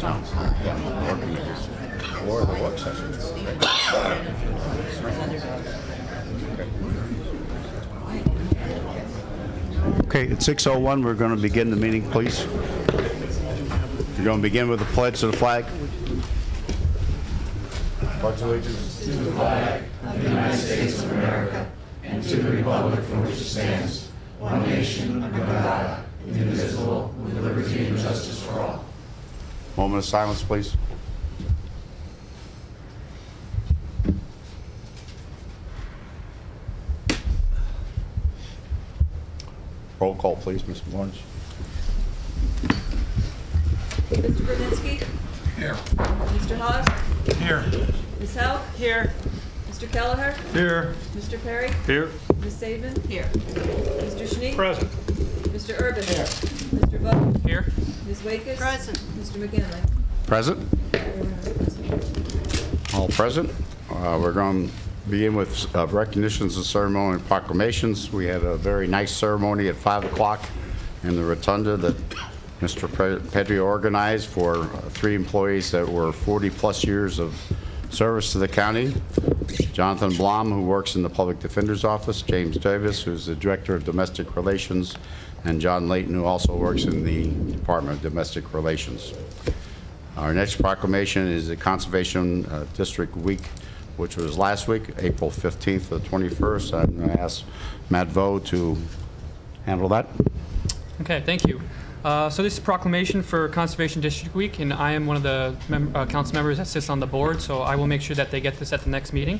Or the work session. Okay, at 6:01, we're going to begin the meeting, please. We're going to begin with the pledge to the flag. Pledge allegiance to the flag of the United States of America and to the republic for which it stands, one nation under God, indivisible, with liberty and justice for all. Moment of silence, please. Roll call, please, Mr. Lawrence. Mr. Brzezinski? Here. Mr. Hawes? Here. Ms. Howe? Here. Mr. Kelleher? Here. Mr. Perry? Here. Ms. Saban? Here. Mr. Schneek? Present. Mr. Urban? Here. Mr. Vogt? Here. Ms. Wakes? Present. Mr. McGinley? Present. All present. We're going to begin with recognitions and ceremony and proclamations. We had a very nice ceremony at 5 o'clock in the rotunda that Mr. Petrie organized for 3 employees that were 40-plus years of service to the county. Jonathan Blom, who works in the Public Defender's Office, James Davis, who's the Director of Domestic Relations, and John Layton, who also works in the Department of Domestic Relations. Our next proclamation is the Conservation District Week, which was last week, April 15th to the 21st. I'm going to ask Matt Vo to handle that. Okay, thank you. So this is a proclamation for Conservation District Week, and I am one of the council members that sits on the board, so I will make sure that they get this at the next meeting.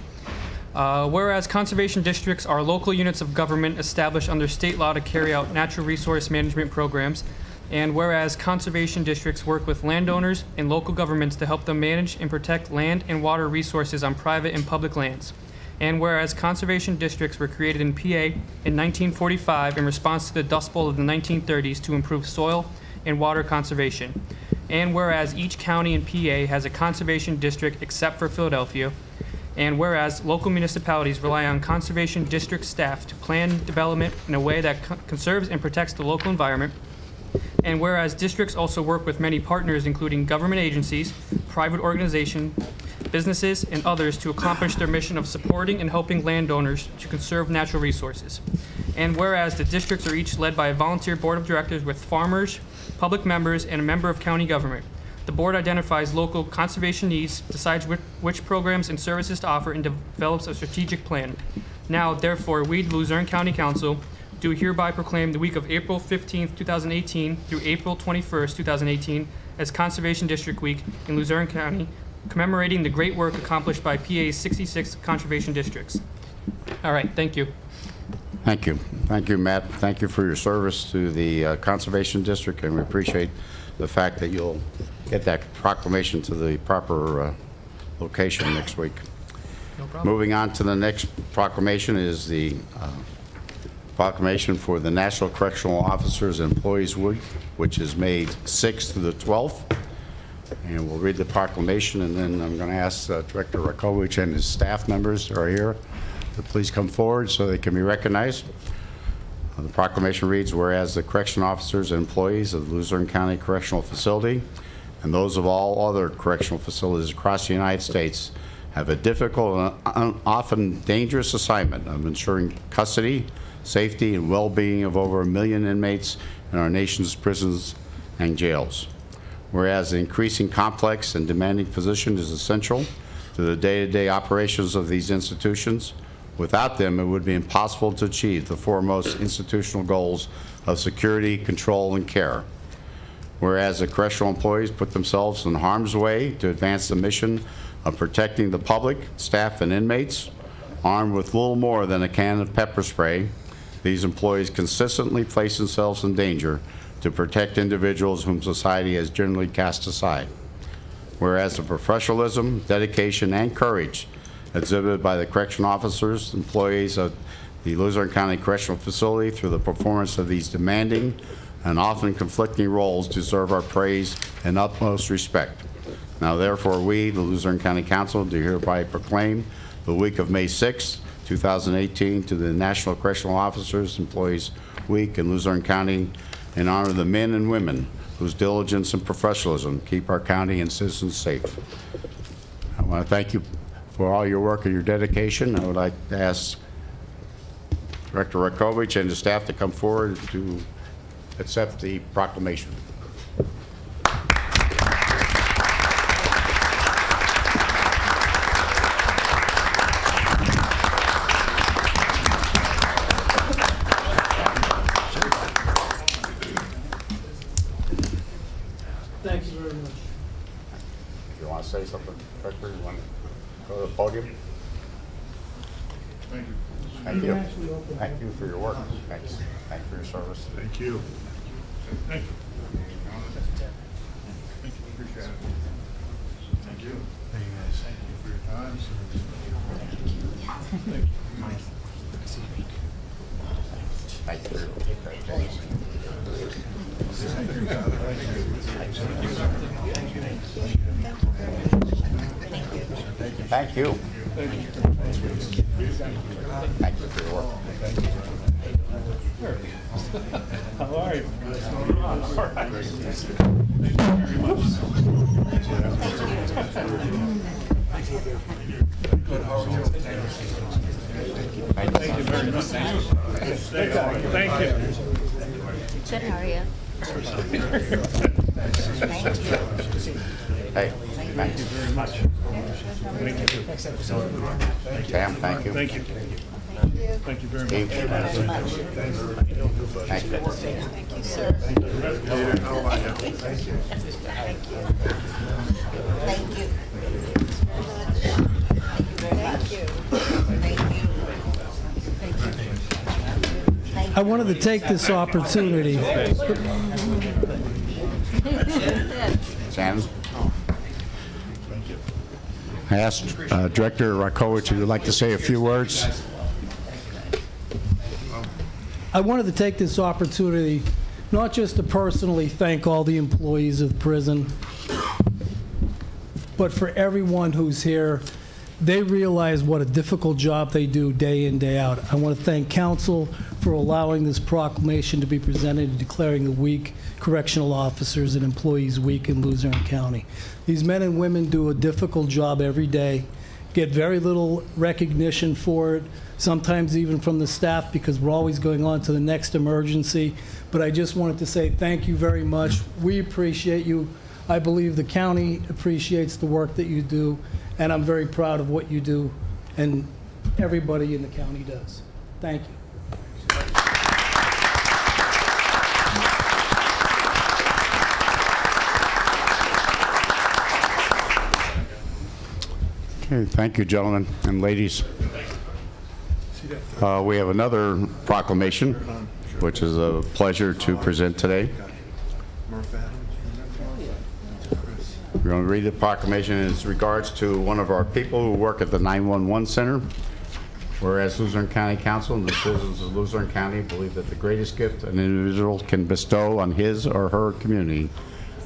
Whereas conservation districts are local units of government established under state law to carry out natural resource management programs, and whereas conservation districts work with landowners and local governments to help them manage and protect land and water resources on private and public lands. And whereas conservation districts were created in PA in 1945 in response to the Dust Bowl of the 1930s to improve soil and water conservation. And whereas each county in PA has a conservation district except for Philadelphia. And whereas local municipalities rely on conservation district staff to plan development in a way that conserves and protects the local environment. And whereas districts also work with many partners, including government agencies, private organizations, businesses, and others to accomplish their mission of supporting and helping landowners to conserve natural resources. And whereas the districts are each led by a volunteer board of directors with farmers, public members, and a member of county government. The board identifies local conservation needs, decides which programs and services to offer, and develops a strategic plan. Now, therefore, we, the Luzerne County Council, do hereby proclaim the week of April 15th, 2018 through April 21st, 2018 as Conservation District Week in Luzerne County, commemorating the great work accomplished by PA's 66 conservation districts. All right, thank you. Thank you. Thank you, Matt. Thank you for your service to the Conservation District, and we appreciate the fact that you'll get that proclamation to the proper location next week. No problem. Moving on to the next proclamation is the proclamation for the National Correctional Officers and Employees Week, which is May 6th through the 12th. And we'll read the proclamation, and then I'm going to ask Director Rakovich and his staff members who are here to please come forward so they can be recognized. The proclamation reads, whereas the correction officers and employees of the Luzerne County Correctional Facility and those of all other correctional facilities across the United States have a difficult and often dangerous assignment of ensuring custody, safety, and well-being of over 1 million inmates in our nation's prisons and jails. Whereas the increasing complex and demanding position is essential to the day-to-day operations of these institutions. Without them, it would be impossible to achieve the foremost institutional goals of security, control, and care. Whereas the correctional employees put themselves in harm's way to advance the mission of protecting the public, staff, and inmates, armed with little more than a can of pepper spray, these employees consistently place themselves in danger to protect individuals whom society has generally cast aside. Whereas the professionalism, dedication, and courage exhibited by the correction officers, employees of the Luzerne County Correctional Facility through the performance of these demanding and often conflicting roles deserve our praise and utmost respect. Now, therefore, we, the Luzerne County Council, do hereby proclaim the week of May 6th, 2018 to the National Correctional Officers Employees Week in Luzerne County in honor of the men and women whose diligence and professionalism keep our county and citizens safe. I want to thank you for all your work and your dedication. I would like to ask Director Rakovich and the staff to come forward to accept the proclamation. Thank you very much. If you want to say something, Director, you want to go to the podium? Thank you. Thank you. Thank you for your work. Thanks. Thank you for your service. Thank you. Thank you. Thank you. Appreciate it. Thank you. Thank you guys. Thank you for your time. Thank you. Thank you for your dedication. Thank you. Thank you for your work. How are you? All right. Thank you very much. Thank you. Good, how are you? Hey, Thank you very much. Thank you. Sam, thank you. Thank you. Thank you very much. Steve, thank you. Thank you, sir. How are you? Thank you. Thank you. I wanted to take this opportunity. Sam? I asked Director Rakowicz if you'd like to say a few words. I wanted to take this opportunity not just to personally thank all the employees of the prison, but for everyone who's here. They realize what a difficult job they do day in, day out. I want to thank council for allowing this proclamation to be presented and declaring the week Correctional Officers and Employees Week in Luzerne County. These men and women do a difficult job every day, get very little recognition for it, sometimes even from the staff, because we're always going on to the next emergency. But I just wanted to say thank you very much. We appreciate you. I believe the county appreciates the work that you do, and I'm very proud of what you do and everybody in the county does. Thank you. Okay, thank you, gentlemen and ladies. We have another proclamation, which is a pleasure to present today. We're going to read the proclamation in regards to one of our people who work at the 911 Center. Whereas Luzerne County Council and the citizens of Luzerne County believe that the greatest gift an individual can bestow on his or her community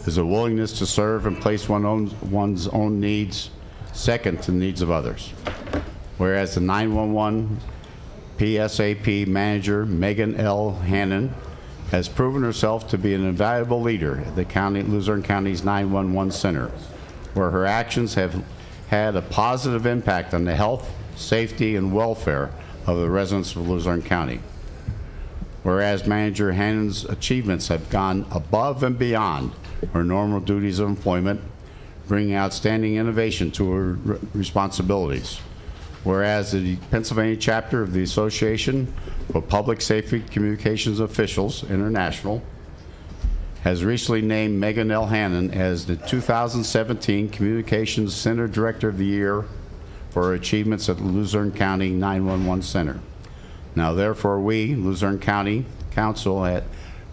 is a willingness to serve and place one's own needs second to the needs of others. Whereas the 911 PSAP manager, Megan L. Hannon, has proven herself to be an invaluable leader at the Luzerne County's 911 Center, where her actions have had a positive impact on the health, safety, and welfare of the residents of Luzerne County. Whereas Manager Hannon's achievements have gone above and beyond her normal duties of employment, bringing outstanding innovation to her responsibilities. Whereas the Pennsylvania chapter of the Association for Public Safety Communications Officials International has recently named Megan L. Hannon as the 2017 Communications Center Director of the Year for her achievements at the Luzerne County 911 Center. Now therefore we, Luzerne County Council,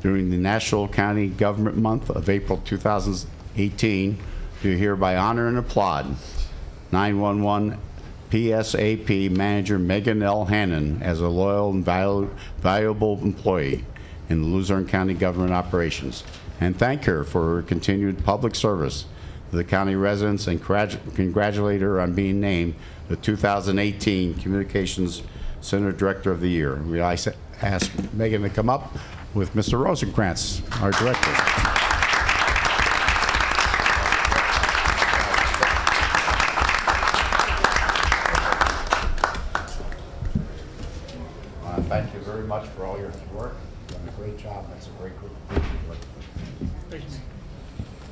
during the National County Government Month of April 2018, do hereby honor and applaud 911 PSAP Manager Megan L. Hannon as a loyal and valuable employee in the Luzerne County government operations, and thank her for her continued public service to the county residents and congratulate her on being named the 2018 Communications Center Director of the Year. We ask Megan to come up with Mr. Rosenkrantz, our director. much for all your work. You've done a great job. That's a great group of people.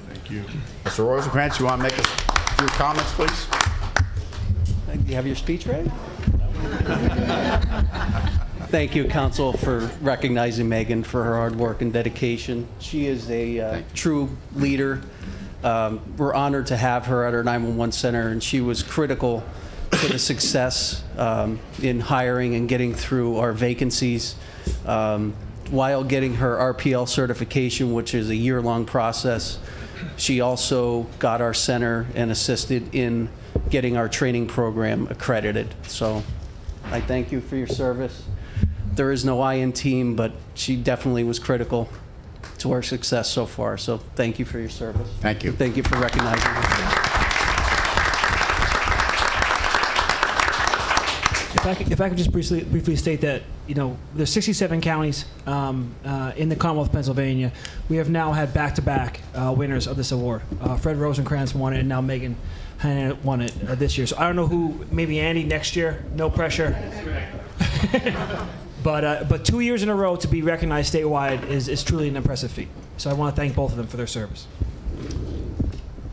Thank you. Mr. Rosencrantz, you want to make a few comments, please? Do you have your speech ready? Thank you, Council, for recognizing Megan for her hard work and dedication. She is a true leader. We're honored to have her at our 911 center, and she was critical to the success in hiring and getting through our vacancies while getting her RPL certification, which is a year-long process. She also got our center and assisted in getting our training program accredited. So I thank you for your service. There is no I in team, but she definitely was critical to our success so far. So thank you for your service. Thank you. Thank you for recognizing her. If I could just briefly state that, you know, there's 67 counties in the Commonwealth of Pennsylvania. We have now had back-to-back winners of this award. Fred Rosencrantz won it, and now Megan Hannon won it this year. So I don't know who, maybe Andy next year, no pressure. But 2 years in a row to be recognized statewide is truly an impressive feat. So I want to thank both of them for their service.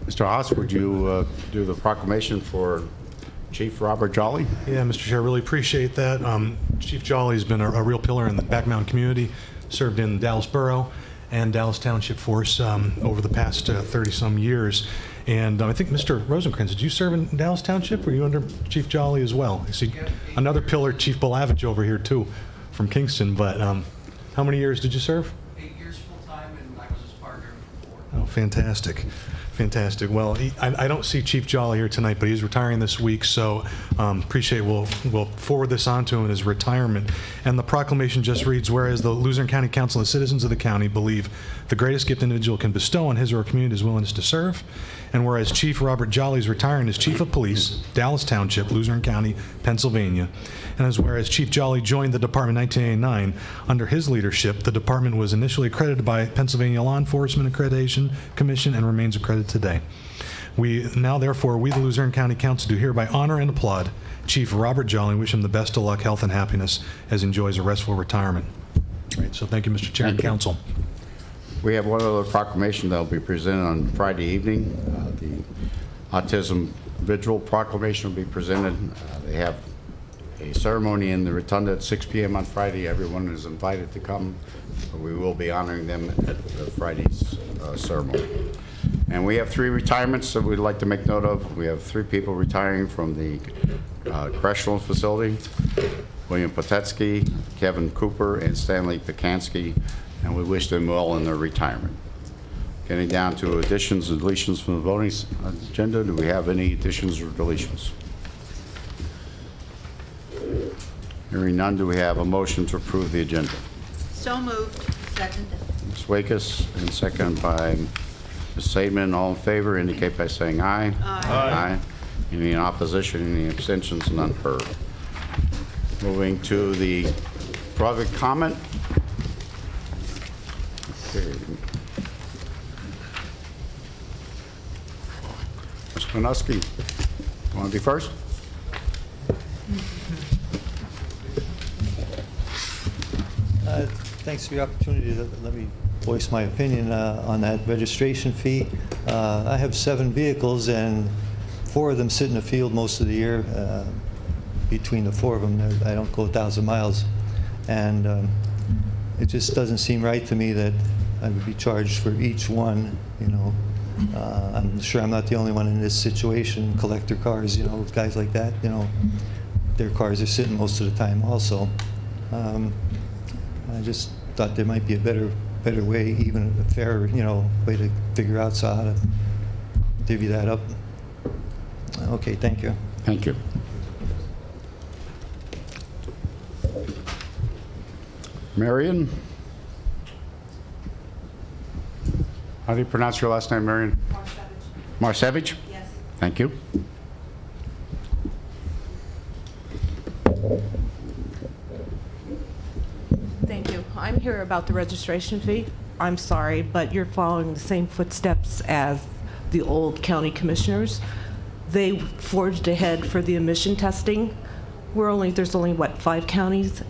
Mr. Haas, would you do the proclamation for Chief Robert Jolly? Yeah, Mr. Chair, really appreciate that. Chief Jolly's been a real pillar in the Back Mountain community, served in Dallas Borough and Dallas Township Force over the past 30-some years. And I think, Mr. Rosencrantz, did you serve in Dallas Township? Were you under Chief Jolly as well? I see another pillar, Chief Belavich, over here, too, from Kingston. But how many years did you serve? 8 years full-time, and I was his partner for 4. Oh, fantastic. Fantastic. Well, I don't see Chief Jolly here tonight, but he's retiring this week, so appreciate we'll forward this on to him in his retirement. And the proclamation just reads, whereas the Luzerne County Council and citizens of the county believe the greatest gift an individual can bestow on his or her community is willingness to serve, and whereas Chief Robert Jolly is retiring as Chief of Police, Dallas Township, Luzerne County, Pennsylvania, and as whereas Chief Jolly joined the department in 1989, under his leadership, the department was initially accredited by Pennsylvania Law Enforcement Accreditation Commission and remains accredited today. We now, therefore, we the Luzerne County Council do hereby honor and applaud Chief Robert Jolly and wish him the best of luck, health, and happiness as he enjoys a restful retirement. Great. So thank you, Mr. Chair and Council. We have one other proclamation that will be presented on Friday evening. The Autism Vigil proclamation will be presented. They have a ceremony in the Rotunda at 6 p.m. on Friday. Everyone is invited to come. We will be honoring them at Friday's ceremony. And we have 3 retirements that we'd like to make note of. We have 3 people retiring from the correctional facility: William Potetsky, Kevin Cooper, and Stanley Pekansky, and we wish them well in their retirement. Getting down to additions and deletions from the voting agenda. Do we have any additions or deletions? Hearing none, do we have a motion to approve the agenda? So moved. Second. Ms. Wakes, and second by Ms. Saban. All in favor indicate by saying aye. Aye. Any in opposition, any abstentions? None heard. Moving to the public comment. Okay. Ms. Konuski, you want to be first? Thanks for the opportunity to let me voice my opinion on that registration fee. I have 7 vehicles, and 4 of them sit in the field most of the year. Between the 4 of them, I don't go 1,000 miles. And it just doesn't seem right to me that I would be charged for each one, you know. I'm sure I'm not the only one in this situation. Collector cars, you know, guys like that, you know, their cars are sitting most of the time also. I just thought there might be a better way, even a fairer, you know, way to figure out how to divvy that up. Okay, thank you. Thank you. Marion? How do you pronounce your last name, Marion? Marcevich. Yes. Thank you. Thank you. I'm here about the registration fee. I'm sorry, but you're following the same footsteps as the old county commissioners. They forged ahead for the emission testing. There's only, what, 5 counties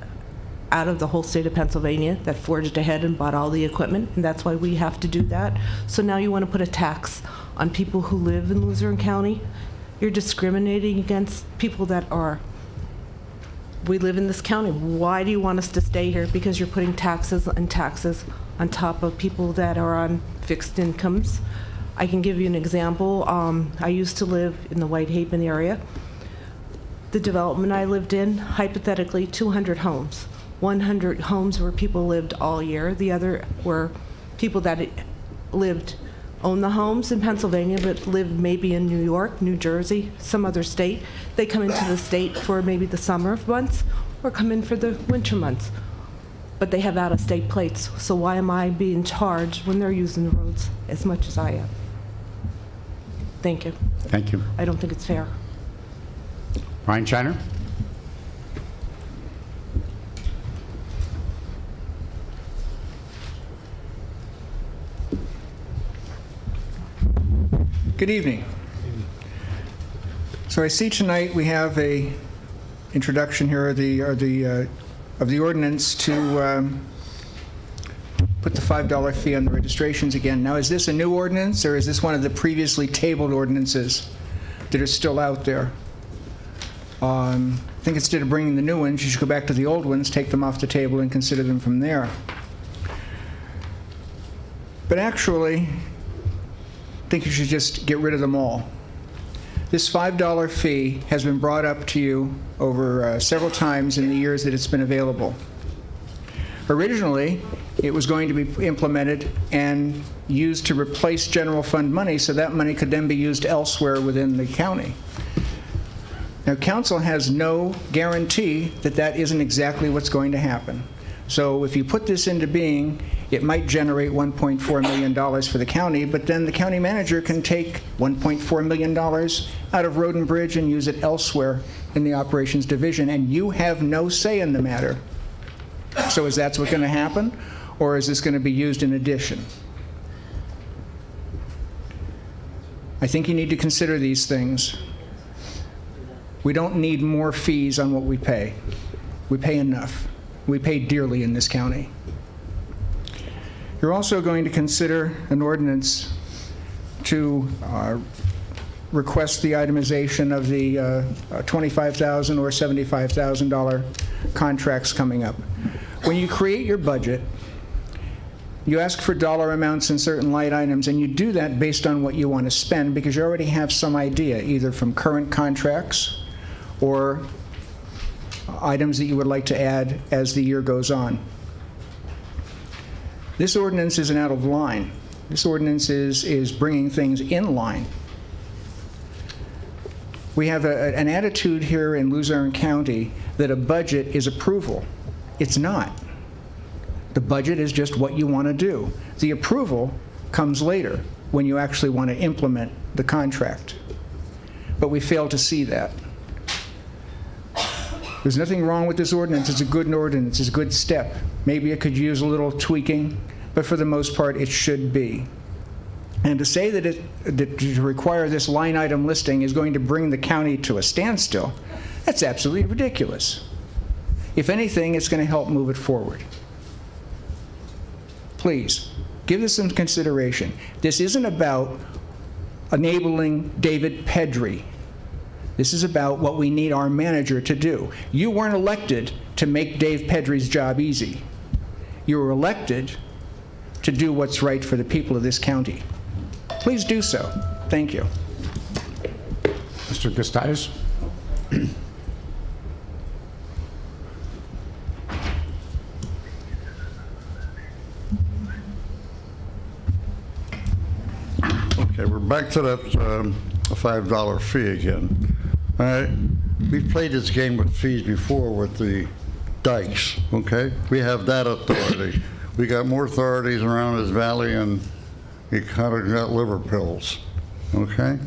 out of the whole state of Pennsylvania that forged ahead and bought all the equipment, and that's why we have to do that. So now you want to put a tax on people who live in Luzerne County. You're discriminating against people that are, we live in this county. Why do you want us to stay here? Because you're putting taxes and taxes on top of people that are on fixed incomes. I can give you an example. I used to live in the Whitehaven area. The development I lived in, hypothetically, 200 homes. 100 homes where people lived all year. The other were people that owned the homes in Pennsylvania, but lived maybe in New York, New Jersey, some other state. They come into the state for maybe the summer months or come in for the winter months. But they have out-of-state plates, so why am I being charged when they're using the roads as much as I am? Thank you. Thank you. I don't think it's fair. Ryan Shiner? Good evening. So I see tonight we have a introduction here of the ordinance to put the $5 fee on the registrations again. Now, is this a new ordinance, or is this one of the previously tabled ordinances that are still out there? I think instead of bringing the new ones, you should go back to the old ones, take them off the table, and consider them from there. But actually, I think you should just get rid of them all. This $5 fee has been brought up to you over several times in the years that it's been available. Originally, it was going to be implemented and used to replace general fund money, so that money could then be used elsewhere within the county. Now, council has no guarantee that that isn't exactly what's going to happen. So if you put this into being, it might generate $1.4 million for the county, but then the county manager can take $1.4 million out of Road and Bridge and use it elsewhere in the operations division, and you have no say in the matter. So is that what's going to happen, or is this going to be used in addition? I think you need to consider these things. We don't need more fees on what we pay. We pay enough. We pay dearly in this county. You're also going to consider an ordinance to request the itemization of the $25,000 or $75,000 contracts coming up. When you create your budget, you ask for dollar amounts in certain line items, and you do that based on what you want to spend because you already have some idea, either from current contracts or items that you would like to add as the year goes on. This ordinance isn't out of line. This ordinance is bringing things in line. We have an attitude here in Luzerne County that a budget is approval. It's not. The budget is just what you want to do. The approval comes later when you actually want to implement the contract. But we fail to see that. There's nothing wrong with this ordinance. It's a good ordinance. It's a good step. Maybe it could use a little tweaking, but for the most part, it should be. And to say that to require this line item listing is going to bring the county to a standstill, that's absolutely ridiculous. If anything, it's going to help move it forward. Please, give this some consideration. This isn't about enabling David Pedri. This is about what we need our manager to do. You weren't elected to make Dave Pedri's job easy. You were elected to do what's right for the people of this county. Please do so. Thank you. Mr. Gustius? Okay, we're back to that $5 fee again. All right, we've played this game with fees before with the dikes, okay? We have that authority. We got more authorities around this valley, and we kind of got liver pills, okay?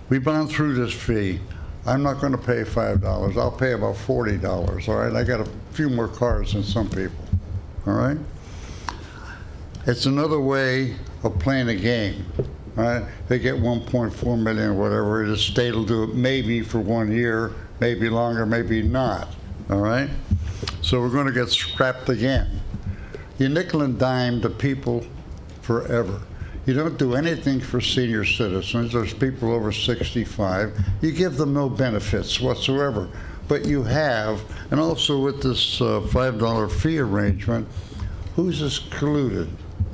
We've gone through this fee. I'm not going to pay $5. I'll pay about $40, all right? I got a few more cars than some people, all right? It's another way of playing a game. All right, they get 1.4 million or whatever. The state will do it maybe for 1 year, maybe longer, maybe not. All right. So we're going to get scrapped again. You nickel and dime the people forever. You don't do anything for senior citizens. There's people over 65. You give them no benefits whatsoever. But you have, and also with this $5 fee arrangement, who's excluded?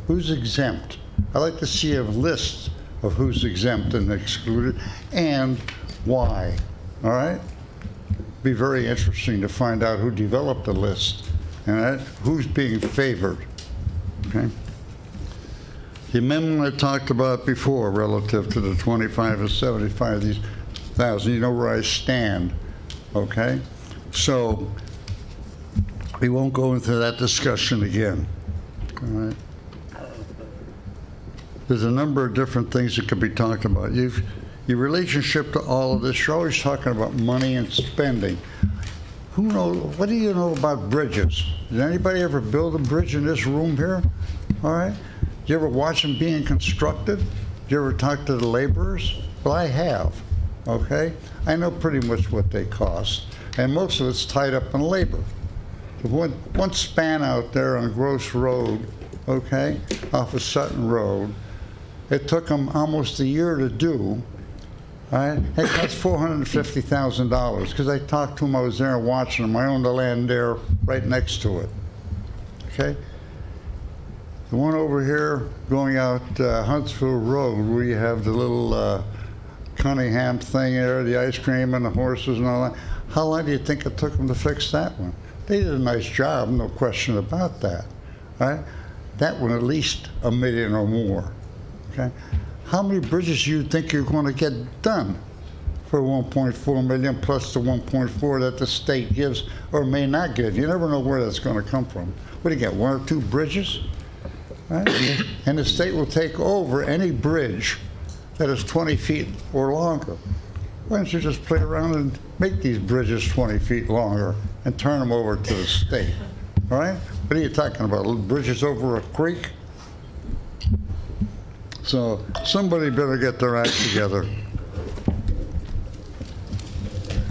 Who's exempt? I'd like to see a list of who's exempt and excluded and why. All right? Be very interesting to find out who developed the list and who's being favored. Okay? The amendment I talked about before relative to the 25 and 75, these thousand, you know where I stand. Okay? So we won't go into that discussion again. All right? There's a number of different things that could be talked about. Your relationship to all of this, you're always talking about money and spending. Who knows, what do you know about bridges? Did anybody ever build a bridge in this room here? All right? Did you ever watch them being constructed? Did you ever talk to the laborers? Well, I have, okay? I know pretty much what they cost, and most of it's tied up in labor. One span out there on Gross Road, okay, off of Sutton Road, it took them almost a year to do. All right? It cost $450,000 because I talked to them. I was there watching them. I owned the land there right next to it. Okay? The one over here going out Huntsville Road where you have the little Conyngham thing there, the ice cream and the horses and all that. How long do you think it took them to fix that one? They did a nice job, no question about that. All right? That one at least $1 million or more. Okay? How many bridges do you think you're going to get done for $1.4 million plus the $1.4 that the state gives or may not give? You never know where that's going to come from. What do you get, 1 or 2 bridges? Right? And the state will take over any bridge that is 20 feet or longer. Why don't you just play around and make these bridges 20 feet longer and turn them over to the state? All right? What are you talking about, little bridges over a creek? So somebody better get their act together.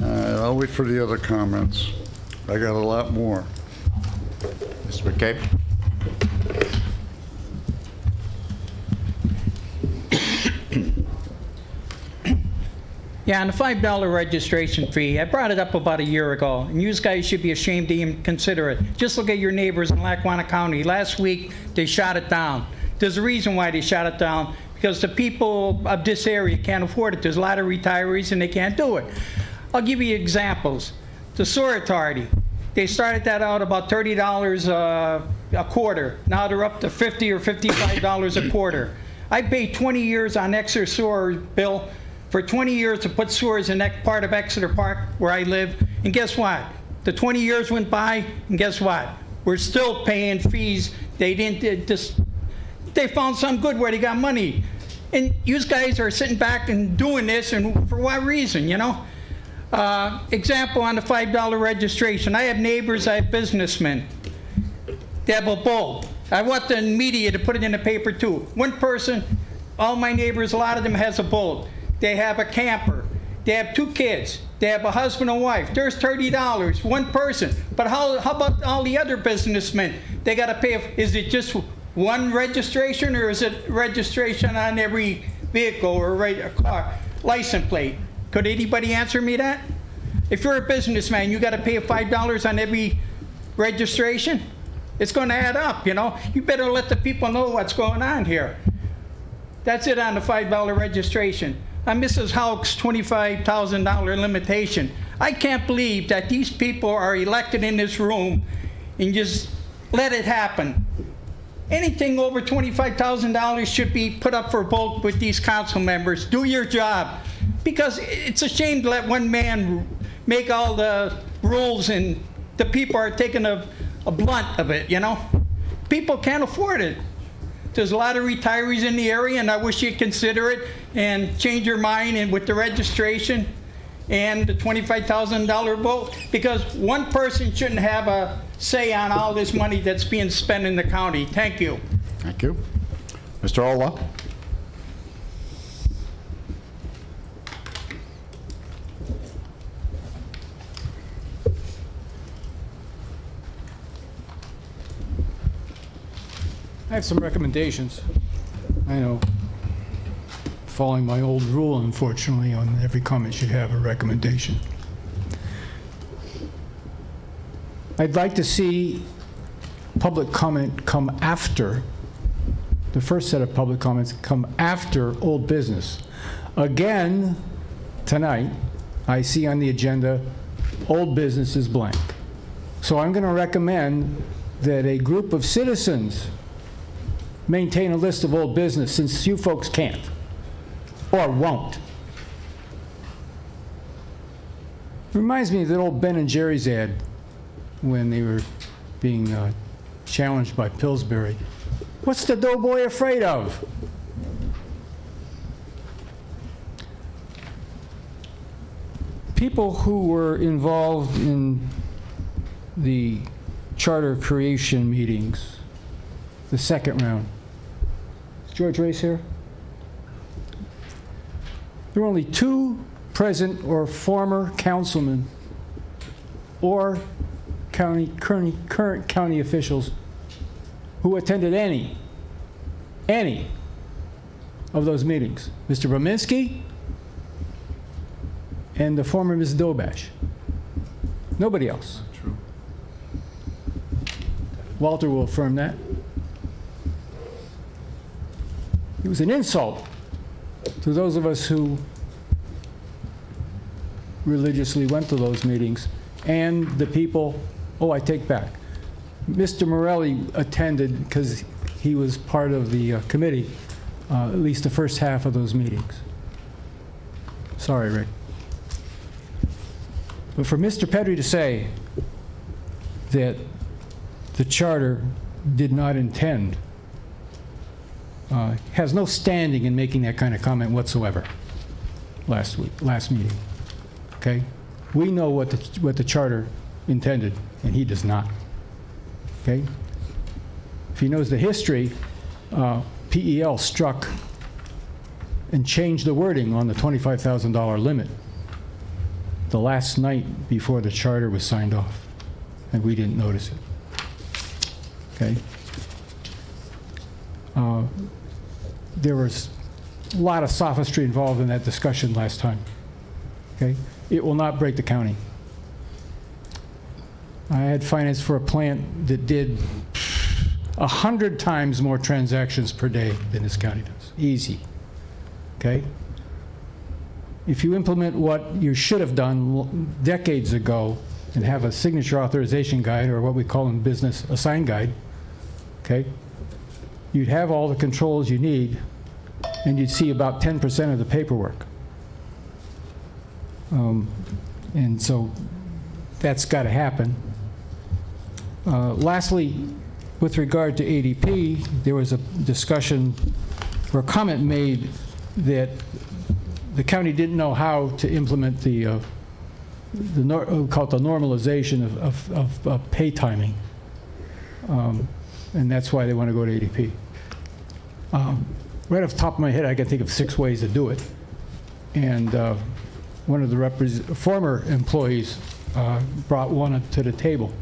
I'll wait for the other comments. I got a lot more. Mr. McCabe. Yeah, on the $5 registration fee, I brought it up about a year ago, and you guys should be ashamed to even consider it. Just look at your neighbors in Lackawanna County. Last week, they shot it down. There's a reason why they shot it down, because the people of this area can't afford it. There's a lot of retirees, and they can't do it. I'll give you examples. The Sewer Authority, they started that out about $30 a quarter. Now they're up to $50 or $55 a quarter. I paid 20 years on Exeter sewer bill for 20 years to put sewers in that part of Exeter Park where I live. And guess what? The 20 years went by, and guess what? We're still paying fees. They didn't just, they found some good where they got money. And you guys are sitting back and doing this, and for what reason, you know? Example on the $5 registration. I have neighbors, I have businessmen. They have a bulb. I want the media to put it in the paper too. One person, all my neighbors, a lot of them has a bulb. They have a camper. They have 2 kids. They have a husband and wife. There's $30, one person. But how about all the other businessmen? They got to pay. Is it just one registration, or is it registration on every vehicle or a car license plate? Could anybody answer me that? If you're a businessman, you got to pay $5 on every registration. It's going to add up, you know. You better let the people know what's going on here. That's it on the $5 registration. On Mrs. Houck's $25,000 limitation, I can't believe that these people are elected in this room and just let it happen. Anything over $25,000 should be put up for vote with these council members. Do your job. Because it's a shame to let one man make all the rules and the people are taking a blunt of it, you know? People can't afford it. There's a lot of retirees in the area, and I wish you'd consider it and change your mind and with the registration and the $25,000 vote, because one person shouldn't have a say on all this money that's being spent in the county. Thank you. Thank you. Mr. Ola. have some recommendations. I know, following my old rule, unfortunately, on every comment should have a recommendation. I'd like to see public comment come after, the first set of public comments come after old business. Again, tonight, I see on the agenda, old business is blank. So I'm going to recommend that a group of citizens maintain a list of old business, since you folks can't or won't. Reminds me of that old Ben and Jerry's ad when they were being challenged by Pillsbury. What's the doughboy afraid of? People who were involved in the charter creation meetings, the second round. Is George Race here? There were only 2 present or former councilmen or current county officials who attended any of those meetings. Mr. Brominski and the former Ms. Dobash. Nobody else. True. Walter will affirm that. It was an insult to those of us who religiously went to those meetings and the people, oh, I take back. Mr. Morelli attended because he was part of the committee, at least the first half of those meetings. Sorry, Rick. But for Mr. Pedri to say that the charter did not intend, has no standing in making that kind of comment whatsoever last meeting, okay? We know what the charter intended, and he does not, okay? If he knows the history, PEL struck and changed the wording on the $25,000 limit the last night before the charter was signed off, and we didn't notice it, okay? There was a lot of sophistry involved in that discussion last time, okay? It will not break the county. I had finance for a plant that did 100 times more transactions per day than this county does. Easy, okay? If you implement what you should have done decades ago and have a signature authorization guide, or what we call in business a sign guide, okay, you'd have all the controls you need, and you'd see about 10% of the paperwork. And so that's got to happen. Lastly, with regard to ADP, there was a discussion or a comment made that the county didn't know how to implement we call it the normalization of pay timing. And that's why they want to go to ADP. Right off the top of my head, I can think of 6 ways to do it. And one of the former employees brought one to the table.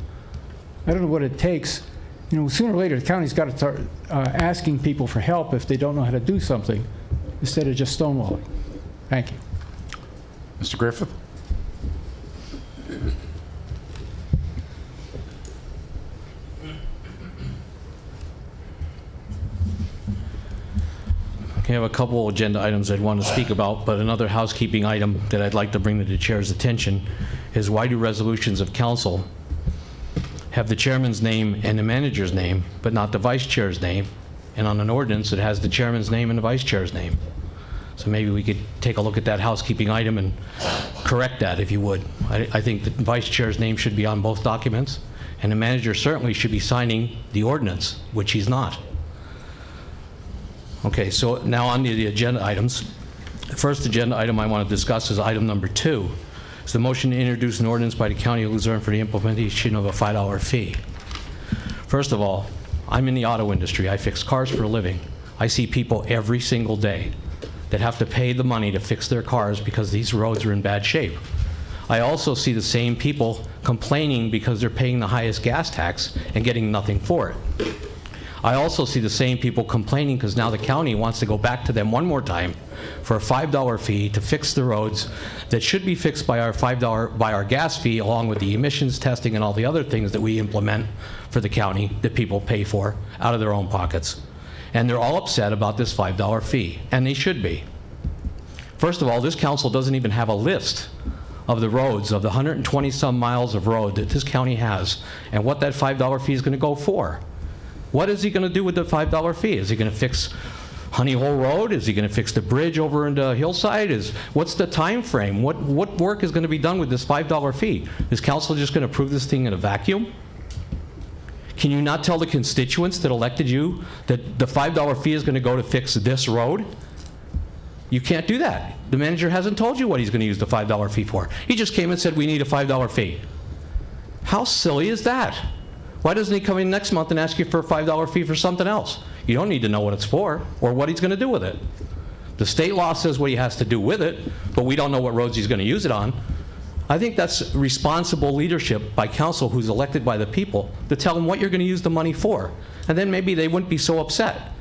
I don't know what it takes. You know, sooner or later, the county's got to start asking people for help if they don't know how to do something, instead of just stonewalling. Thank you. Mr. Griffith? I have a couple agenda items I'd want to speak about, but another housekeeping item that I'd like to bring to the chair's attention is, why do resolutions of council have the chairman's name and the manager's name, but not the vice chair's name? And on an ordinance, it has the chairman's name and the vice chair's name. So maybe we could take a look at that housekeeping item and correct that, if you would. I think the vice chair's name should be on both documents, and the manager certainly should be signing the ordinance, which he's not. Okay, so now on to the agenda items. The first agenda item I want to discuss is item number 2. It's the motion to introduce an ordinance by the County of Luzerne for the implementation of a $5 fee. First of all, I'm in the auto industry. I fix cars for a living. I see people every single day that have to pay the money to fix their cars because these roads are in bad shape. I also see the same people complaining because they're paying the highest gas tax and getting nothing for it. I also see the same people complaining because now the county wants to go back to them one more time for a $5 fee to fix the roads that should be fixed by our $5 by our gas fee, along with the emissions testing and all the other things that we implement for the county that people pay for out of their own pockets. And they're all upset about this $5 fee, and they should be. First of all, this council doesn't even have a list of the roads, of the 120 some miles of road that this county has, and what that $5 fee is going to go for. What is he going to do with the $5 fee? Is he going to fix Honey Hole Road? Is he going to fix the bridge over into Hillside? What's the time frame? What work is going to be done with this $5 fee? Is council just going to approve this thing in a vacuum? Can you not tell the constituents that elected you that the $5 fee is going to go to fix this road? You can't do that. The manager hasn't told you what he's going to use the $5 fee for. He just came and said, we need a $5 fee. How silly is that? Why doesn't he come in next month and ask you for a $5 fee for something else? You don't need to know what it's for or what he's going to do with it. The state law says what he has to do with it, but we don't know what roads he's going to use it on. I think that's responsible leadership by council who's elected by the people to tell them what you're going to use the money for. And then maybe they wouldn't be so upset.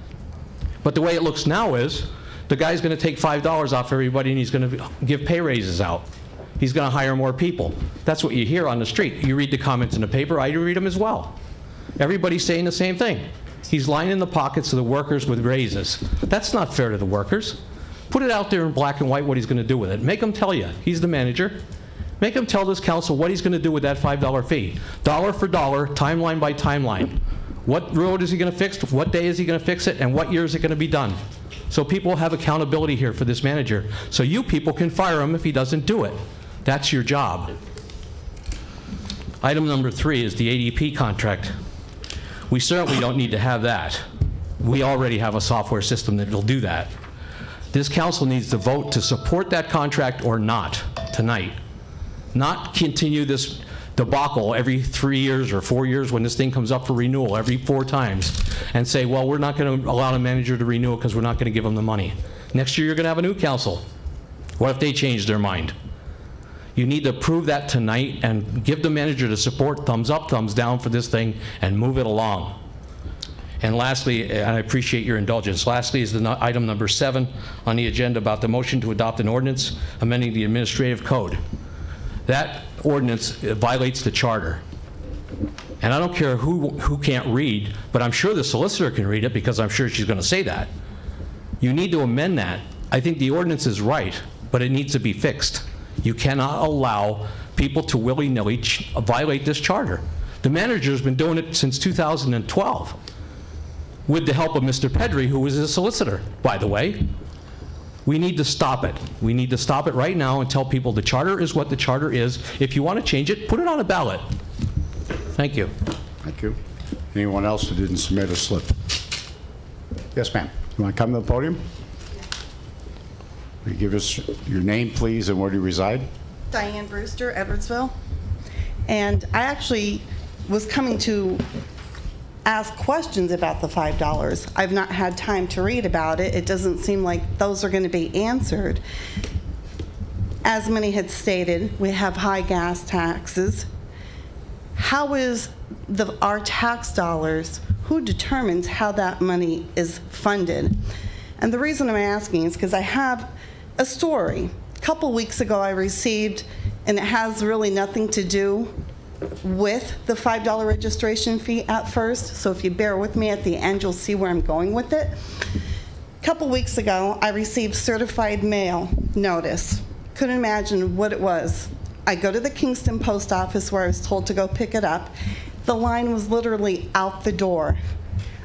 But the way it looks now is the guy's going to take $5 off everybody and he's going to give pay raises out. He's going to hire more people. That's what you hear on the street. You read the comments in the paper, I read them as well. Everybody's saying the same thing. He's lining the pockets of the workers with raises. That's not fair to the workers. Put it out there in black and white what he's going to do with it. Make him tell you. He's the manager. Make him tell this council what he's going to do with that $5 fee. Dollar for dollar, timeline by timeline. What road is he going to fix? What day is he going to fix it? And what year is it going to be done? So people have accountability here for this manager. So you people can fire him if he doesn't do it. That's your job. Item number 3 is the ADP contract. We certainly don't need to have that. We already have a software system that will do that. This council needs to vote to support that contract or not tonight. Not continue this debacle every 3 years or 4 years when this thing comes up for renewal every 4 times and say, well, we're not going to allow the manager to renew it because we're not going to give them the money. Next year you're going to have a new council. What if they change their mind? You need to approve that tonight and give the manager the support, thumbs up, thumbs down for this thing, and move it along. And lastly, and I appreciate your indulgence, lastly is the item number 7 on the agenda about the motion to adopt an ordinance amending the administrative code. That ordinance violates the charter. And I don't care who can't read, but I'm sure the solicitor can read it because I'm sure she's going to say that. You need to amend that. I think the ordinance is right, but it needs to be fixed. You cannot allow people to willy-nilly violate this charter. The manager's been doing it since 2012 with the help of Mr. Pedri, who was a solicitor, by the way. We need to stop it. We need to stop it right now and tell people the charter is what the charter is. If you want to change it, put it on a ballot. Thank you. Thank you. Anyone else who didn't submit a slip? Yes, ma'am. You want to come to the podium? Will you give us your name, please, and where do you reside? Diane Brewster, Edwardsville. And I actually was coming to ask questions about the $5. I've not had time to read about it. It doesn't seem like those are going to be answered. As many had stated, we have high gas taxes. How is our tax dollars, who determines how that money is funded? And the reason I'm asking is because I have a story. A couple weeks ago I received, and it has really nothing to do with the $5 registration fee at first, so if you bear with me at the end, you'll see where I'm going with it. A couple weeks ago, I received certified mail notice. Couldn't imagine what it was. I go to the Kingston post office where I was told to go pick it up. The line was literally out the door.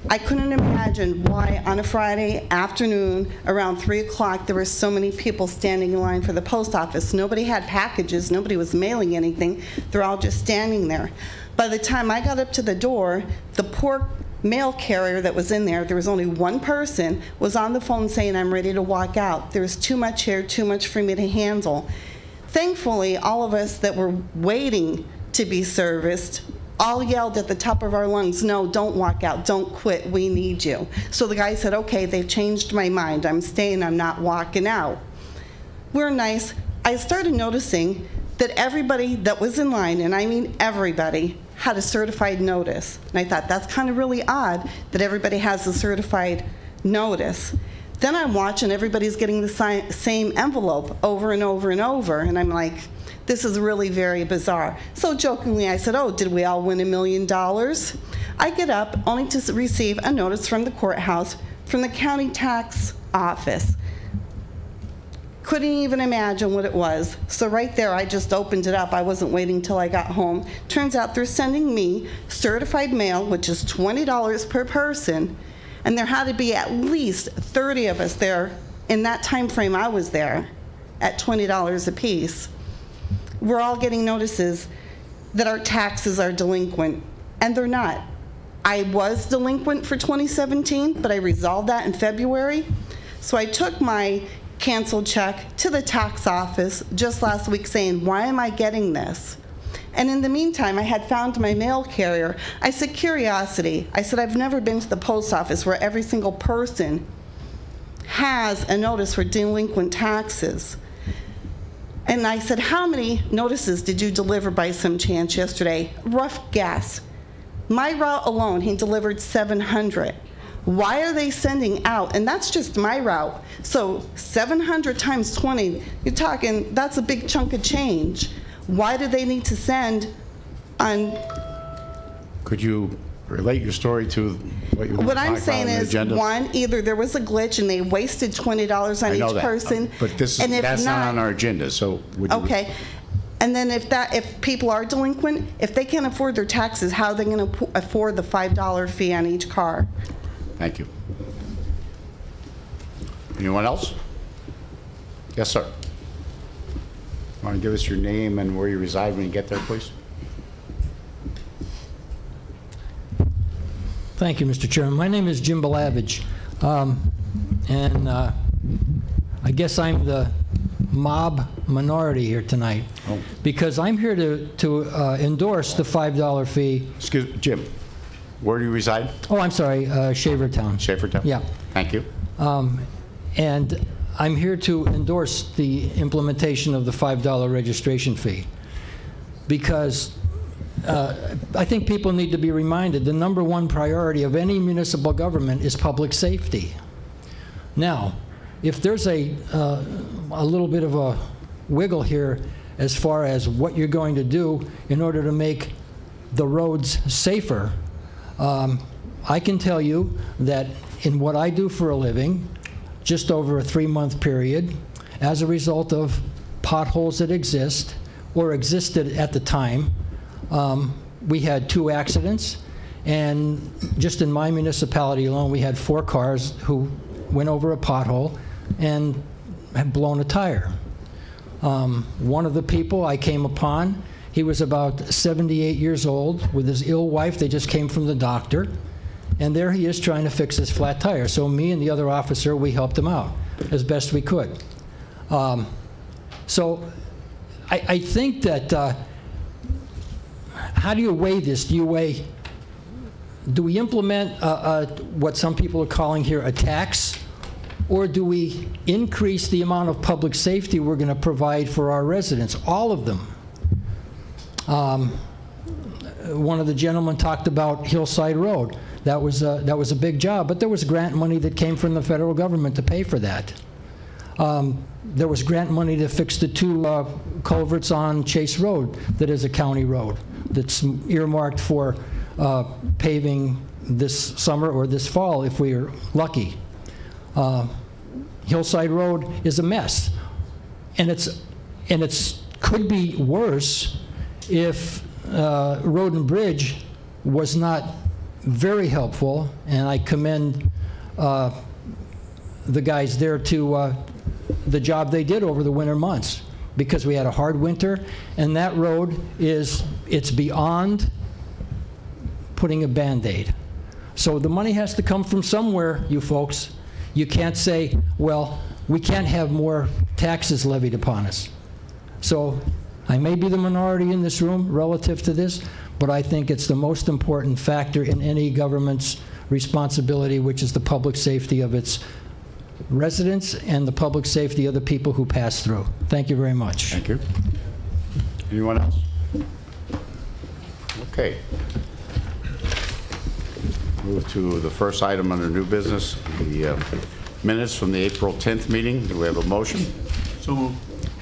I couldn't imagine why on a Friday afternoon around 3 o'clock there were so many people standing in line for the post office. Nobody had packages, nobody was mailing anything. They're all just standing there. By the time I got up to the door, the poor mail carrier that was in there was only one person, was on the phone saying, I'm ready to walk out. There's too much here, too much for me to handle. Thankfully, all of us that were waiting to be serviced all yelled at the top of our lungs, no, don't walk out, don't quit, we need you. So the guy said, okay, they've changed my mind, I'm staying, I'm not walking out. We're nice. I started noticing that everybody that was in line, and I mean everybody, had a certified notice. And I thought, that's kind of really odd that everybody has a certified notice. Then I'm watching everybody's getting the same envelope over and over and over, and I'm like, this is really very bizarre. So jokingly I said, oh, did we all win $1 million? I get up only to receive a notice from the courthouse from the county tax office. Couldn't even imagine what it was. So right there, I just opened it up. I wasn't waiting till I got home. Turns out they're sending me certified mail, which is $20 per person, and there had to be at least 30 of us there in that time frame I was there at $20 a piece. We're all getting notices that our taxes are delinquent, and they're not. I was delinquent for 2017, but I resolved that in February. So I took my canceled check to the tax office just last week saying, why am I getting this? And in the meantime, I had found my mail carrier. I said, curiosity. I said, I've never been to the post office where every single person has a notice for delinquent taxes. And I said, how many notices did you deliver by some chance yesterday? Rough guess. My route alone, he delivered 700. Why are they sending out? And that's just my route. So 700 times 20, you're talking, that's a big chunk of change. Why do they need to send on? Could you relate your story to what you What I'm saying is, agenda? one, either there was a glitch and they wasted $20 on each person. But this is, and if that's not on our agenda, so would you? Okay. And then if people are delinquent, if they can't afford their taxes, how are they going to afford the $5 fee on each car? Thank you. Anyone else? Yes, sir. Want to give us your name and where you reside when you get there, please? Thank you, Mr. Chairman. My name is Jim Balavage, and I guess I'm the mob minority here tonight, because I'm here to endorse the $5 fee. Excuse me, Jim, where do you reside? Oh, I'm sorry, Shavertown. Shavertown? Yeah. Thank you. And I'm here to endorse the implementation of the $5 registration fee, because I think people need to be reminded the #1 priority of any municipal government is public safety. Now, if there's a little bit of a wiggle here as far as what you're going to do in order to make the roads safer, I can tell you that in what I do for a living, just over a 3-month period, as a result of potholes that exist or existed at the time, we had 2 accidents, and just in my municipality alone, we had 4 cars who went over a pothole and had blown a tire. One of the people I came upon, he was about 78 years old with his ill wife. They just came from the doctor, and there he is trying to fix his flat tire. So me and the other officer, we helped him out as best we could. So I think that how do you weigh this? Do we implement what some people are calling here a tax, or do we increase the amount of public safety we're going to provide for our residents, all of them? One of the gentlemen talked about Hillside Road. That was a big job, but there was grant money that came from the federal government to pay for that. There was grant money to fix the 2 culverts on Chase Road that is a county road that's earmarked for paving this summer or this fall if we are lucky. Hillside Road is a mess, and it's could be worse if Road and Bridge was not very helpful, and I commend the guys there to the job they did over the winter months, because we had a hard winter, and that road it's beyond putting a Band-Aid. So the money has to come from somewhere, you folks. You can't say, well, we can't have more taxes levied upon us. So I may be the minority in this room relative to this, but I think it's the most important factor in any government's responsibility, which is the public safety of its residents and the public safety of the people who pass through. Thank you very much. Thank you. Anyone else? Okay. Move to the first item under new business, the minutes from the April 10th meeting. Do we have a motion? So moved.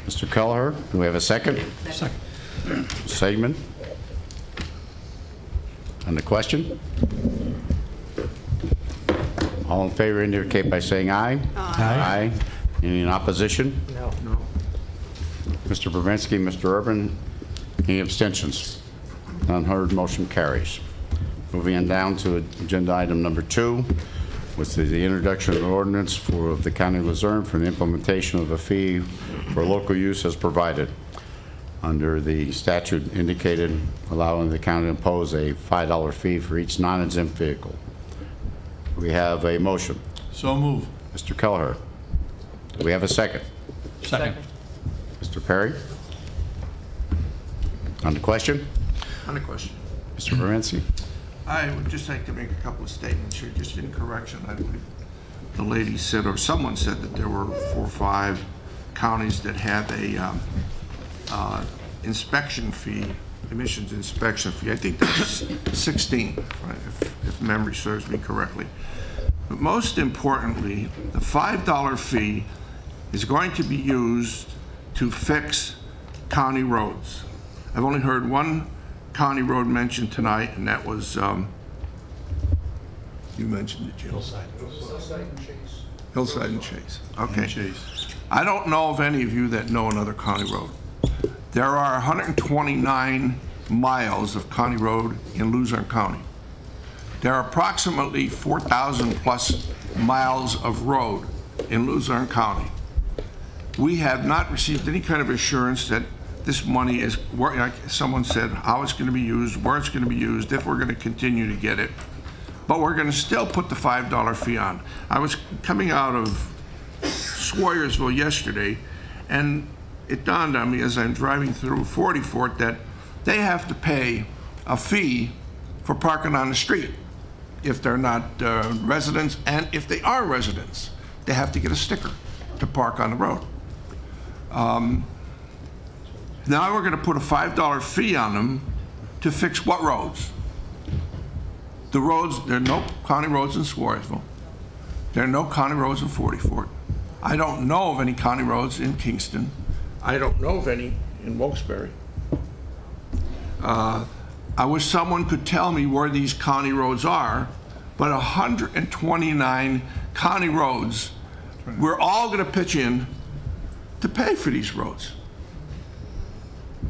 Mr. Kelleher, do we have a second? Second. Segment. On the question? All in favor indicate by saying aye. Aye. Any in opposition? No. Mr. Brzezinski, Mr. Urban, any abstentions? None heard, motion carries. Moving on down to agenda item number 2, which is the introduction of an ordinance for the County of Luzerne for the implementation of a fee for local use as provided under the statute indicated, allowing the county to impose a $5 fee for each non-exempt vehicle. We have a motion. So move. Mr. Kelleher. Do we have a second? Second. Mr. Perry? On the question? On the question. Mr. Brzezinski? I would just like to make a couple of statements here, just in correction. I believe the lady said, or someone said, that there were 4 or 5 counties that had a inspection fee, emissions inspection fee. I think that's 16, right, if memory serves me correctly. But most importantly, the $5 fee is going to be used to fix county roads. I've only heard one county road mentioned tonight, and that was, you mentioned it, Jim. Hillside and Chase. Hillside and Chase. Okay. And Chase. I don't know of any of you that know another county road. There are 129 miles of county road in Luzerne County. There are approximately 4,000 plus miles of road in Luzerne County. We have not received any kind of assurance that this money is, like someone said, how it's going to be used, where it's going to be used, if we're going to continue to get it. But we're going to still put the $5 fee on. I was coming out of Swoyersville yesterday, and it dawned on me as I'm driving through 44th that they have to pay a fee for parking on the street if they're not residents, and if they are residents, they have to get a sticker to park on the road. Now we're going to put a $5 fee on them to fix what roads? The roads, there are no county roads in Swoyersville. There are no county roads in 44th. I don't know of any county roads in Kingston. I don't know of any in Wilkes-Barre. I wish someone could tell me where these county roads are, but 129 county roads, we're all going to pitch in to pay for these roads.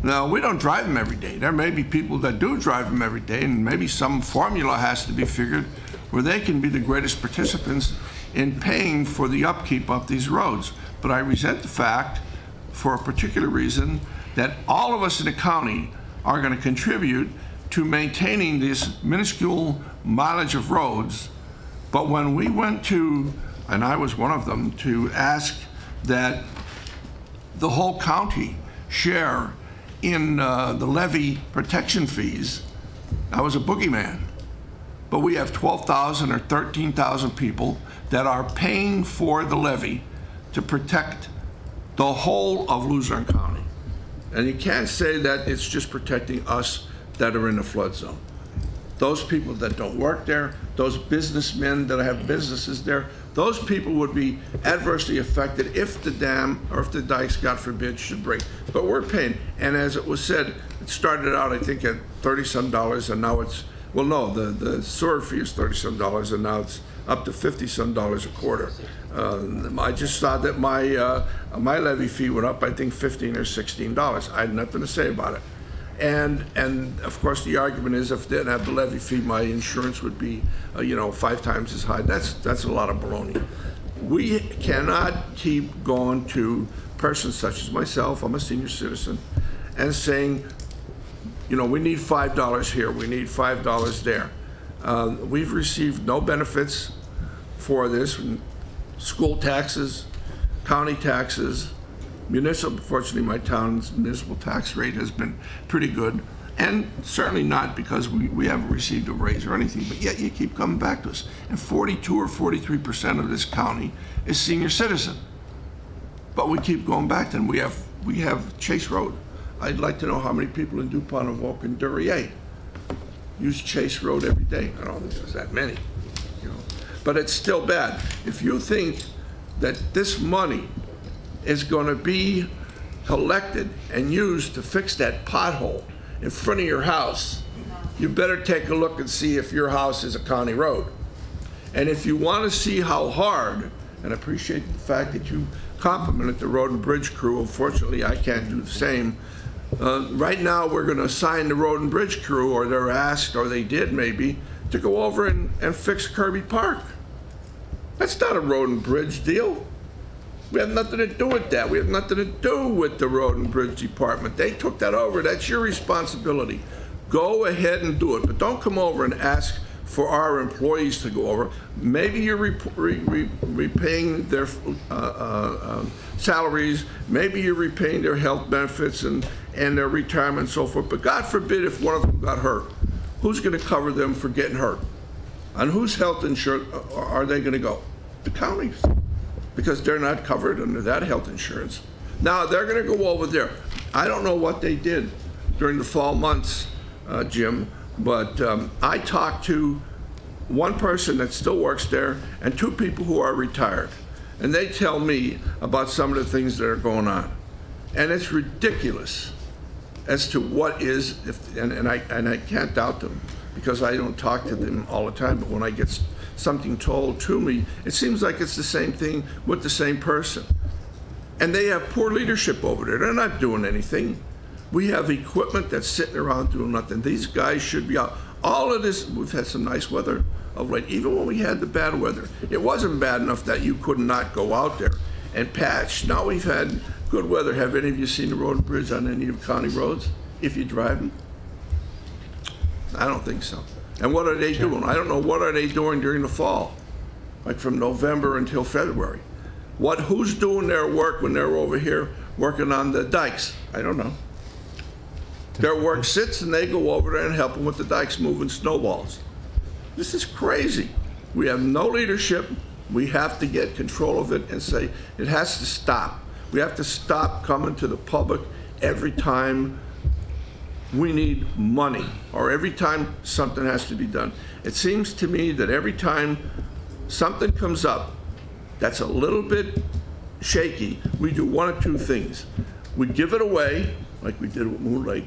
Now, we don't drive them every day. There may be people that do drive them every day, and maybe some formula has to be figured where they can be the greatest participants in paying for the upkeep of these roads. But I resent the fact, for a particular reason, that all of us in the county are going to contribute to maintaining this minuscule mileage of roads. But when we went to, and I was one of them, to ask that the whole county share in the levy protection fees, I was a boogeyman. But we have 12,000 or 13,000 people that are paying for the levy to protect the whole of Luzerne County. And you can't say that it's just protecting us that are in the flood zone. Those people that don't work there, those businessmen that have businesses there, those people would be adversely affected if the dam or if the dikes, God forbid, should break. But we're paying, and as it was said, it started out, I think, at $30-some, and now it's, well, no, the sewer fee is $30-some, and now it's up to $50-some a quarter. I just saw that my levy fee went up, I think, $15 or $16. I had nothing to say about it. And of course the argument is if they didn't have the levy fee, my insurance would be 5 times as high. That's a lot of baloney. We cannot keep going to persons such as myself, I'm a senior citizen, and saying, we need $5 here, we need $5 there. We've received no benefits for this. School taxes, county taxes, municipal, fortunately my town's municipal tax rate has been pretty good, and certainly not because we haven't received a raise or anything, but yet you keep coming back to us. And 42 or 43% of this county is senior citizen. But we keep going back to them. We have Chase Road. I'd like to know how many people in Dupont, Avoca, and Duryea use Chase Road every day. I don't think there's that many, you know. But it's still bad. If you think that this money is going to be collected and used to fix that pothole in front of your house, you better take a look and see if your house is a county road. And if you want to see how hard, and I appreciate the fact that you complimented the road and bridge crew, unfortunately I can't do the same. Right now we're going to assign the road and bridge crew, or they're asked, or they did maybe, to go over and fix Kirby Park. That's not a road and bridge deal. We have nothing to do with that. We have nothing to do with the road and bridge department. They took that over. That's your responsibility. Go ahead and do it, but don't come over and ask for our employees to go over. Maybe you're repaying their salaries. Maybe you're repaying their health benefits and their retirement and so forth. But God forbid if one of them got hurt, who's going to cover them for getting hurt? On whose health insurance are they going to go? The counties, because they're not covered under that health insurance. Now they're going to go over there. I don't know what they did during the fall months, Jim, but I talked to one person that still works there and 2 people who are retired, and they tell me about some of the things that are going on, and it's ridiculous as to what is, and I can't doubt them because I don't talk to them all the time, but when I get something told to me, it seems like it's the same thing with the same person. And they have poor leadership over there. They're not doing anything. We have equipment that's sitting around doing nothing. These guys should be out. All of this, we've had some nice weather of late. Even when we had the bad weather, it wasn't bad enough that you could not go out there and patch. Now we've had good weather. Have any of you seen the road and bridge on any of the county roads, if you drive them? I don't think so. And what are they doing? I don't know. What are they doing during the fall? Like from November until February. Who's doing their work when they're over here working on the dikes? I don't know. Their work sits and they go over there and help them with the dikes moving snowballs. This is crazy. We have no leadership. We have to get control of it and say it has to stop. We have to stop coming to the public every time we need money or every time something has to be done. It seems to me that every time something comes up that's a little bit shaky, we do one of 2 things. We give it away, like we did with Moon Lake,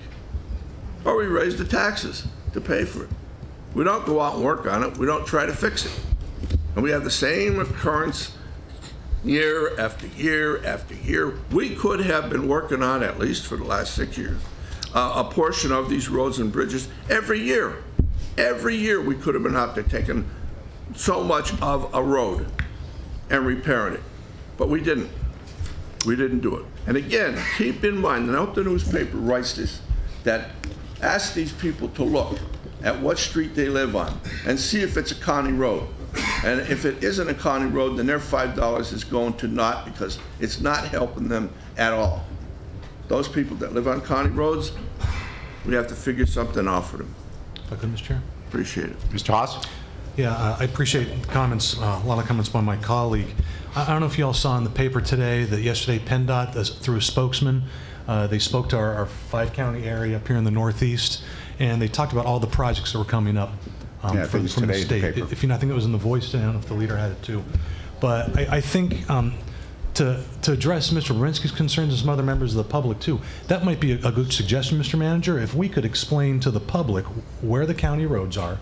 or we raise the taxes to pay for it. We don't go out and work on it. We don't try to fix it. And we have the same occurrence year after year after year. We could have been working on, at least for the last 6 years, a portion of these roads and bridges every year. Every year we could have been out there taking so much of a road and repairing it. But we didn't. We didn't do it. And again, keep in mind, and I hope the newspaper writes this, that ask these people to look at what street they live on and see if it's a county road. And if it isn't a county road, then their $5 is going to naught because it's not helping them at all. Those people that live on county roads, we have to figure something out for them. If I could, Mr. Chair. Appreciate it. Mr. Haas? Yeah, I appreciate the comments, a lot of comments by my colleague. I don't know if you all saw in the paper today that yesterday PennDOT, through a spokesman, they spoke to our 5-county area up here in the Northeast, and they talked about all the projects that were coming up from the state. If you know, I think it was in the Voice, I don't know if the leader had it too. But I think to address Mr. Borinsky's concerns and some other members of the public too, that might be a good suggestion, Mr. Manager, if we could explain to the public where the county roads are,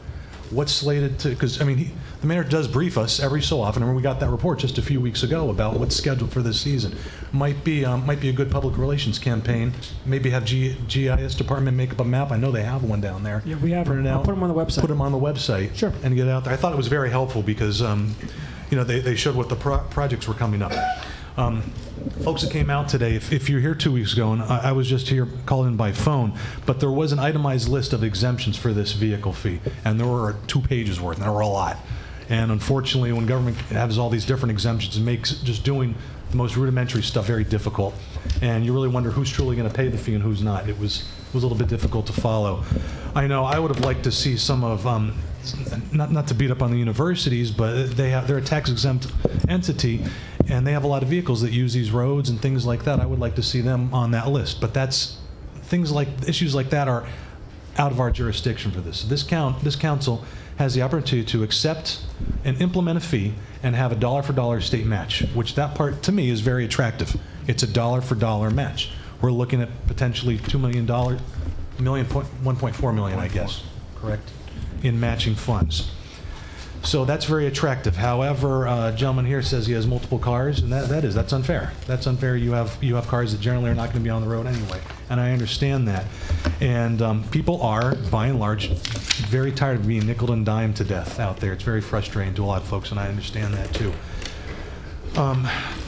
what's slated to, because I mean, the mayor does brief us every so often. I remember we got that report just a few weeks ago about what's scheduled for this season. Might be a good public relations campaign. Maybe have GIS department make up a map. I know they have one down there. Yeah, we have them. I'll put them on the website. Put them on the website. Sure. And get it out there. I thought it was very helpful because you know, they showed what the projects were coming up. Folks that came out today, if you're here 2 weeks ago, and I was just here calling in by phone, but there was an itemized list of exemptions for this vehicle fee, and there were 2 pages worth, and there were a lot. And unfortunately, when government has all these different exemptions, it makes just doing the most rudimentary stuff very difficult. And you really wonder who's truly going to pay the fee and who's not. It was a little bit difficult to follow. I know I would have liked to see some of, not to beat up on the universities, but they're a tax-exempt entity, and they have a lot of vehicles that use these roads and things like that. I would like to see them on that list. But that's things like issues like that are out of our jurisdiction for this. This council has the opportunity to accept and implement a fee and have a dollar-for-dollar state match, which that part, to me, is very attractive. It's a dollar-for-dollar match. We're looking at potentially $2 million, 1.4 million, I guess, correct, in matching funds. So that's very attractive. However, a gentleman here says he has multiple cars, and that's unfair. That's unfair. You have cars that generally are not going to be on the road anyway, and I understand that. And people are, by and large, very tired of being nickel and dime to death out there. It's very frustrating to a lot of folks, and I understand that too.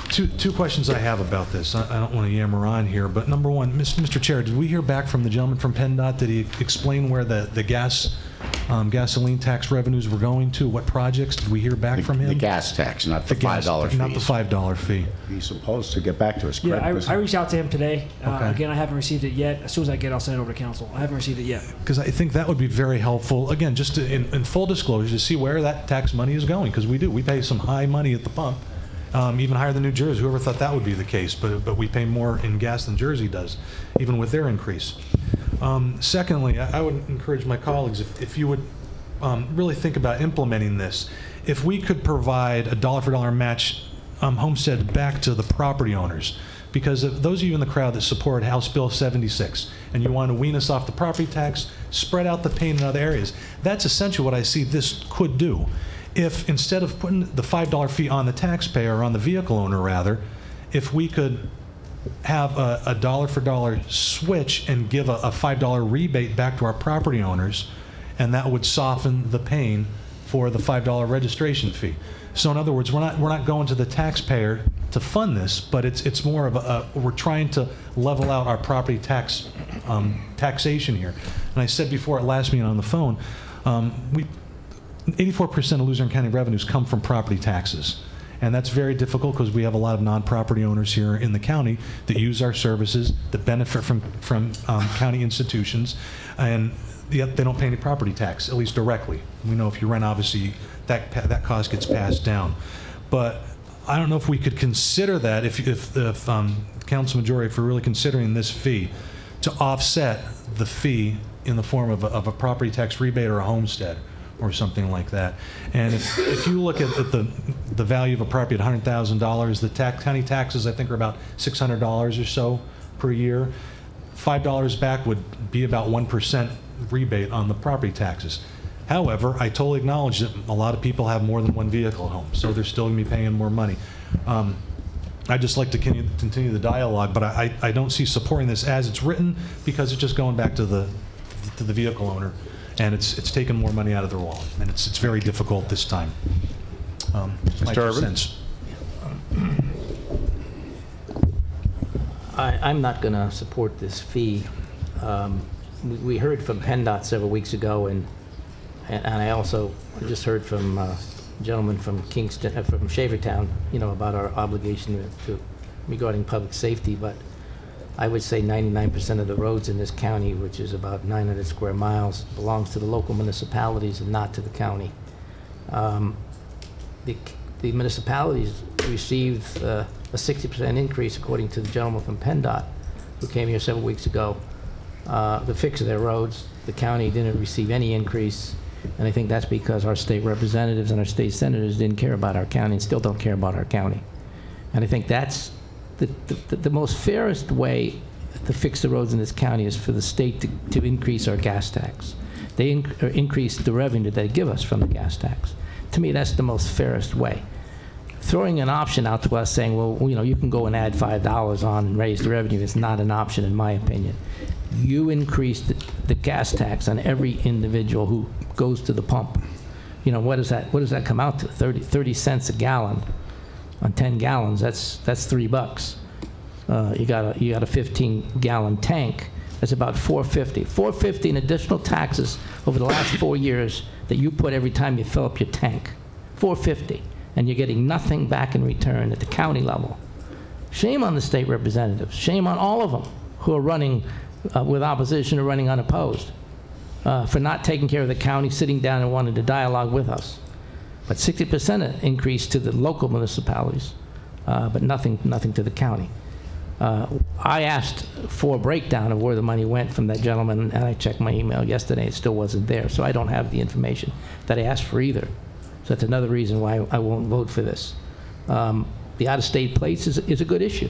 Two questions I have about this. I don't want to yammer on here, but number one, Mr. Chair, did we hear back from the gentleman from PennDOT? Did he explain where the gasoline tax revenues were going to? What projects? Did we hear back from him? The gas tax, not the $5 fee. Not the $5 fee. He's supposed to get back to us, correct? Yeah, I reached out to him today. Okay. Again, I haven't received it yet. As soon as I get it, I'll send it over to council. I haven't received it yet. Because I think that would be very helpful, again, just in full disclosure, to see where that tax money is going, because we do. We pay some high money at the pump. Even higher than New Jersey. Whoever thought that would be the case, but we pay more in gas than Jersey does, even with their increase. Secondly, I would encourage my colleagues, if you would really think about implementing this, if we could provide a dollar-for-dollar match homestead back to the property owners, because of those of you in the crowd that support House Bill 76, and you want to wean us off the property tax, spread out the pain in other areas, that's essentially what I see this could do. If instead of putting the $5 fee on the taxpayer, or on the vehicle owner rather, if we could have a dollar-for-dollar switch and give a $5 rebate back to our property owners, and that would soften the pain for the $5 registration fee. So in other words, we're not going to the taxpayer to fund this, but it's more of we're trying to level out our property tax taxation here. And I said before at last meeting on the phone, 84% of Luzerne County revenues come from property taxes. And that's very difficult because we have a lot of non-property owners here in the county that use our services, that benefit from county institutions, and yet they don't pay any property tax, at least directly. We know if you rent, obviously, that cost gets passed down. But I don't know if we could consider that, if council majority, if we're really considering this fee, to offset the fee in the form of a property tax rebate or a homestead, or something like that. And if you look at the value of a property at $100,000, the county taxes I think are about $600 or so per year. $5 back would be about 1% rebate on the property taxes. However, I totally acknowledge that a lot of people have more than one vehicle at home, so they're still going to be paying more money. I'd just like to continue the dialogue, but I don't see supporting this as it's written, because it's just going back to the vehicle owner. And it's taken more money out of their wallet, and it's very difficult this time. Mr. Urban? I'm not going to support this fee. We heard from PennDOT several weeks ago, and I also just heard from a gentleman from Kingston, from Shavertown, about our obligation regarding public safety. But I would say 99% of the roads in this county, which is about 900 square miles, belongs to the local municipalities and not to the county. The municipalities received a 60% increase, according to the gentleman from PennDOT, who came here several weeks ago, to fix their roads. The county didn't receive any increase, and I think that's because our state representatives and our state senators didn't care about our county and still don't care about our county. And I think that's the most fairest way to fix the roads in this county is for the state to increase our gas tax. They increase the revenue they give us from the gas tax. To me, that's the most fairest way. Throwing an option out to us saying, well, you can go and add $5 on and raise the revenue is not an option, in my opinion. You increase the gas tax on every individual who goes to the pump. What does that come out to? 30 cents a gallon. On 10 gallons, that's $3. You got a 15-gallon tank. That's about $4.50. $4.50 in additional taxes over the last 4 years that you put every time you fill up your tank. $4.50, and you're getting nothing back in return at the county level. Shame on the state representatives. Shame on all of them who are running with opposition or running unopposed for not taking care of the county, sitting down and wanting to dialogue with us. But 60% increase to the local municipalities, but nothing to the county. I asked for a breakdown of where the money went from that gentleman, and I checked my email yesterday. It still wasn't there, so I don't have the information that I asked for either. So that's another reason why I won't vote for this. The out-of-state plates is a good issue.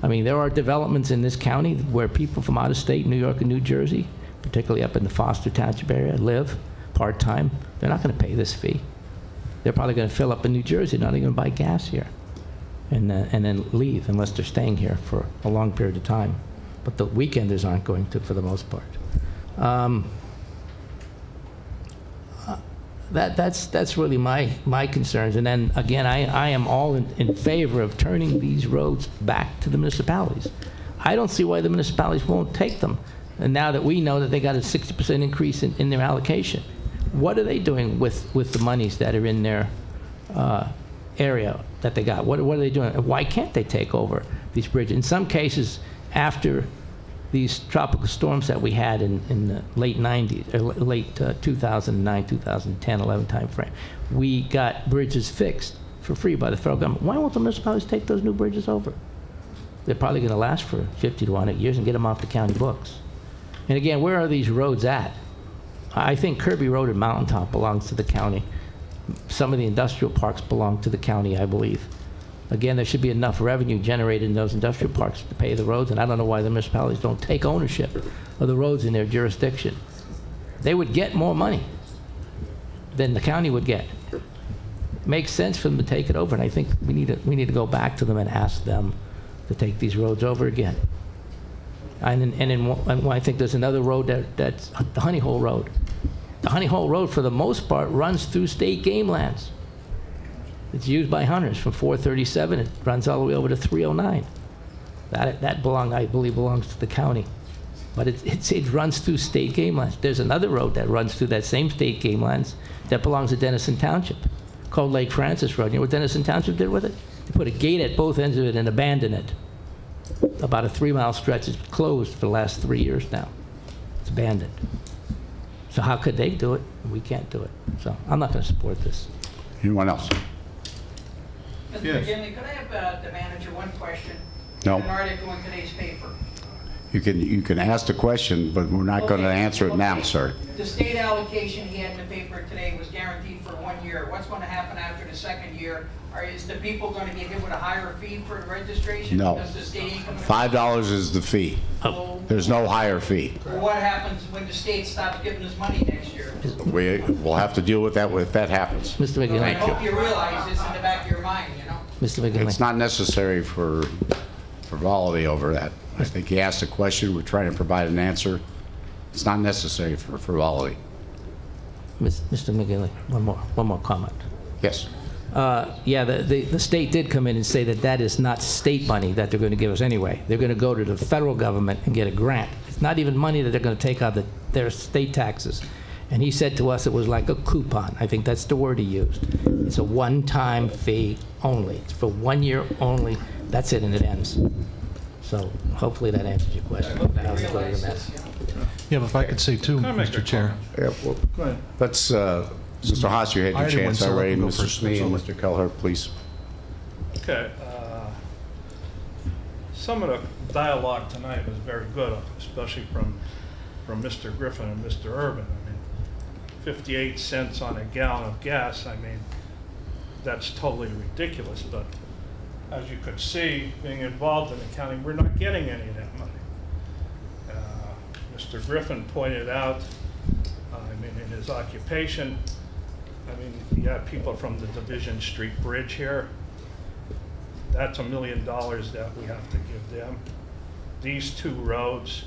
I mean, there are developments in this county where people from out of state, New York and New Jersey, particularly up in the Foster Township area, live part-time. They're not going to pay this fee. They're probably going to fill up in New Jersey, not even going to buy gas here, and then leave unless they're staying here for a long period of time. But the weekenders aren't going to, for the most part. That's really my concerns. And then again, I am all in favor of turning these roads back to the municipalities. I don't see why the municipalities won't take them. And now that we know that they got a 60% increase in their allocation, what are they doing with the monies that are in their area that they got? What are they doing? Why can't they take over these bridges? In some cases, after these tropical storms that we had in the late 90s, or late 2009, 2010, 11 time frame, we got bridges fixed for free by the federal government. Why won't the municipalities take those new bridges over? They're probably going to last for 50 to 100 years and get them off the county books. And again, where are these roads at? I think Kirby Road and Mountaintop belongs to the county. Some of the industrial parks belong to the county, I believe. Again, there should be enough revenue generated in those industrial parks to pay the roads, and I don't know why the municipalities don't take ownership of the roads in their jurisdiction. They would get more money than the county would get. It makes sense for them to take it over, and I think we need to go back to them and ask them to take these roads over again. And I think there's another road that's the Honey Hole Road. The Honey Hole Road, for the most part, runs through state game lands. It's used by hunters from 437. It runs all the way over to 309. That I believe belongs to the county. But it runs through state game lands. There's another road that runs through that same state game lands that belongs to Denison Township, called Lake Francis Road. You know what Denison Township did with it? They put a gate at both ends of it and abandoned it. About a 3-mile stretch. It's closed for the last 3 years now. It's abandoned. So how could they do it? We can't do it. So I'm not going to support this. Anyone else? Mr. Yes. McGinley, could I have the manager one question? No. An article in today's paper. You can ask the question, but we're not going to answer it now, sir. The state allocation he had in the paper today was guaranteed for 1 year. What's going to happen after the second year? Is the people going to get hit with a higher fee for registration? No. Because the state ain't going to $5 is the fee. There's no higher fee. Well, what happens when the state stops giving us money next year? We'll have to deal with that if that happens. Mr. McGinley. I hope you realize this in the back of your mind, you know? Mr. McGinley. It's not necessary for frivolity over that. I think he asked a question. We're trying to provide an answer. It's not necessary for frivolity. Mr. McGinley, one more comment. Yes. Yeah, the state did come in and say that is not state money that they're going to give us anyway. They're going to go to the federal government and get a grant. It's not even money that they're going to take out of their state taxes. And he said to us it was like a coupon. I think that's the word he used. It's a one-time fee only. It's for 1 year only. That's it, and it ends. So hopefully that answers your question. Yeah, but if I could say too, Mr. Chair. Yeah, well, go ahead. Let's, Mr. Haas, you had your chance already. Mr. Snee and Mr. Kelleher, please. Okay. Some of the dialogue tonight was very good, especially from Mr. Griffin and Mr. Urban. I mean, 58 cents on a gallon of gas, I mean, that's totally ridiculous. But as you could see, being involved in the county, we're not getting any of that money. Mr. Griffin pointed out, I mean, in his occupation, I mean, you have people from the Division Street Bridge here. That's $1 million that we have to give them. These two roads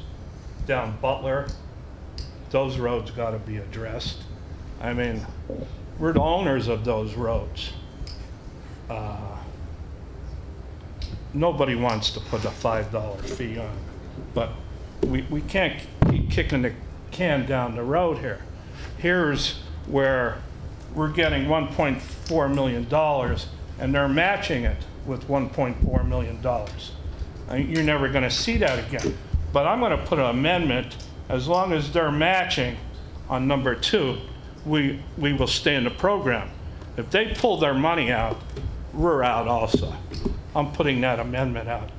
down Butler, those roads got to be addressed. I mean, we're the owners of those roads. Nobody wants to put a $5 fee on, but we can't keep kicking the can down the road here. Here's where we're getting $1.4 million and they're matching it with $1.4 million. I mean, you're never going to see that again. But I'm going to put an amendment, as long as they're matching on number 2, we will stay in the program. If they pull their money out, we're out also. I'm putting that amendment out,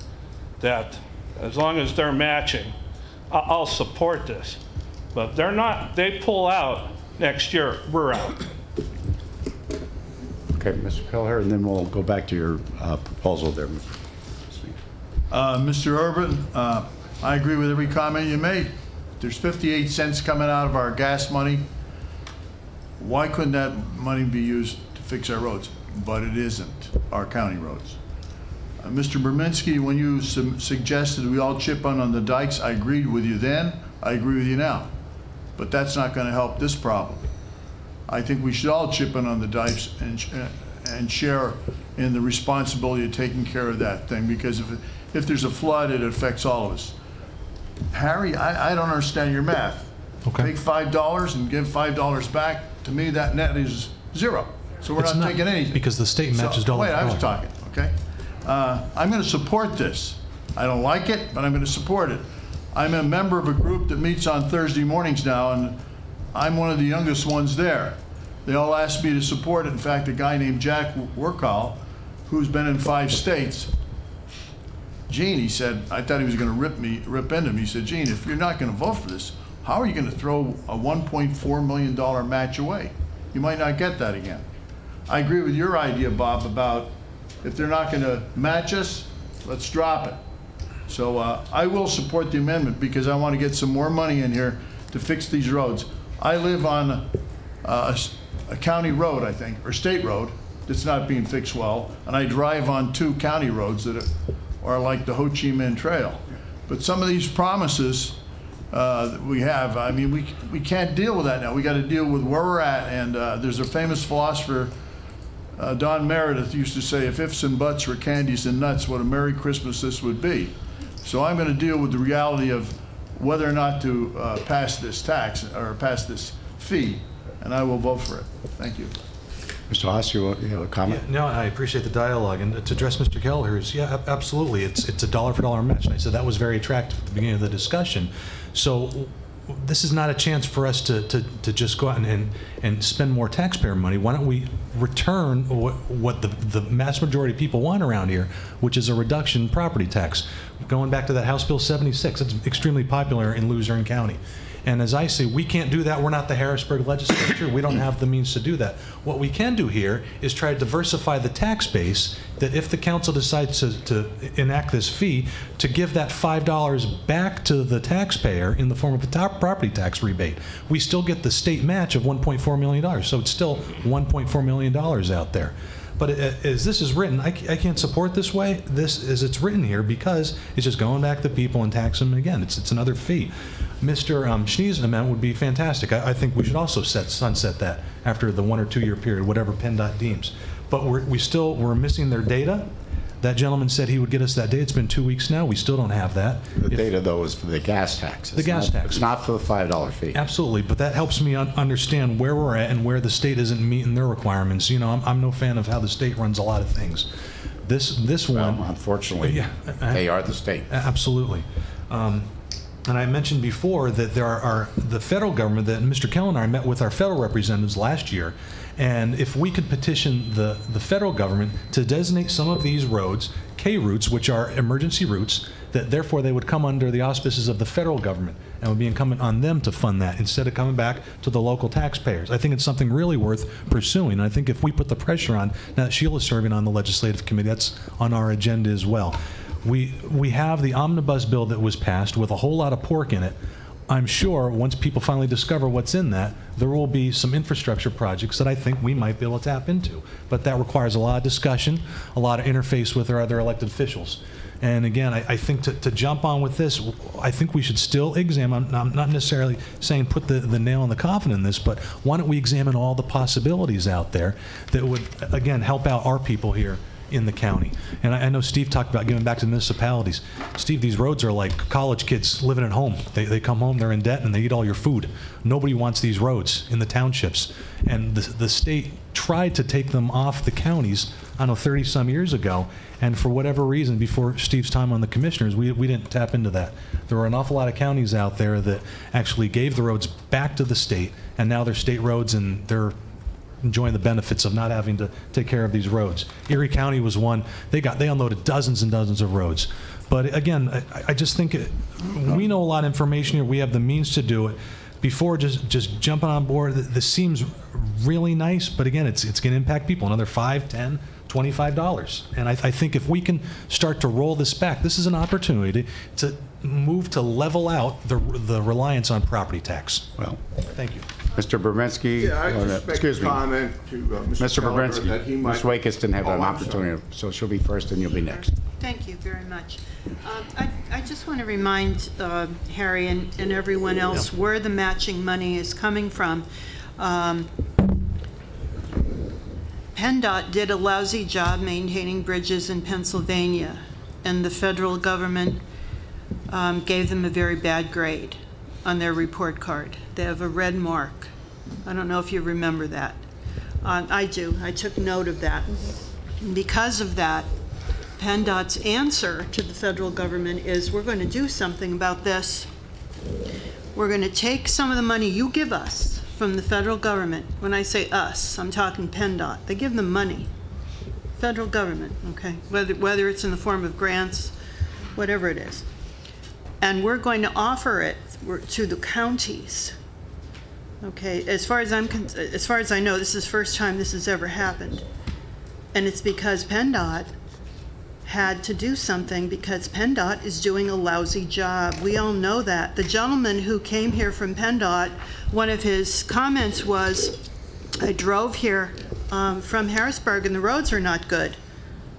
that as long as they're matching, I'll support this. But they're not, they pull out next year, we're out. Okay, Mr. Kelleher, and then we'll go back to your proposal there. Mr. Urban, I agree with every comment you made. There's 58 cents coming out of our gas money. Why couldn't that money be used to fix our roads? But it isn't, our county roads. Mr. Berminski, when you suggested we all chip on the dikes, I agreed with you then, I agree with you now. But that's not going to help this problem. I think we should all chip in on the dikes and share in the responsibility of taking care of that thing, because if there's a flood, it affects all of us. Harry, I don't understand your math. Okay. Take $5 and give $5 back. To me, that net is zero. So we're not taking anything. Because the state matches dollar Wait, for I was dollar. talking, okay? I'm going to support this. I don't like it, but I'm going to support it. I'm a member of a group that meets on Thursday mornings now, and I'm one of the youngest ones there. They all asked me to support it. In fact, a guy named Jack Workall, who's been in 5 states, Gene, he said, I thought he was going to rip into me. He said, Gene, if you're not going to vote for this, how are you going to throw a $1.4 million match away? You might not get that again. I agree with your idea, Bob, about if they're not going to match us, let's drop it. So I will support the amendment because I want to get some more money in here to fix these roads. I live on a county road, I think, or state road that's not being fixed well, and I drive on 2 county roads that are like the Ho Chi Minh Trail. But some of these promises that we have, I mean, we can't deal with that now. We got to deal with where we're at, and there's a famous philosopher, Don Meredith, used to say, if ifs and buts were candies and nuts, what a Merry Christmas this would be. So I'm going to deal with the reality of whether or not to pass this tax or pass this fee, and I will vote for it. Thank you. Mr. Haas, you have a comment? Yeah, no, I appreciate the dialogue. And to address Mr. Kelleher's, yeah, absolutely. It's a dollar for dollar match. And I said that was very attractive at the beginning of the discussion. So this is not a chance for us to just go out and spend more taxpayer money. Why don't we return what the mass majority of people want around here, which is a reduction in property tax. Going back to that House Bill 76, it's extremely popular in Luzerne County. And as I say, we can't do that. We're not the Harrisburg legislature. We don't have the means to do that. What we can do here is try to diversify the tax base, that if the council decides to enact this fee, to give that $5 back to the taxpayer in the form of a property tax rebate. We still get the state match of $1.4 million. So it's still $1.4 million out there. But as this is written, I can't support this way, as it's written here, because it's just going back to people and taxing them again. It's another fee. Mr. Schnee's amendment would be fantastic. I think we should also sunset that after the 1 or 2 year period, whatever PennDOT deems. But we're missing their data. That gentleman said he would get us that data. It's been 2 weeks now. We still don't have that. The data, though, is for the gas tax. The gas tax. It's not for the $5 fee. Absolutely, but that helps me understand where we're at and where the state isn't meeting their requirements. You know, I'm no fan of how the state runs a lot of things. This one, unfortunately, yeah, they are the state. Absolutely. And I mentioned before that there are the federal government, that Mr. Kell and I met with our federal representatives last year, and if we could petition the federal government to designate some of these roads K routes, which are emergency routes, that therefore they would come under the auspices of the federal government and would be incumbent on them to fund that instead of coming back to the local taxpayers. I think it's something really worth pursuing. And I think if we put the pressure on, now that Sheila's serving on the legislative committee, that's on our agenda as well. We have the omnibus bill that was passed with a whole lot of pork in it. I'm sure once people finally discover what's in that, there will be some infrastructure projects that I think we might be able to tap into. But that requires a lot of discussion, a lot of interface with our other elected officials. And again, I think to jump on with this, I think we should still examine, I'm not necessarily saying put the nail in the coffin in this, but why don't we examine all the possibilities out there that would, again, help out our people here in the county. And I know Steve talked about giving back to the municipalities. Steve, these roads are like college kids living at home. They come home, they're in debt, and they eat all your food. Nobody wants these roads in the townships. And the state tried to take them off the counties, I don't know, 30-some years ago, and for whatever reason, before Steve's time on the commissioners, we didn't tap into that. There were an awful lot of counties out there that actually gave the roads back to the state, and now they're state roads, and they're enjoying the benefits of not having to take care of these roads. Erie County was one. They unloaded dozens and dozens of roads. But again, I just think we know a lot of information here. We have the means to do it. Before just jumping on board, this seems really nice, but again, it's going to impact people, another $5, $10, $25. And I think if we can start to roll this back, this is an opportunity to move to level out the reliance on property tax. Well, thank you. Mr. Brzezinski, Yeah, I just make a comment to Mr. Keller that he Brzezinski. might... Ms. Wakis didn't have an Oh, I'm opportunity, so she'll be first and you'll be next. Thank you very much. I just want to remind Harry and everyone else where the matching money is coming from. PennDOT did a lousy job maintaining bridges in Pennsylvania, and the federal government gave them a very bad grade on their report card. They have a red mark. I don't know if you remember that. I do. I took note of that. And because of that, PennDOT's answer to the federal government is, we're going to do something about this. We're going to take some of the money you give us from the federal government. When I say us, I'm talking PennDOT. They give them money. Federal government, okay? Whether it's in the form of grants, whatever it is. And we're going to offer it to the counties. Okay, as far as I know, this is the first time this has ever happened. And it's because PennDOT had to do something, because PennDOT is doing a lousy job. We all know that. The gentleman who came here from PennDOT, one of his comments was, I drove here from Harrisburg and the roads are not good.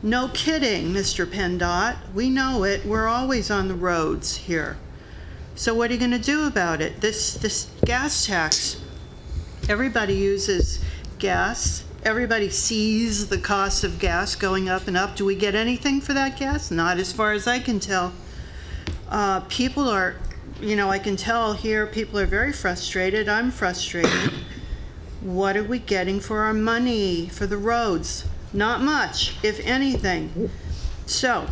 No kidding, Mr. PennDOT. We know it. We're always on the roads here. So what are you going to do about it? This gas tax, everybody uses gas. Everybody sees the cost of gas going up and up. Do we get anything for that gas? Not as far as I can tell. People are, I can tell here, people are very frustrated. I'm frustrated. What are we getting for our money for the roads? Not much, if anything. So,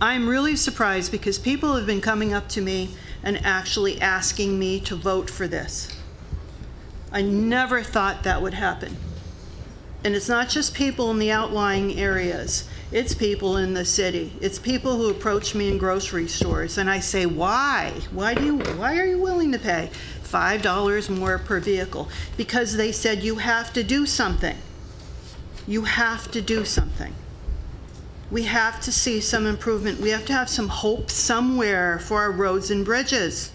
I'm really surprised because people have been coming up to me and actually asking me to vote for this. I never thought that would happen. And it's not just people in the outlying areas. It's people in the city. It's people who approach me in grocery stores and I say, why? Why are you willing to pay $5 more per vehicle? Because they said you have to do something. You have to do something. We have to see some improvement. We have to have some hope somewhere for our roads and bridges.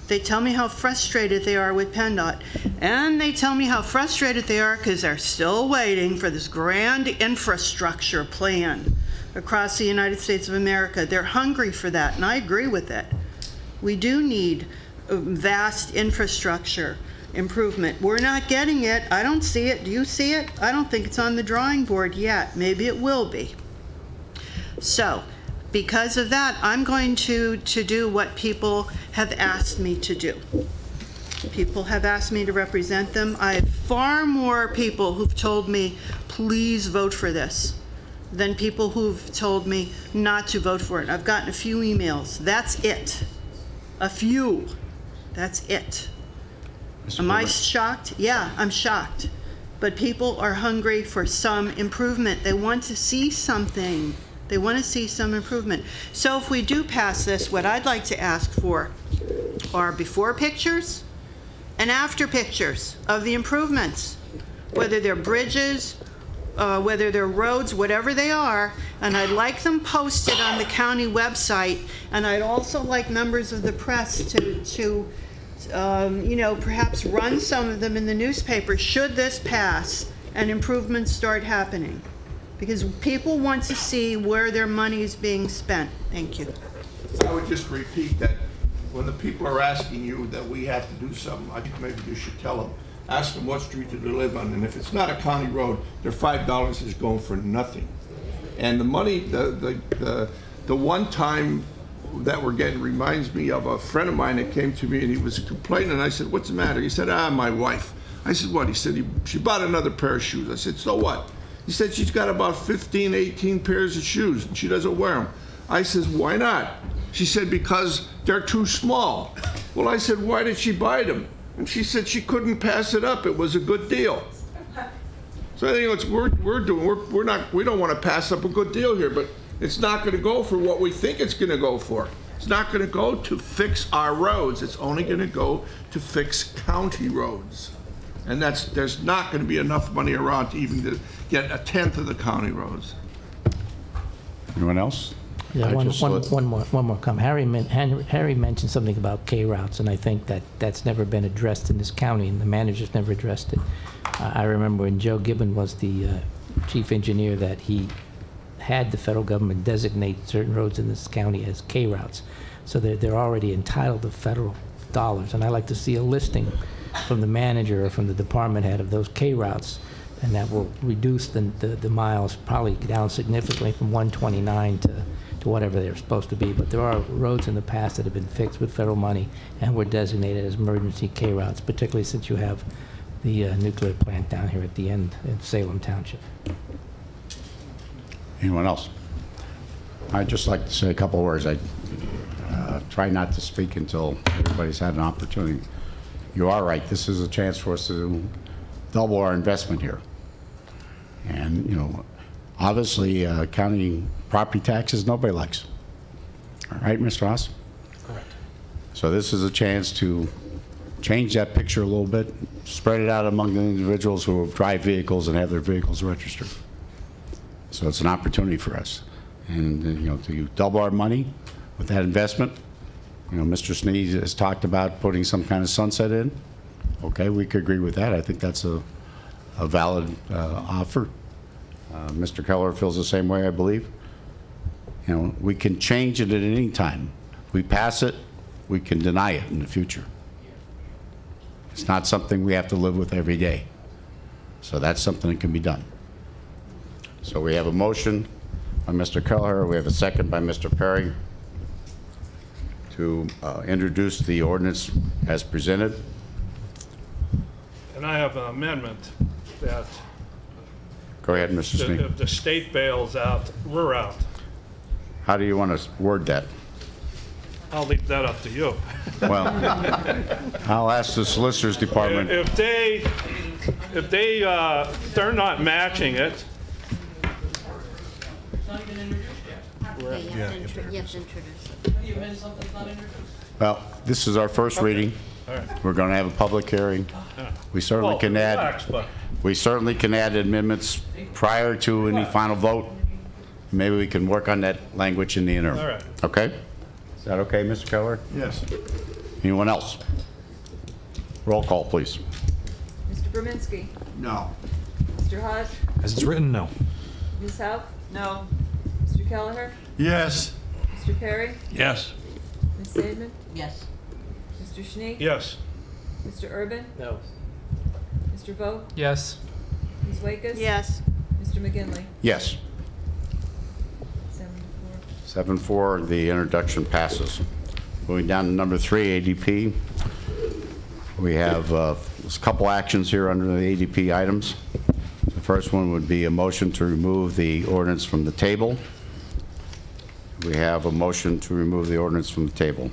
They tell me how frustrated they are with PennDOT. And they tell me how frustrated they are because they're still waiting for this grand infrastructure plan across the United States of America. They're hungry for that, and I agree with it. We do need a vast infrastructure improvement. We're not getting it. I don't see it. Do you see it? I don't think it's on the drawing board yet. Maybe it will be. So, because of that, I'm going to do what people have asked me to do. People have asked me to represent them. I have far more people who've told me, please vote for this, than people who've told me not to vote for it. I've gotten a few emails. That's it. A few. That's it. Am I shocked? Yeah, I'm shocked. But people are hungry for some improvement. They want to see something. They want to see some improvement. So if we do pass this, what I'd like to ask for are before pictures and after pictures of the improvements, whether they're bridges, whether they're roads, whatever they are, and I'd like them posted on the county website, and I'd also like members of the press to perhaps run some of them in the newspaper should this pass and improvements start happening. Because people want to see where their money is being spent. Thank you. I would just repeat that when the people are asking you that we have to do something, I think maybe you should tell them. Ask them what street do they live on, and if it's not a county road, their $5 is going for nothing. And the money, the one time that we're getting reminds me of a friend of mine that came to me and he was complaining, and I said, what's the matter? He said, my wife. I said, what? He said, she bought another pair of shoes. I said, so what? He said she's got about 15, 18 pairs of shoes and she doesn't wear them. I says, why not? She said, because they're too small. Well, I said, why did she buy them? And she said she couldn't pass it up. It was a good deal. So I think what we don't want to pass up a good deal here, but It's not going to go for what we think it's going to go for. It's not going to go to fix our roads. It's only going to go to fix county roads. And there's not going to be enough money around to even to get a tenth of the county roads. Anyone else? Yeah, one more comment. Harry mentioned something about K routes, and I think that's never been addressed in this county, and the manager's never addressed it. I remember when Joe Gibbon was the chief engineer that he had the federal government designate certain roads in this county as K routes, so they're already entitled to federal dollars. And I'd like to see a listing from the manager or from the department head of those K routes, and that will reduce the miles probably down significantly from 129 to whatever they're supposed to be. But there are roads in the past that have been fixed with federal money and were designated as emergency K routes, particularly since you have the nuclear plant down here at the end in Salem Township. Anyone else? I'd just like to say a couple of words. I try not to speak until everybody's had an opportunity. You are right. This is a chance for us to double our investment here. And, you know, obviously, county property taxes, nobody likes. All right, Mr. Haas? Correct. So this is a chance to change that picture a little bit, spread it out among the individuals who drive vehicles and have their vehicles registered. So it's an opportunity for us. And, you know, to double our money with that investment, you know, Mr. Sneed has talked about putting some kind of sunset in. Okay, we could agree with that. I think that's a valid offer. Mr. Keller feels the same way, I believe. You know, we can change it at any time. We pass it, we can deny it in the future. It's not something we have to live with every day. So that's something that can be done. So we have a motion by Mr. Keller. We have a second by Mr. Perry to introduce the ordinance as presented. And I have an amendment that Go ahead, Mr. Sneed. if the state bails out, we're out. How do you want to word that? I'll leave that up to you. Well, I'll ask the Solicitor's Department. If they're not matching it. Okay, you have to introduce it. Well, this is our first reading. All right. We're going to have a public hearing. We certainly can add. We certainly can add amendments prior to any final vote. Maybe we can work on that language in the interim. All right. Okay? Is that okay, Mr. Keller? Yes. Anyone else? Roll call, please. Mr. Berminski? No. Mr. Haas? As it's written, no. Ms. Hauk? No. Mr. Kelleher? Yes. Mr. Perry? Yes. Ms. Saidman? Yes. Mr. Schneek? Yes. Mr. Urban? No. Mr. Vogt? Yes. Ms. Wakus? Yes. Mr. McGinley? Yes. 7-4, the introduction passes. Moving down to number 3, ADP. We have a couple actions here under the ADP items. The first one would be a motion to remove the ordinance from the table. We have a motion to remove the ordinance from the table.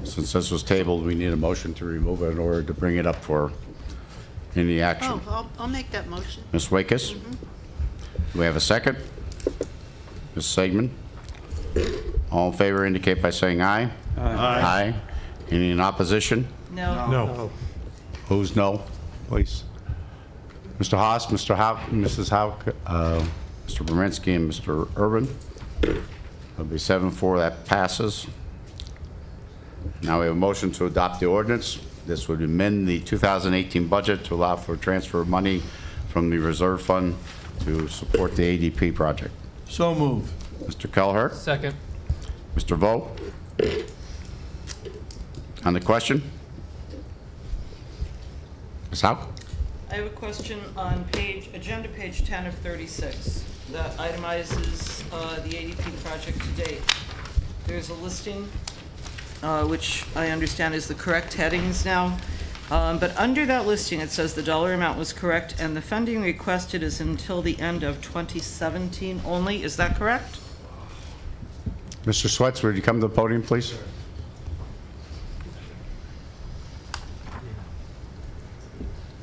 Since this was tabled, we need a motion to remove it in order to bring it up for any action. Oh, I'll make that motion. Ms. Wakus? Do we have a second? Ms. Segman? All in favor indicate by saying aye. Aye. Aye. Any in opposition? No. No. Who's no, please? Mr. Haas, Mr. Hauk, Mrs. Hauk, Mr. Berminski, and Mr. Urban. It'll be 7-4, that passes. Now we have a motion to adopt the ordinance. This would amend the 2018 budget to allow for transfer of money from the reserve fund to support the ADP project. So move. Mr. Kelleher? Second. Mr. Vogt? On the question? Ms. Hauk? I have a question on agenda page 10 of 36 that itemizes the ADP project to date. There's a listing, which I understand is the correct headings now. But under that listing, it says the dollar amount was correct and the funding requested is until the end of 2017 only. Is that correct? Mr. Sweats, would you come to the podium, please?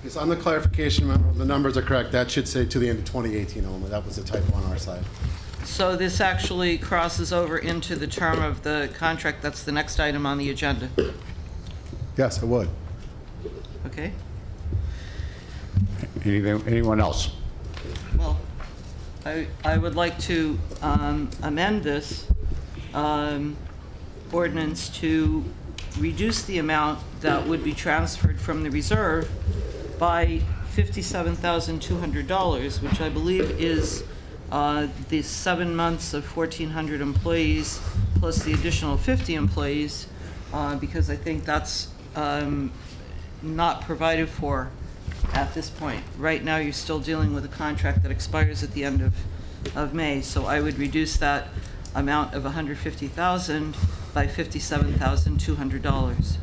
Yes, Yes, on the clarification, the numbers are correct. That should say to the end of 2018 only. That was a typo on our side. So this actually crosses over into the term of the contract. That's the next item on the agenda. Yes, it would. Okay. Anyone else? Well, I would like to amend this ordinance to reduce the amount that would be transferred from the reserve by $57,200, which I believe is the 7 months of 1,400 employees plus the additional 50 employees, because I think that's not provided for at this point. Right now, you're still dealing with a contract that expires at the end of May, so I would reduce that amount of $150,000 by $57,200,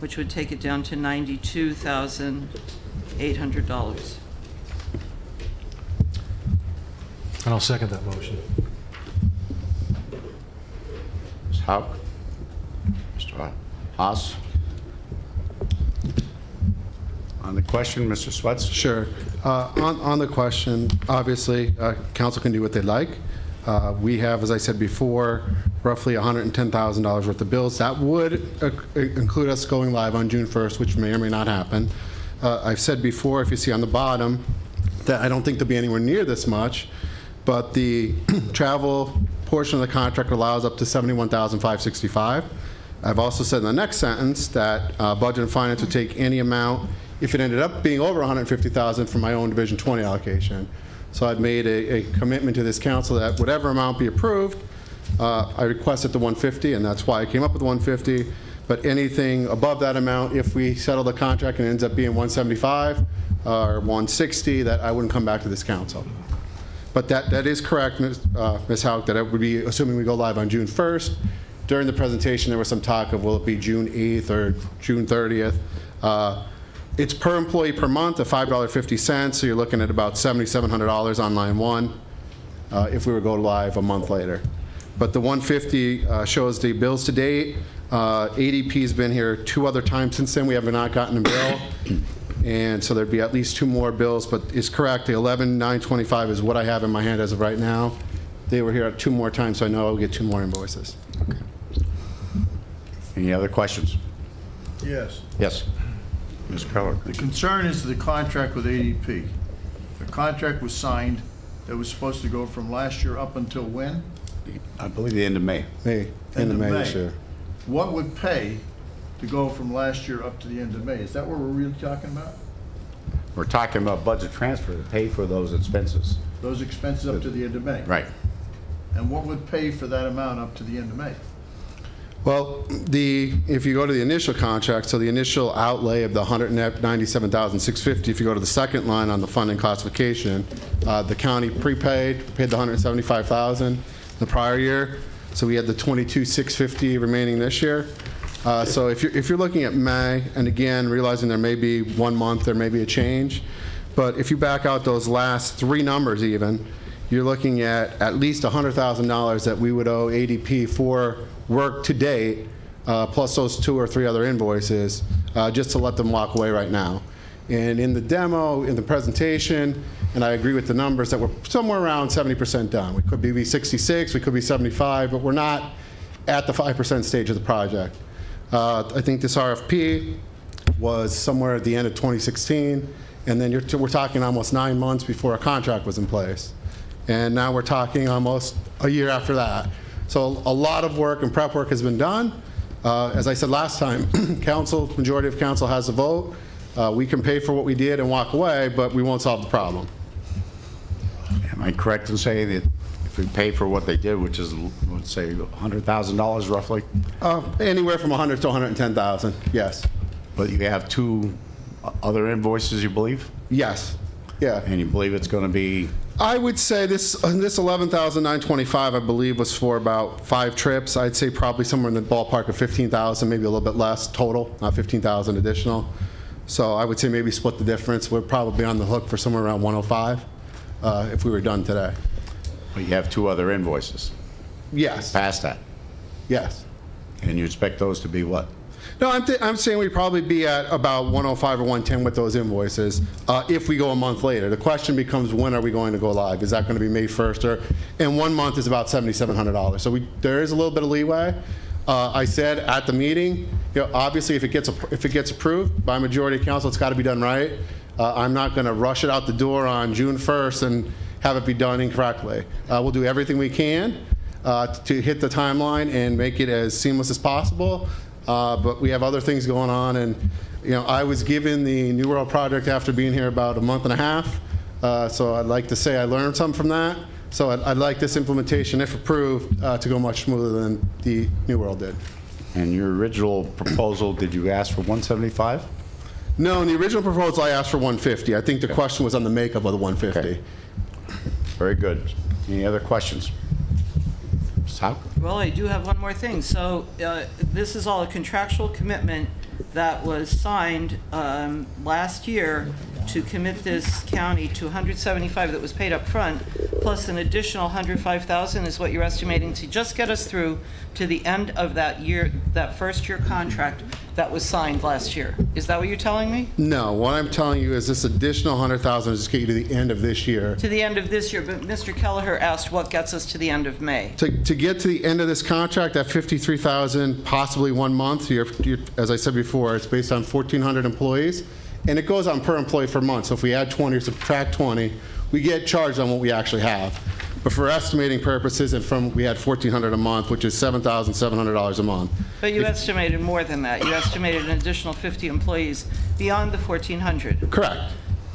which would take it down to $92,800. And I'll second that motion. Ms. Hauk? Mr. Haas? On the question, Mr. Swets? Sure. On the question, obviously, council can do what they'd like. We have, as I said before, roughly $110,000 worth of bills. That would include us going live on June 1st, which may or may not happen. I've said before, if you see on the bottom, that I don't think there'll be anywhere near this much, but the travel portion of the contract allows up to $71,565. I've also said in the next sentence that Budget and Finance would take any amount if it ended up being over $150,000 from my own Division 20 allocation. So I've made a commitment to this council that whatever amount be approved, I requested the 150, and that's why I came up with 150. But anything above that amount, if we settle the contract and it ends up being 175 or 160, that I wouldn't come back to this council. But that is correct, Ms. Hauk, that it would be, assuming we go live on June 1st. During the presentation, there was some talk of will it be June 8th or June 30th. It's per employee per month, a $5.50, so you're looking at about $7,700 on line one if we were to go live a month later. But the 150 shows the bills to date. ADP's been here 2 other times since then. We have not gotten a bill. And so there'd be at least 2 more bills, but it's correct. The 11,925 is what I have in my hand as of right now. They were here 2 more times, so I know I'll get 2 more invoices. Okay. Any other questions? Yes. Yes. Ms. Keller. The concern is the contract with ADP. The contract was signed that was supposed to go from last year up until when? I believe the end of May. End of May this year. What would pay to go from last year up to the end of May? Is that what we're really talking about? We're talking about budget transfer to pay for those expenses. Those expenses up to the end of May? Right. And what would pay for that amount up to the end of May? Well, if you go to the initial contract, so the initial outlay of the $197,650, if you go to the second line on the funding classification, the county paid the $175,000 the prior year, so we had the $22,650 remaining this year. So if you're looking at May, and again, realizing there may be 1 month, there may be a change, but if you back out those last 3 numbers even, you're looking at least $100,000 that we would owe ADP for work to date, plus those 2 or 3 other invoices, just to let them walk away right now. And in the demo, in the presentation, and I agree with the numbers that we're somewhere around 70% done. We could be 66, we could be 75, but we're not at the 5% stage of the project. I think this RFP was somewhere at the end of 2016, and then we're talking almost 9 months before a contract was in place. And now we're talking almost a year after that. So a lot of work and prep work has been done. As I said last time, majority of council has a vote. We can pay for what we did and walk away, but we won't solve the problem. Am I correct in saying that if we pay for what they did, which is, let's say, $100,000 roughly? Anywhere from $100,000 to $110,000, yes. But you have 2 other invoices, you believe? Yes, yeah. And you believe it's going to be? I would say this $11,925, I believe, was for about 5 trips. I'd say probably somewhere in the ballpark of $15,000, maybe a little bit less total, not $15,000 additional. So I would say maybe split the difference. We're probably on the hook for somewhere around 105 if we were done today. But you have 2 other invoices? Yes. Past that? Yes. And you expect those to be what? No, I'm saying we'd probably be at about 105 or 110 with those invoices if we go a month later. The question becomes, when are we going to go live? Is that going to be May 1st? And 1 month is about $7,700. So there is a little bit of leeway. I said at the meeting, obviously if it gets approved by majority of council, it's got to be done right. I'm not going to rush it out the door on June 1st and have it be done incorrectly. We'll do everything we can to hit the timeline and make it as seamless as possible. But we have other things going on, and I was given the New World project after being here about a month and a half. So I'd like to say I learned something from that. So I'd like this implementation, if approved, to go much smoother than the New World did. And your original proposal, did you ask for 175? No, in the original proposal I asked for 150. I think the question was on the makeup of the 150. Okay. Very good. Any other questions? Well, I do have one more thing. So this is all a contractual commitment that was signed last year to commit this county to $175 that was paid up front, plus an additional $105,000 is what you're estimating to just get us through to the end of that year, that first year contract that was signed last year. Is that what you're telling me? No, what I'm telling you is this additional $100,000 is to get you to the end of this year. To the end of this year, but Mr. Kelleher asked what gets us to the end of May. To get to the end of this contract, that $53,000, possibly 1 month, as I said before, it's based on 1,400 employees, and it goes on per employee per month. So if we add 20 or subtract 20, we get charged on what we actually have. But for estimating purposes, we had 1,400 a month, which is $7,700 a month. But you estimated more than that. You estimated an additional 50 employees beyond the 1,400. Correct.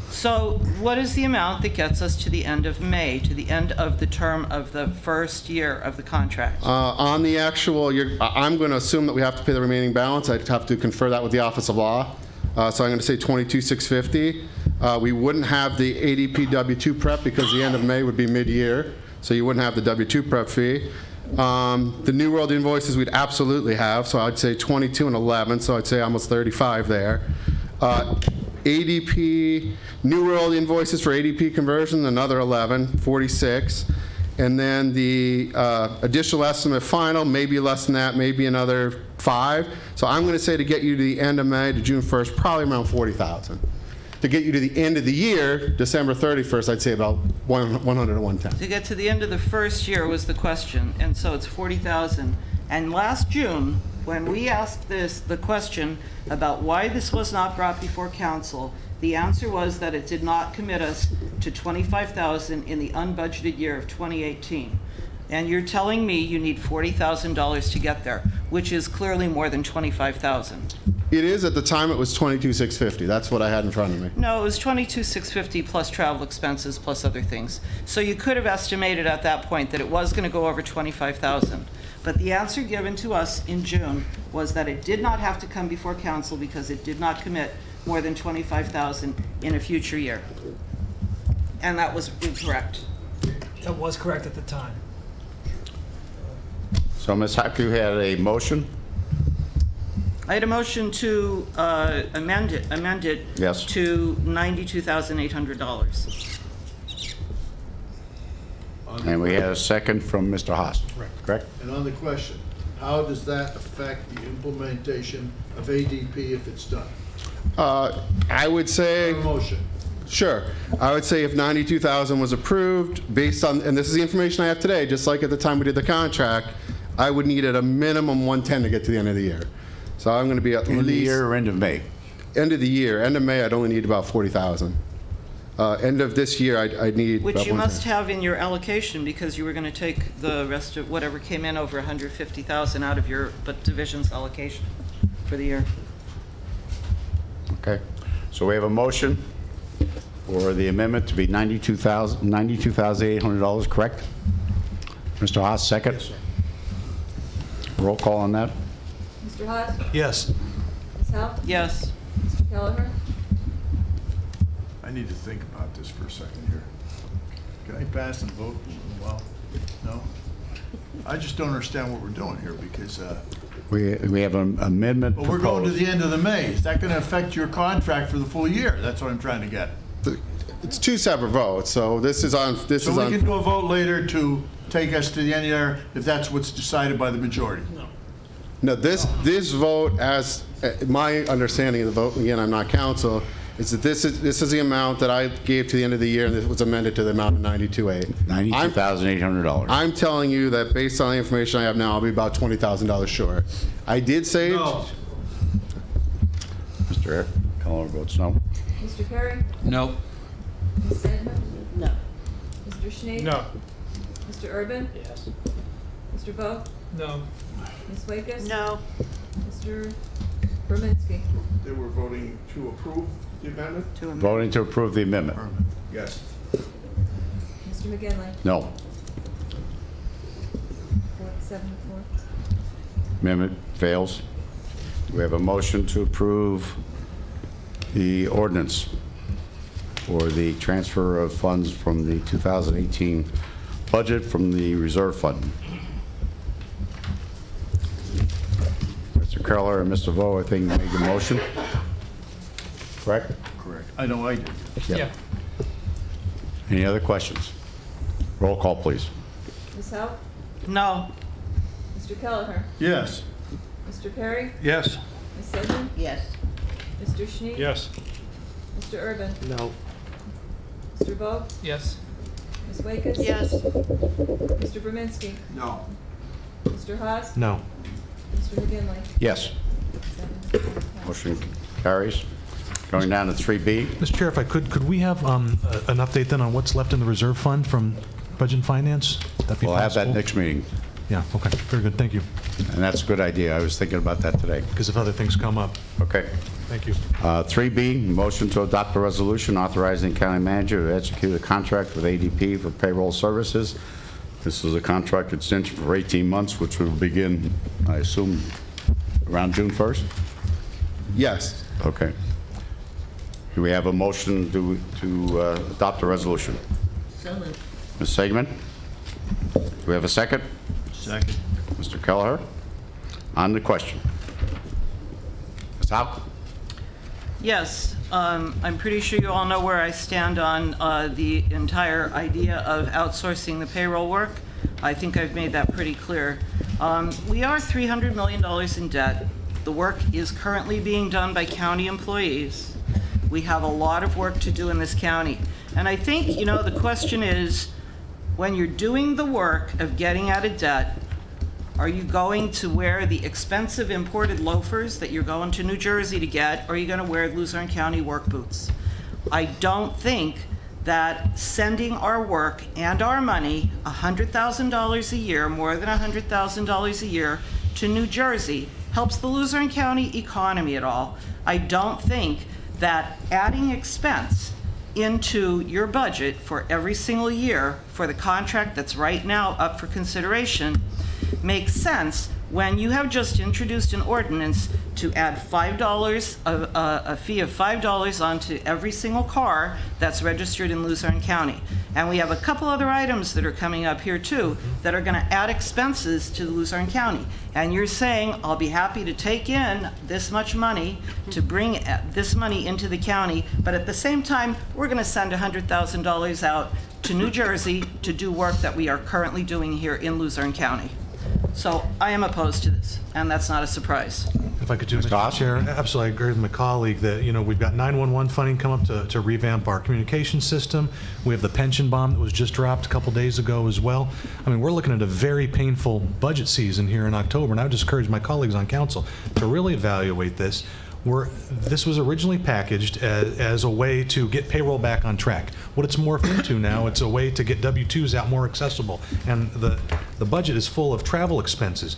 So what is the amount that gets us to the end of May, to the end of the term of the first year of the contract? On the actual, I'm going to assume that we have to pay the remaining balance. I'd have to confer that with the Office of Law. So I'm going to say $22,650. We wouldn't have the ADP W-2 prep because the end of May would be mid-year, so you wouldn't have the W-2 prep fee. The New World invoices we'd absolutely have, so I'd say 22 and 11, so I'd say almost 35 there. ADP, New World invoices for ADP conversion, another 11, 46. And then the additional estimate final, maybe less than that, maybe another 5. So I'm going to say to get you to the end of May to June 1st, probably around 40,000. To get you to the end of the year, December 31st, I'd say about 100 to 110. To get to the end of the first year was the question, and so it's 40,000. And last June, when we asked the question about why this was not brought before council, the answer was that it did not commit us to $25,000 in the unbudgeted year of 2018. And you're telling me you need $40,000 to get there, which is clearly more than $25,000. It is. At the time, it was $22,650. That's what I had in front of me. No, it was $22,650 plus travel expenses plus other things. So you could have estimated at that point that it was going to go over $25,000. But the answer given to us in June was that it did not have to come before council because it did not commit more than $25,000 in a future year. And that was incorrect. That was correct at the time. So Ms. Hack, you had a motion? I had a motion to amend it Yes. to $92,800. And we had a second from Mr. Haas. Correct? And on the question, how does that affect the implementation of ADP if it's done? I would say... Motion. Sure. I would say if 92,000 was approved, based on, and this is the information I have today, just like at the time we did the contract, I would need at a minimum 110 to get to the end of the year. So I'm going to be at least... End of the year or end of May? End of the year. End of May, I'd only need about 40,000. End of this year, I'd need Which about you 110. must have in your allocation because you were going to take the rest of whatever came in over 150,000 out of your division's allocation for the year. Okay. So we have a motion for the amendment to be $92,800, correct? Mr. Haas, second? Yes, sir. Roll call on that? Mr. Haas? Yes. Ms. Howe? Yes. Mr. Kelleher? I need to think about this for a second here. Can I pass and vote? Well, no? I just don't understand what we're doing here because... We have an amendment But we're going to proposed. the end of the May. Is that going to affect your contract for the full year? That's what I'm trying to get. It's two separate votes, so this is on... So we can do a vote later to take us to the end of the year if that's what's decided by the majority? No. No, this vote, as my understanding of the vote, again, I'm not counsel, is that this is the amount that I gave to the end of the year, and this was amended to the amount of $92,800. $92,800. I'm telling you that based on the information I have now, I'll be about $20,000 short. I did say. No. Mr. Keller votes no. Mr. Perry? No. Ms. Sedman? No. Mr. Schnee? No. Mr. Urban? Yes. Mr. Vogt? No. Ms. Wakus? No. Mr. Berminski? They were voting to approve the amendment? Voting to approve the amendment. Yes. Mr. McGinley? No. 7-4. Amendment fails. We have a motion to approve the ordinance for the transfer of funds from the 2018 budget from the reserve fund. Mr. Keller and Mr. Vo, I think, made the motion. Correct? Correct. I know I did. Yep. Yeah. Any other questions? Roll call, please. Ms. Howe? No. Mr. Kelleher? Yes. Mr. Perry? Yes. Ms. Sedman? Yes. Mr. Schnee? Yes. Mr. Urban? No. Mr. Vogt? Yes. Ms. Wakus? Yes. Mr. Berminski? No. Mr. Haas? No. Mr. McGinley? Yes. 7-5. Motion carries. Going down to 3B. Mr. Chair, if I could we have an update then on what's left in the reserve fund from Budget and Finance? That'd be We'll have that possible? next meeting. Yeah, okay, very good, thank you. And that's a good idea. I was thinking about that today. Because if other things come up. Okay. Thank you. 3B, motion to adopt a resolution authorizing the county manager to execute a contract with ADP for payroll services. This is a contract extension for 18 months, which will begin, I assume, around June 1st? Yes. Okay. Do we have a motion to adopt a resolution? So moved. Ms. Segman? Do we have a second? Second. Mr. Kelleher? On the question. Ms. Howe? Yes, I'm pretty sure you all know where I stand on the entire idea of outsourcing the payroll work. I think I've made that pretty clear. We are $300 million in debt. The work is currently being done by county employees. We have a lot of work to do in this county. And I think, you know, the question is, when you're doing the work of getting out of debt, are you going to wear the expensive imported loafers that you're going to New Jersey to get, or are you going to wear Luzerne County work boots? I don't think that sending our work and our money, $100,000 a year, more than $100,000 a year, to New Jersey helps the Luzerne County economy at all. I don't think that adding expense into your budget for every single year for the contract that's right now up for consideration makes sense when you have just introduced an ordinance to add $5, a fee of $5 onto every single car that's registered in Luzerne County. And we have a couple other items that are coming up here too that are going to add expenses to Luzerne County. And you're saying, I'll be happy to take in this much money to bring this money into the county, but at the same time, we're going to send $100,000 out to New Jersey to do work that we are currently doing here in Luzerne County. So I am opposed to this, and that's not a surprise. If I could do, Mr. Chair, absolutely, I agree with my colleague that, you know, we've got 911 funding come up to revamp our communication system. We have the pension bomb that was just dropped a couple days ago as well. I mean, we're looking at a very painful budget season here in October, and I would just encourage my colleagues on council to really evaluate this. This was originally packaged as a way to get payroll back on track. What it's morphed into now, it's a way to get W-2s out more accessible. And the budget is full of travel expenses.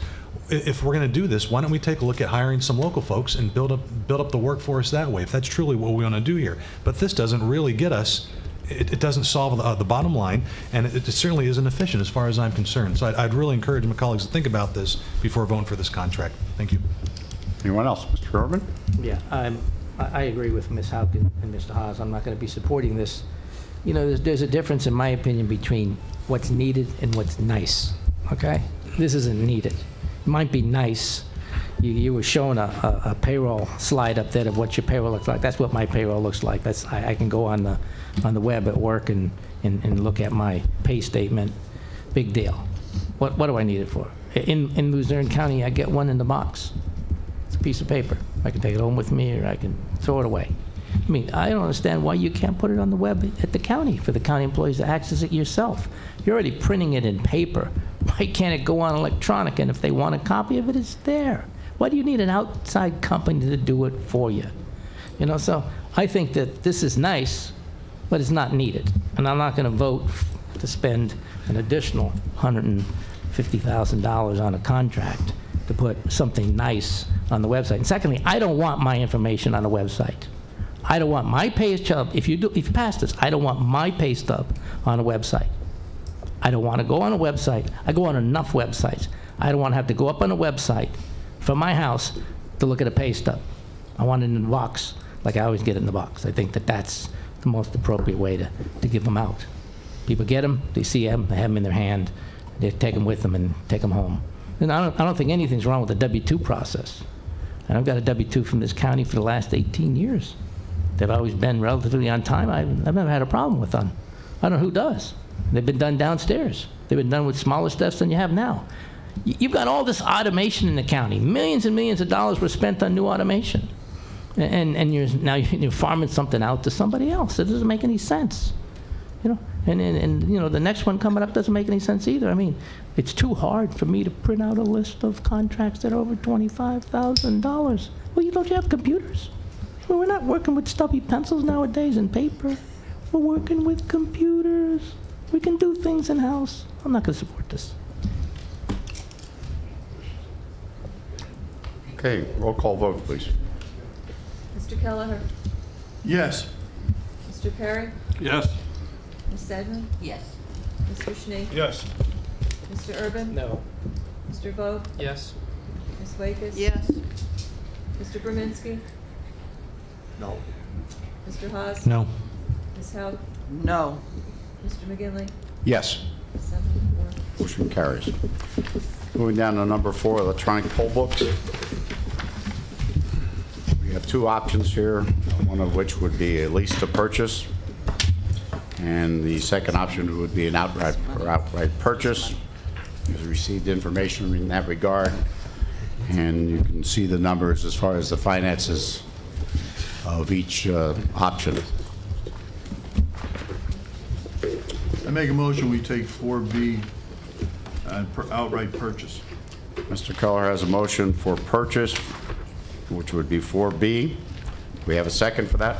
If we're going to do this, why don't we take a look at hiring some local folks and build up the workforce that way, if that's truly what we want to do here. But this doesn't really get us, it doesn't solve the bottom line, and it certainly isn't efficient as far as I'm concerned. So I'd really encourage my colleagues to think about this before voting for this contract. Thank you. Anyone else? Mr. Urban? Yeah, I agree with Ms. Houghton and Mr. Haas. I'm not going to be supporting this. You know, there's a difference, in my opinion, between what's needed and what's nice, okay? This isn't needed. It might be nice. You were showing a payroll slide up there of what your payroll looks like. That's what my payroll looks like. I can go on the web at work and look at my pay statement. Big deal. What do I need it for? In Luzerne County, I get one in the box. It's a piece of paper. I can take it home with me, or I can throw it away. I mean, I don't understand why you can't put it on the web at the county for the county employees to access it yourself. You're already printing it in paper. Why can't it go on electronic? And if they want a copy of it, it's there. Why do you need an outside company to do it for you? You know, so I think that this is nice, but it's not needed. And I'm not going to vote to spend an additional $150,000 on a contract to put something nice on the website. And secondly, I don't want my information on a website. I don't want my pay stub, if you pass this, I don't want my pay stub on a website. I don't want to go on a website. I go on enough websites. I don't want to have to go up on a website from my house to look at a pay stub. I want it in the box, like I always get it in the box. I think that that's the most appropriate way to give them out. People get them, they see them, they have them in their hand, they take them with them and take them home. And I don't think anything's wrong with the W-2 process. And I've got a W-2 from this county for the last 18 years. They've always been relatively on time. I've never had a problem with them. I don't know who does. They've been done downstairs. They've been done with smaller steps than you have now. You've got all this automation in the county. Millions and millions of dollars were spent on new automation. And you're farming something out to somebody else. It doesn't make any sense. You know, and you know, the next one coming up doesn't make any sense either. I mean, it's too hard for me to print out a list of contracts that are over $25,000. Well, don't you have computers? Well, we're not working with stubby pencils nowadays and paper. We're working with computers. We can do things in-house. I'm not going to support this. Okay, roll call vote, please. Mr. Kelleher? Yes. Mr. Perry? Yes. Ms. Sedman? Yes. Mr. Schnee? Yes. Mr. Urban? No. Mr. Vogt? Yes. Ms. Wakes? Yes. Mr. Berminski? No. Mr. Haas? No. Ms. Howe? No. Mr. McGinley? Yes. 7-4. Motion carries. Moving down to number 4, electronic poll books. We have two options here, one of which would be a lease to purchase, and the second option would be an outright purchase. We've received information in that regard, and you can see the numbers as far as the finances of each option. I make a motion we take 4B and outright purchase. Mr. Keller has a motion for purchase, which would be 4B. We have a second for that?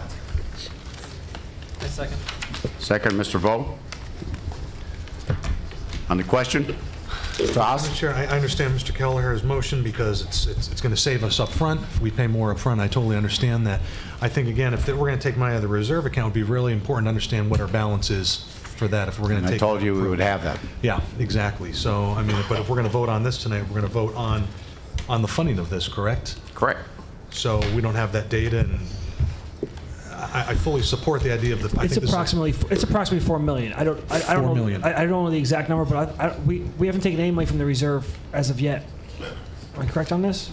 A second. Second, Mr. Vogt. On the question? Mr. Haas? Mr. Chair, I understand Mr. Kelleher's motion because it's going to save us up front. If we pay more up front, I totally understand that. I think, again, if we're going to take money out of the reserve account, it would be really important to understand what our balance is for that. If we're going to take, I told you we would have that. Yeah, exactly. So, I mean, but if we're going to vote on this tonight, we're going to vote on the funding of this, correct? Correct. So we don't have that data, and I fully support the idea of the. It's approximately $4 million. I don't know. I don't know the exact number, but we haven't taken any money from the reserve as of yet. Am I correct on this?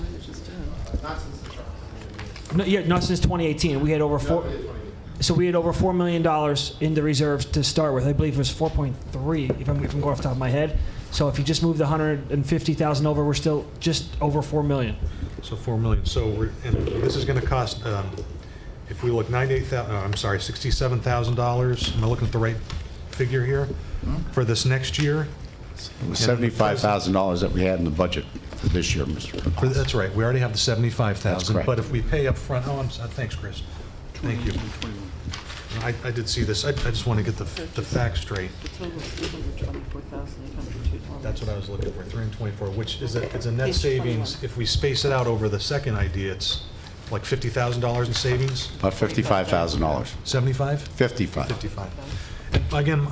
No, yeah, not since 2018. We had over So we had over $4 million in the reserves to start with. I believe it was 4.3, if I'm going off the top of my head. So if you just move the 150,000 over, we're still just over $4 million. So $4 million. So and this is going to cost. If we look $67,000. Am I looking at the right figure here for this next year? It was $75,000 that we had in the budget for this year, Mr. Haas. That's right. We already have the $75,000. That's correct. But if we pay up front, thanks, Chris. Thank you. I did see this. I just want to get the facts straight. That's what I was looking for. 324, which is it's a net savings. If we space it out over the second idea, it's like $50,000 in savings. About $55,000. 75? 55. 55. And again,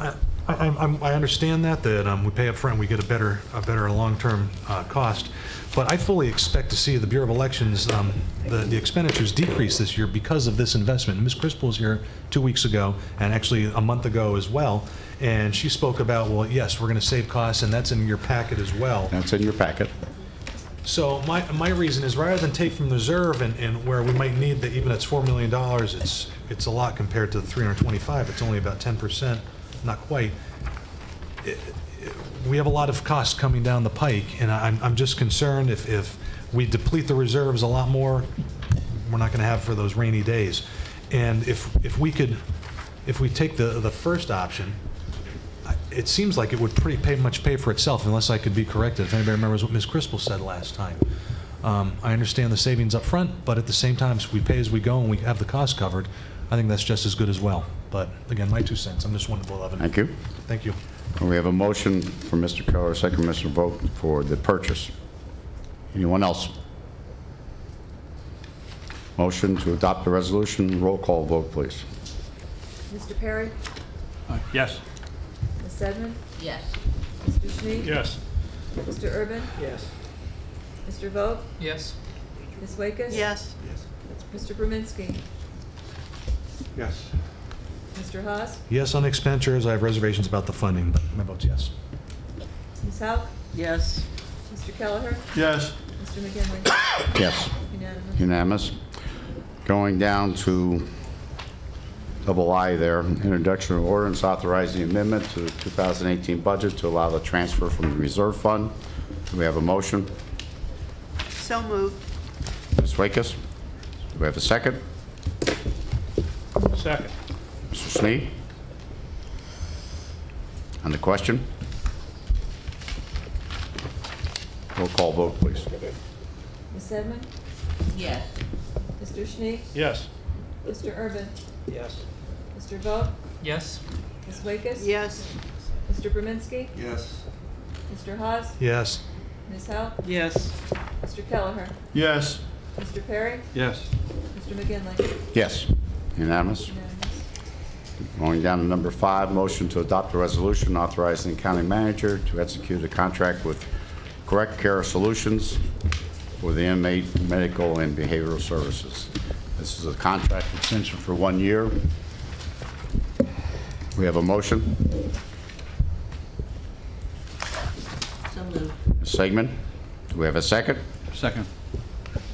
I understand that we pay up front, we get a better long-term cost. But I fully expect to see the Bureau of Elections, the expenditures decrease this year because of this investment. Ms. Crispell was here 2 weeks ago, and actually a month ago as well, and she spoke about, well, yes, we're going to save costs, and that's in your packet as well. That's in your packet. So my reason is, rather than take from the reserve and where we might need that, even it's $4 million, it's a lot compared to the 325. It's only about 10%, not quite. we have a lot of costs coming down the pike, and I'm just concerned if we deplete the reserves a lot more, we're not going to have for those rainy days. And if we take the first option, it seems like it would pretty much pay for itself, unless I could be corrected. If anybody remembers what Ms. Crispell said last time. I understand the savings up front, but at the same time, if we pay as we go and we have the cost covered, I think that's just as good as well. But again, my 2 cents. I'm just 1 of 11. Thank you. Thank you. We have a motion from Mr. Keller, second Mr. Vogt for the purchase. Anyone else? Motion to adopt the resolution. Roll call vote, please. Mr. Perry? Yes. Ms. Sedman? Yes. Mr. Schnee? Yes. Mr. Urban? Yes. Mr. Vogt? Yes. Ms. Wakes? Yes. Mr. Brzezinski? Yes. Mr. Haas? Yes on expenditures. I have reservations about the funding, but my vote's yes. Ms. Hauk? Yes. Mr. Kelleher? Yes. Mr. McGinley? Yes. Unanimous. Unanimous. Going down to double I there, introduction of ordinance authorizing amendment to the 2018 budget to allow the transfer from the reserve fund. Do we have a motion? So moved. Ms. Wakes? Do we have a second? Second. Mr. Snee? On the question? Roll call vote, please. Ms. Sedman? Yes. Mr. Schnee? Yes. Mr. Urban? Yes. Mr. Vogt? Yes. Ms. Wakes? Yes. Mr. Brzezinski? Yes. Mr. Haas? Yes. Ms. Hauk? Yes. Mr. Kelleher? Yes. Mr. Perry? Yes. Mr. McGinley? Yes. Unanimous. Unanimous. Going down to number 5, motion to adopt a resolution authorizing the county manager to execute a contract with Correct Care Solutions for the inmate medical and behavioral services. This is a contract extension for 1 year. We have a motion. So moved. Ms. Segman, do we have a second? Second.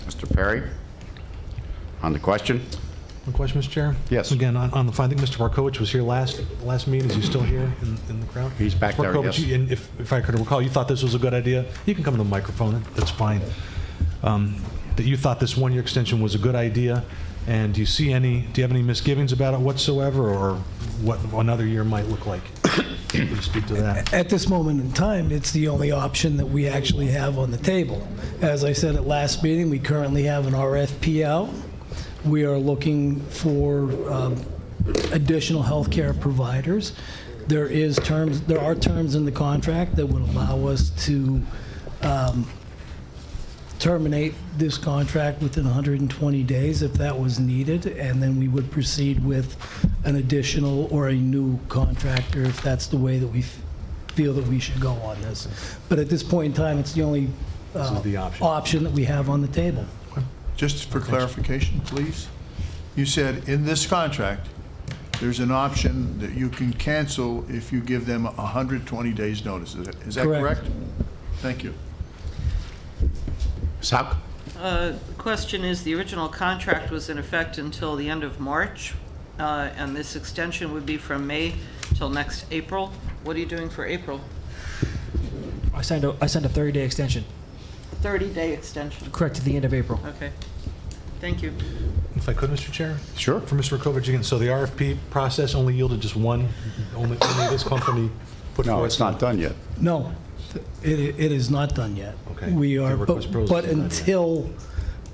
Mr. Perry? On the question? One question, Mr. Chair? Yes. Again, on the fund, I think Mr. Markovich was here last meeting. Is he still here in the crowd? He's back there, Markovich, yes. and if I could recall, you thought this was a good idea. You can come to the microphone. That's fine. That you thought this 1-year extension was a good idea, and do you have any misgivings about it whatsoever, or what another year might look like? Can you speak to that? At this moment in time, it's the only option that we actually have on the table. As I said at last meeting, we currently have an RFP out. We are looking for additional healthcare providers. There are terms in the contract that would allow us to terminate this contract within 120 days if that was needed, and then we would proceed with an additional or a new contractor if that's the way that we feel that we should go on this. But at this point in time, it's the only option that we have on the table. Just for clarification, please. You said in this contract, there's an option that you can cancel if you give them 120 days notice. Is that correct? Thank you. Ms. Hauk? The question is, the original contract was in effect until the end of March, and this extension would be from May till next April. What are you doing for April? I signed a 30-day extension. 30-day extension. Correct, to the end of April. Okay. Thank you. If I could, Mr. Chair? Sure. For Mr. Markovich again, so the RFP process only yielded just only this company put forward? No, it's not done yet. No, it is not done yet. Okay. We are, Request process but is not until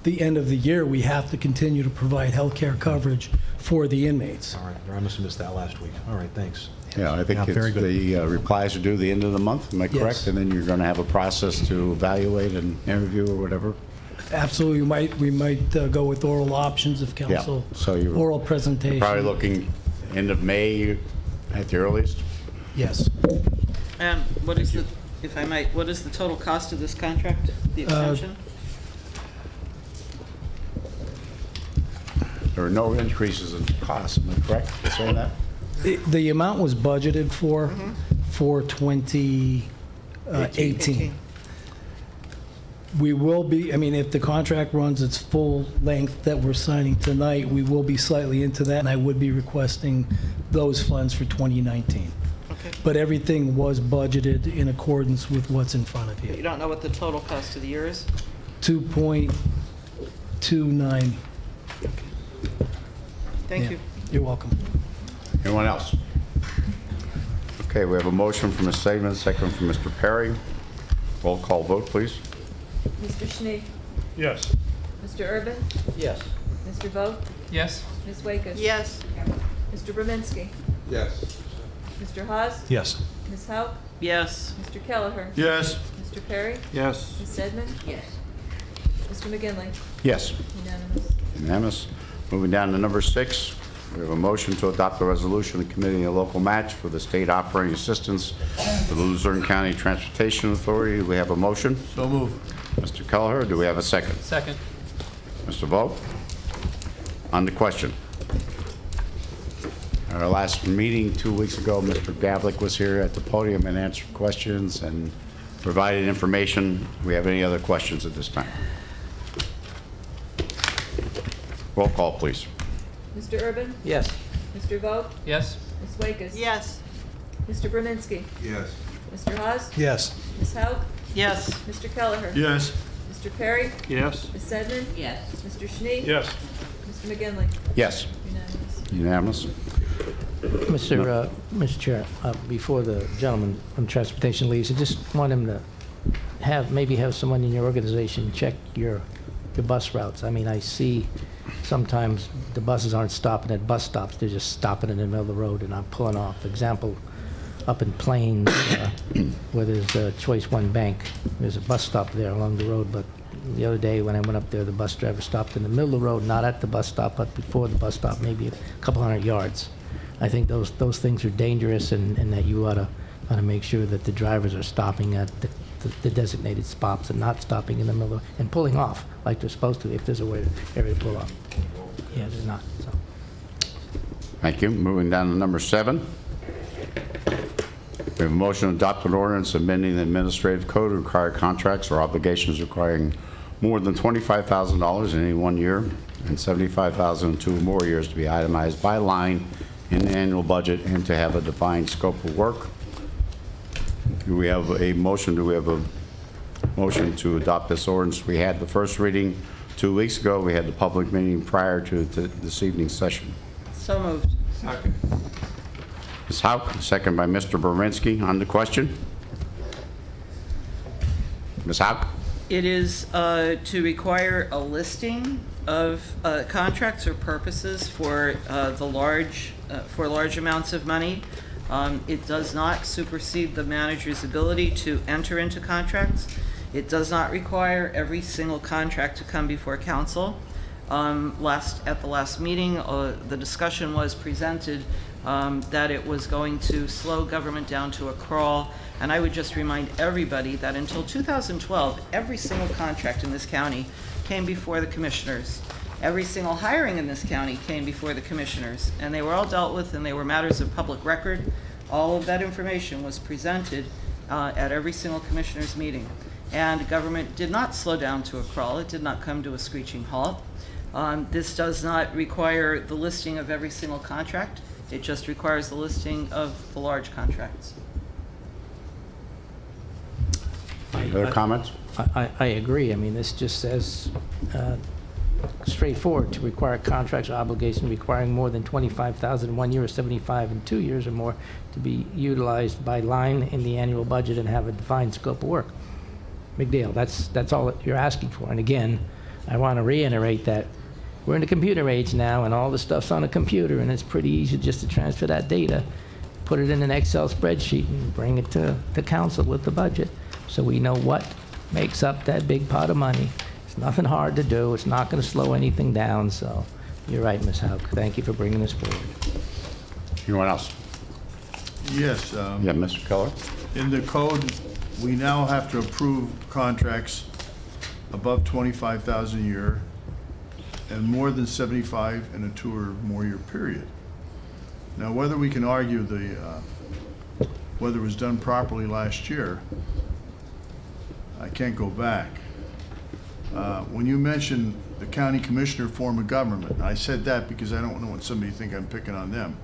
the end of the year, we have to continue to provide health care coverage for the inmates. All right, I must have missed that last week. All right, thanks. Yeah, I think very good. the replies are due the end of the month, am I correct? Yes. And then you're going to have a process to evaluate and interview or whatever? Absolutely, we might go with oral options if council, So you're oral presentation. probably looking end of May at the earliest? Yes. And what is if I might, what is the total cost of this contract, the extension? There are no increases in costs, am I correct in saying that? The amount was budgeted for 2018. We will be, I mean, if the contract runs its full length that we're signing tonight, we will be slightly into that, and I would be requesting those funds for 2019. Okay. but everything was budgeted in accordance with what's in front of You you. don't know what the total cost of the year is? 2.29. Thank Yeah. you. You're welcome. Anyone else? Okay, we have a motion from Ms. Saban, second from Mr. Perry. Roll call vote, please. Mr. Schnee? Yes. Mr. Urban? Yes. Mr. Vogt? Yes. Ms. Wakers? Yes. Mr. Brzezinski? Yes. Mr. Haas? Yes. Ms. Hauk? Yes. Mr. Kelleher? Yes. Mr. Perry? Yes. Ms. Sedman? Yes. Mr. McGinley? Yes. Unanimous. Unanimous. Moving down to number 6, we have a motion to adopt a resolution committing a local match for the state operating assistance for the Luzerne County Transportation Authority. Do we have a motion? So move. Mr. Kelleher, do we have a second? Second. Mr. Vogt? On the question. At our last meeting 2 weeks ago, Mr. Gavlik was here at the podium and answered questions and provided information. Do we have any other questions at this time? Roll call, please. Mr. Urban? Yes. Mr. Vogt? Yes. Ms. Wakers? Yes. Mr. Brzezinski? Yes. Mr. Haas? Yes. Ms. Hauk? Yes. Mr. Kelleher? Yes. Mr. Perry? Yes. Ms. Sedman? Yes. Mr. Schnee? Yes. Mr. McGinley? Yes. Unanimous. Unanimous. Mr. Chair, before the gentleman from transportation leaves, I just want him to maybe have someone in your organization check your bus routes. I mean, I see sometimes the buses aren't stopping at bus stops, they're just stopping in the middle of the road and I'm pulling off. For example, up in Plains, where there's a Choice One Bank, there's a bus stop there along the road, but the other day when I went up there, the bus driver stopped in the middle of the road, not at the bus stop, but before the bus stop, maybe a couple hundred yards. I think those things are dangerous, and that you ought to make sure that the drivers are stopping at the designated spots and not stopping in the middle and pulling off like they're supposed to if there's a area to pull off. Yeah, there's not. So. Thank you. Moving down to number 7. We have a motion to adopt an ordinance amending the administrative code to require contracts or obligations requiring more than $25,000 in any 1 year and $75,000 in 2 or more years to be itemized by line in the annual budget and to have a defined scope of work. Do we have a motion? Do we have a motion to adopt this ordinance? We had the first reading 2 weeks ago. We had the public meeting prior to this evening's session. So moved. Second. Ms. Hauk, second by Mr. Brzezinski. On the question. Ms. Hauk? It is to require a listing of contracts or purposes for large amounts of money. It does not supersede the manager's ability to enter into contracts. It does not require every single contract to come before council. At the last meeting, the discussion was presented that it was going to slow government down to a crawl. And I would just remind everybody that until 2012, every single contract in this county came before the commissioners. Every single hiring in this county came before the commissioners, and they were all dealt with, and they were matters of public record. All of that information was presented at every single commissioner's meeting. And government did not slow down to a crawl. It did not come to a screeching halt. This does not require the listing of every single contract. It just requires the listing of the large contracts. Other comments? I agree. I mean, this just says straightforward to require contracts or obligations requiring more than $25,000 in 1 year or $75,000 in 2 years or more to be utilized by line in the annual budget and have a defined scope of work. Big deal. That's all that you're asking for. And again, I want to reiterate that we're in the computer age now, and all the stuff's on a computer, and it's pretty easy just to transfer that data, put it in an Excel spreadsheet, and bring it to the council with the budget, so we know what makes up that big pot of money. It's nothing hard to do. It's not going to slow anything down. So you're right, Ms. Hauk. Thank you for bringing this forward. Anyone else? Yes. Yeah, Mr. Keller. In the code, we now have to approve contracts above $25,000 a year and more than $75,000 in a 2 or more year period. Now, whether we can argue whether it was done properly last year, I can't go back. When you mentioned the county commissioner form of government, I said that because I don't want somebody to think I'm picking on them.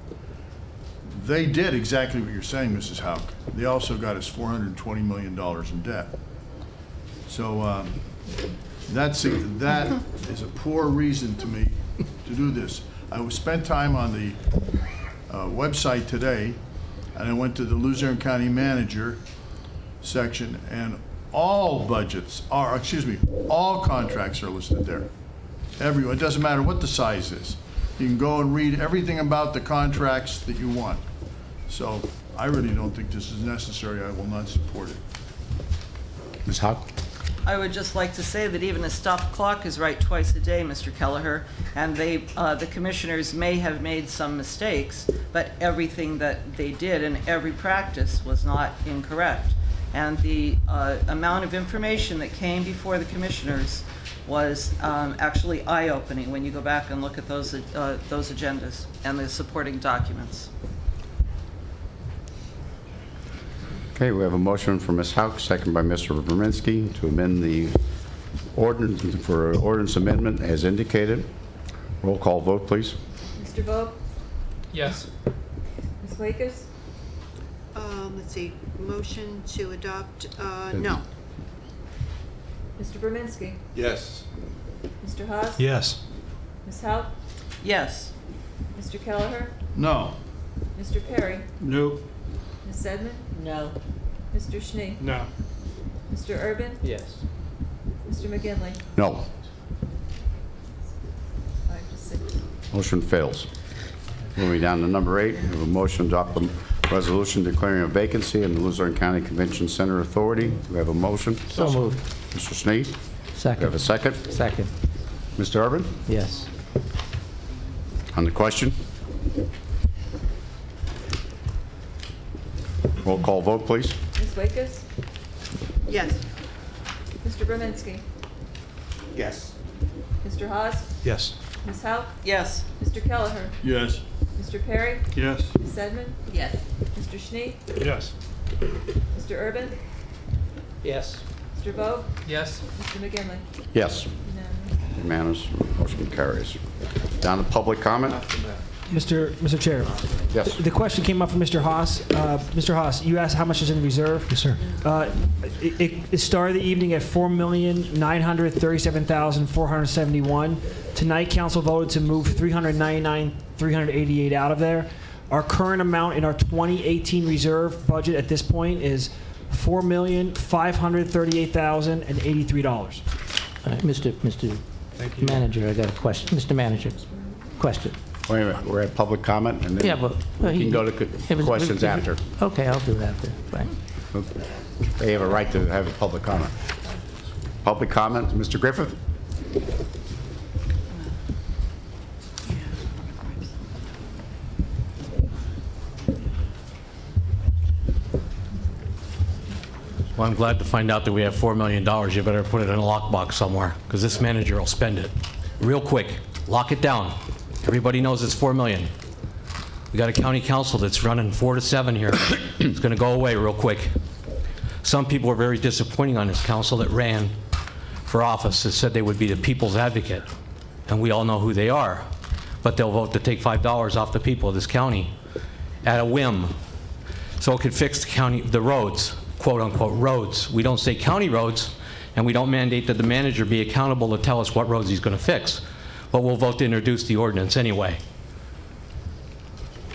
they did exactly what you're saying, Mrs. Hauk. They also got us $420 million in debt. So that is a poor reason to me to do this. I spent time on the website today, and I went to the Luzerne County Manager section, and all budgets are, all contracts are listed there. It doesn't matter what the size is. You can go and read everything about the contracts that you want. So I really don't think this is necessary. I will not support it. Ms. Hauk? I would just like to say that even a stop clock is right twice a day, Mr. Kelleher, and the commissioners may have made some mistakes, but everything that they did and every practice was not incorrect. And the amount of information that came before the commissioners was actually eye-opening when you go back and look at those agendas and the supporting documents. Okay, we have a motion from Ms. Hauk, second by Mr. Verminski, to amend the ordinance for ordinance amendment as indicated. Roll call vote, please. Mr. Vogt? Yes. Ms. Lakers? Let's see, motion to adopt, no. Mr. Berminski? Yes. Mr. Haas? Yes. Ms. Hauk? Yes. Mr. Kelleher? No. Mr. Perry? No. Ms. Sedman? No. Mr. Schnee? No. Mr. Urban? Yes. Mr. McGinley? No. 5 to 6. Motion fails. Moving down to number 8, we have a motion to adopt a resolution declaring a vacancy in the Luzerne County Convention Center Authority. Do we have a motion? So moved. Mr. Schnee? Second. Do we have a second? Second. Mr. Urban? Yes. On the question? Roll call vote, please. Ms. Lakers? Yes. Mr. Berminski? Yes. Mr. Haas? Yes. Ms. Hauk? Yes. Mr. Kelleher? Yes. Mr. Perry? Yes. Ms. Sedman? Yes. Mr. Schnee? Yes. Mr. Urban? Yes. Mr. Vogt? Yes. Mr. McGinley? Yes. Unanimous. Unanimous. Motion carries. Down to public comment. Mr. Chair. Yes. The question came up from Mr. Haas. Mr. Haas, you asked how much is in reserve? Yes, sir. It started the evening at $4,937,471. Tonight, council voted to move $399,388 out of there. Our current amount in our 2018 reserve budget at this point is $4,538,083. Mr. Manager, I got a question. Mr. Manager, question. Wait a minute. We're at public comment, and then Yeah, but we can go to questions after. Okay, I'll do it after. Fine. They have a right to have a public comment. Public comment, Mr. Griffith? Well, I'm glad to find out that we have $4 million. You better put it in a lockbox somewhere, because this manager will spend it. Real quick, lock it down. Everybody knows it's $4 million. We got a county council that's running 4 to 7 here. It's going to go away real quick. Some people were very disappointing on this council that ran for office that said they would be the people's advocate, and we all know who they are. But they'll vote to take $5 off the people of this county at a whim, so it could fix the roads, quote-unquote roads. We don't say county roads, and we don't mandate that the manager be accountable to tell us what roads he's going to fix. But we'll vote to introduce the ordinance anyway.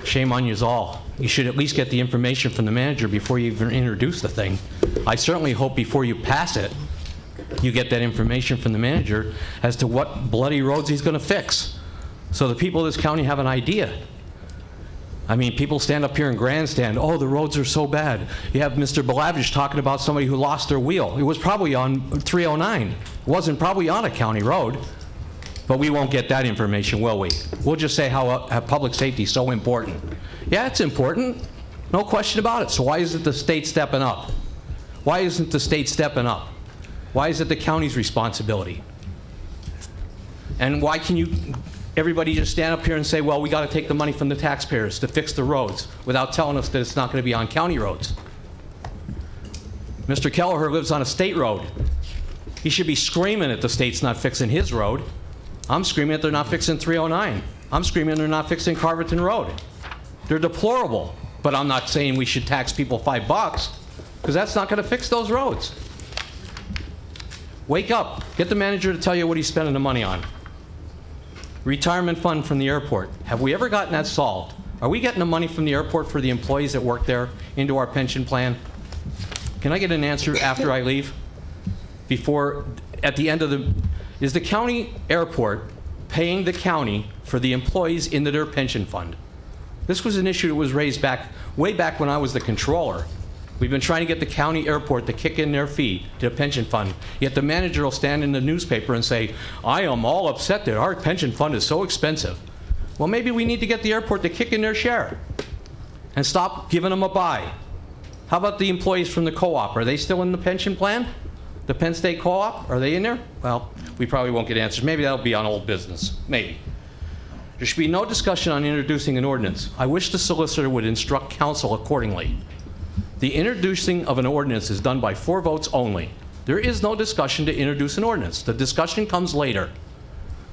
Shame on yous all. You should at least get the information from the manager before you even introduce the thing. I certainly hope before you pass it, you get that information from the manager as to what bloody roads he's going to fix, so the people of this county have an idea. I mean, people stand up here and grandstand, oh, the roads are so bad. You have Mr. Belavish talking about somebody who lost their wheel. It was probably on 309. It wasn't probably on a county road. But we won't get that information, will we? We'll just say how public safety is so important. Yeah, it's important. No question about it. So why isn't the state stepping up? Why isn't the state stepping up? Why is it the county's responsibility? And why can everybody just stand up here and say, well, we got to take the money from the taxpayers to fix the roads without telling us that it's not going to be on county roads? Mr. Kelleher lives on a state road. He should be screaming that the state's not fixing his road. I'm screaming that they're not fixing 309. I'm screaming they're not fixing Carverton Road. They're deplorable, but I'm not saying we should tax people $5, because that's not going to fix those roads. Wake up. Get the manager to tell you what he's spending the money on. Retirement fund from the airport. Have we ever gotten that solved? Are we getting the money from the airport for the employees that work there into our pension plan? Can I get an answer after I leave? Before, at the end of the, is the county airport paying the county for the employees into their pension fund? This was an issue that was raised way back when I was the controller. We've been trying to get the county airport to kick in their fee to the pension fund, yet the manager will stand in the newspaper and say, I am all upset that our pension fund is so expensive. Well, maybe we need to get the airport to kick in their share and stop giving them a buy. How about the employees from the co-op? Are they still in the pension plan? The Penn State co-op, are they in there? Well, we probably won't get answers. Maybe that'll be on old business, maybe. There should be no discussion on introducing an ordinance. I wish the solicitor would instruct council accordingly. The introducing of an ordinance is done by 4 votes only. There is no discussion to introduce an ordinance. The discussion comes later.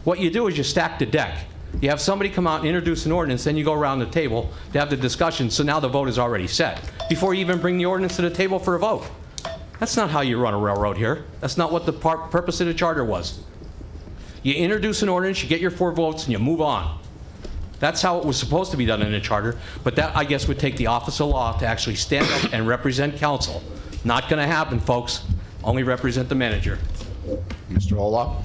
What you do is you stack the deck. You have somebody come out and introduce an ordinance, then you go around the table to have the discussion, so now the vote is already set, before you even bring the ordinance to the table for a vote. That's not how you run a railroad here. That's not what the purpose of the charter was. You introduce an ordinance, you get your 4 votes, and you move on. That's how it was supposed to be done in the charter, but that, I guess, would take the office of law to actually stand up and represent council. Not going to happen, folks. Only represent the manager. Mr. Ola?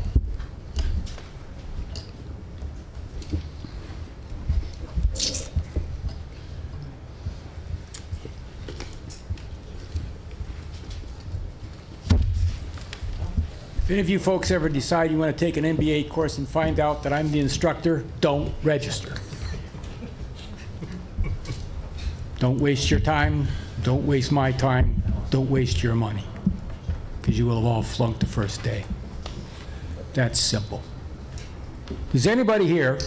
If any of you folks ever decide you want to take an MBA course and find out that I'm the instructor, don't register. Don't waste your time. Don't waste my time. Don't waste your money, because you will have all flunked the first day. That's simple. Does anybody here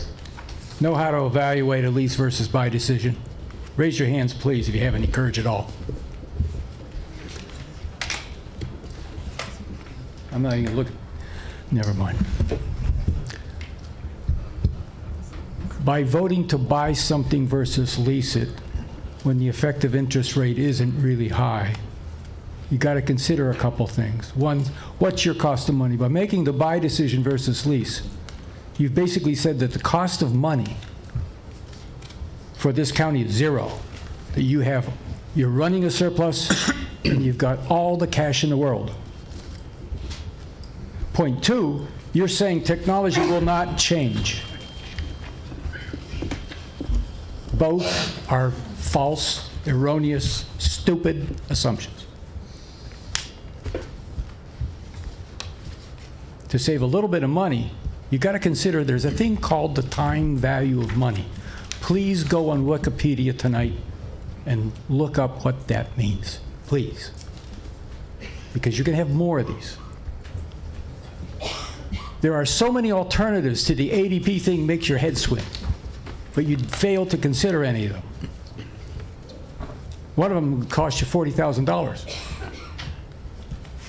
know how to evaluate a lease versus buy decision? Raise your hands, please, if you have any courage at all. I'm not even looking. Never mind. By voting to buy something versus lease it, when the effective interest rate isn't really high, you got to consider a couple things. One, what's your cost of money? By making the buy decision versus lease, you've basically said that the cost of money for this county is 0. That you're running a surplus and you've got all the cash in the world. Point 2, you're saying technology will not change. Both are false, erroneous, stupid assumptions. To save a little bit of money, you got to consider there's a thing called the time value of money. Please go on Wikipedia tonight and look up what that means, please. Because you're going to have more of these. There are so many alternatives to the ADP thing, makes your head swim, but you'd fail to consider any of them. One of them would cost you $40,000.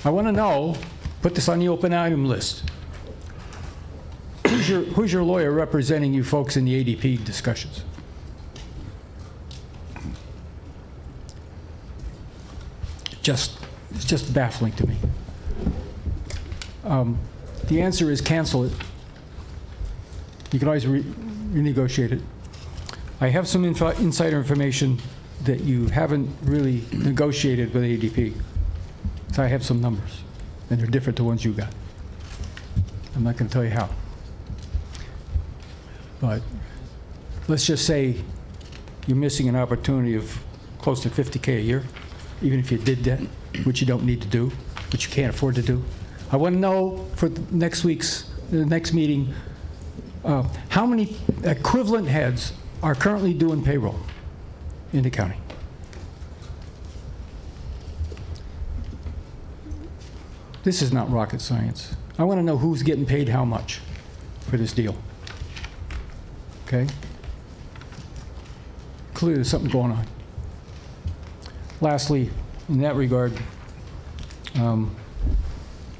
I want to know, put this on the open item list. Who's your lawyer representing you folks in the ADP discussions? It's just baffling to me. The answer is cancel it. You can always renegotiate it. I have some insider information that you haven't really negotiated with ADP. So I have some numbers, and they're different to the ones you got. I'm not going to tell you how. But let's just say you're missing an opportunity of close to $50K a year, even if you did that, which you don't need to do, which you can't afford to do. I want to know for the next meeting, how many equivalent heads are currently doing payroll in the county? This is not rocket science. I want to know who's getting paid how much for this deal. Okay? Clearly there's something going on. Lastly, in that regard,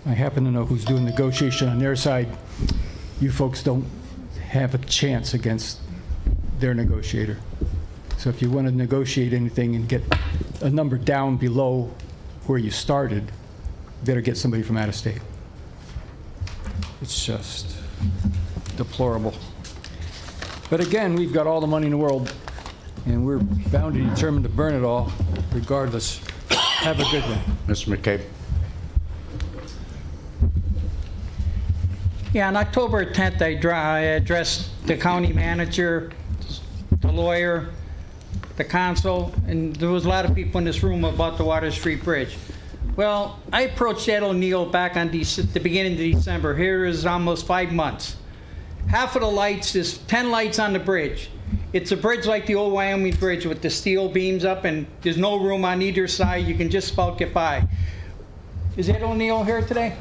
I happen to know who's doing negotiation on their side. You folks don't have a chance against their negotiator. So if you want to negotiate anything and get a number down below where you started, you better get somebody from out of state. It's just deplorable. But again, we've got all the money in the world, and we're bound and determined to burn it all, regardless. Have a good one. Mr. McCabe. Yeah, on October 10th, I addressed the county manager, the lawyer, the council, and there was a lot of people in this room about the Water Street Bridge. Well, I approached Ed O'Neill back on the beginning of December. Here is almost 5 months. Half of the lights, there's 10 lights on the bridge. It's a bridge like the old Wyoming Bridge with the steel beams up, and there's no room on either side. You can just about get by. Is Ed O'Neill here today?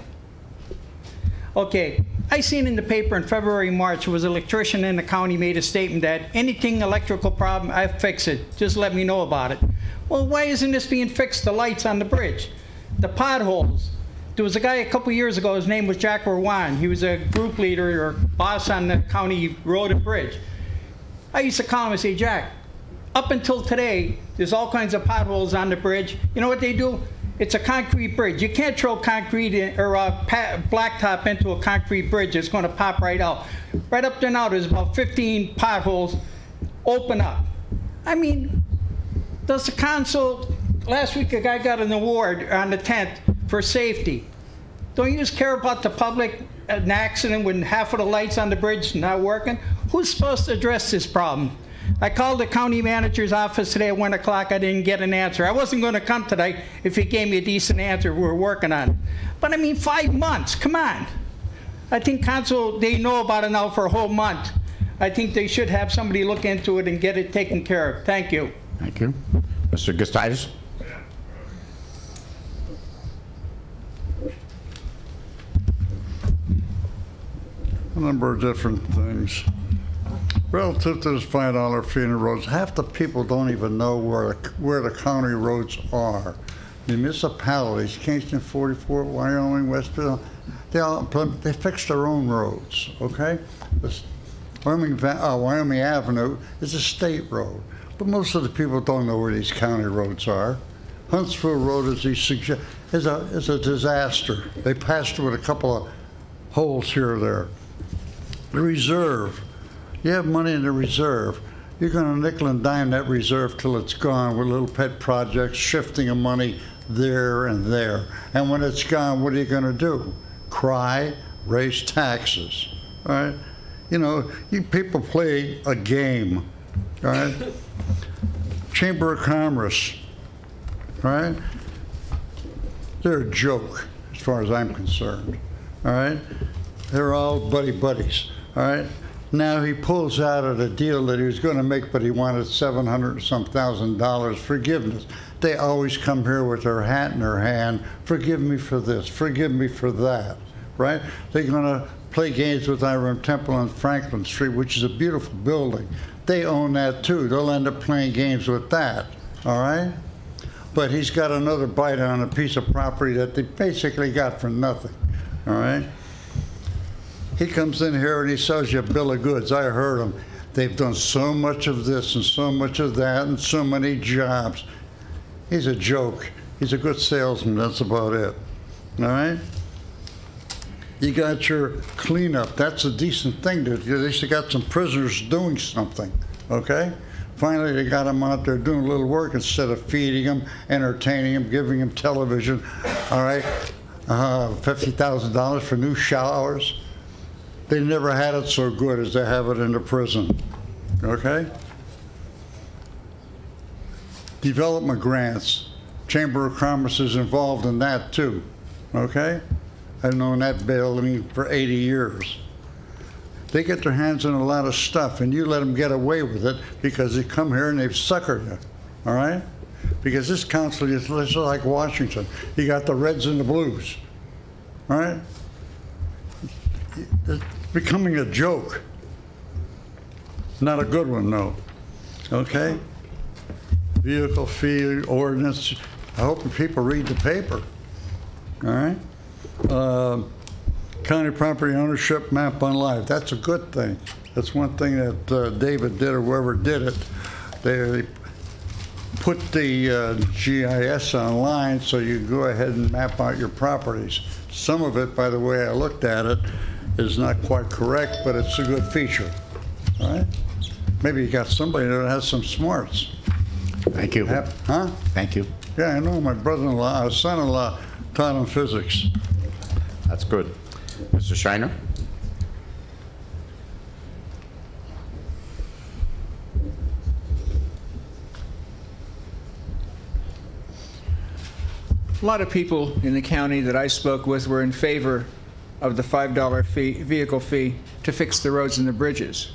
Okay. I seen in the paper in February, March, was an electrician in the county made a statement that anything electrical problem, I fix it. Just let me know about it. Well, why isn't this being fixed, the lights on the bridge? The potholes. There was a guy a couple years ago, his name was Jack Rowan. He was a group leader or boss on the county road and bridge. I used to call him and say, Jack, up until today, there's all kinds of potholes on the bridge. You know what they do? It's a concrete bridge. You can't throw concrete or blacktop into a concrete bridge. It's going to pop right out. Right up there now, there's about 15 potholes open up. I mean, does the council, last week a guy got an award on the 10th for safety. Don't you just care about the public, an accident when half of the lights on the bridge not working? Who's supposed to address this problem? I called the county manager's office today at 1 o'clock. I didn't get an answer. I wasn't going to come today if he gave me a decent answer. We're working on it. But I mean, 5 months, come on. I think council, they know about it now for a whole month. I think they should have somebody look into it and get it taken care of. Thank you. Thank you. Mr. Gustitis. A number of different things. Relative to this $5 fee in the roads, half the people don't even know where the county roads are. The municipalities, Kingston, 44, Wyoming, Westville, they fix their own roads, okay? Wyoming Avenue is a state road, but most of the people don't know where these county roads are. Huntsville Road, as he suggests, is a disaster. They passed it with a couple of holes here or there. The reserve. You have money in the reserve. You're going to nickel and dime that reserve till it's gone with little pet projects, shifting of money there and there. And when it's gone, what are you going to do? Cry, raise taxes, all right? You know, you people play a game, all right? Chamber of Commerce, all right? They're a joke as far as I'm concerned, all right? They're all buddies, all right? Now he pulls out of the deal that he was going to make, but he wanted $700,000 forgiveness. They always come here with their hat in their hand. Forgive me for this. Forgive me for that. Right? They're going to play games with Iron Temple on Franklin Street, which is a beautiful building. They own that too. They'll end up playing games with that. All right? But he's got another bite on a piece of property that they basically got for nothing. All right? He comes in here and he sells you a bill of goods. I heard him. They've done so much of this and so much of that and so many jobs. He's a joke. He's a good salesman. That's about it. All right? You got your cleanup. That's a decent thing. At least you got some prisoners doing something. Okay? Finally, they got them out there doing a little work instead of feeding them, entertaining them, giving them television. All right? $50,000 for new showers. They never had it so good as they have it in the prison, okay? Development grants, Chamber of Commerce is involved in that too, okay? I've known that building for 80 years. They get their hands on a lot of stuff and you let them get away with it because they come here and they sucker you, all right? Because this council is like Washington. You got the reds and the blues, all right? It's becoming a joke. Not a good one, though. Okay? Vehicle fee ordinance. I hope people read the paper. All right? County property ownership map on live. That's a good thing. That's one thing that David did or whoever did it. They put the GIS online so you can go ahead and map out your properties. Some of it, by the way I looked at it, is not quite correct, but it's a good feature. All right? Maybe you got somebody that has some smarts. Thank you. Huh? Thank you. Yeah, I know. My brother-in-law, son-in-law taught him physics. That's good. Mr. Shiner? A lot of people in the county that I spoke with were in favor of the $5 vehicle fee to fix the roads and the bridges,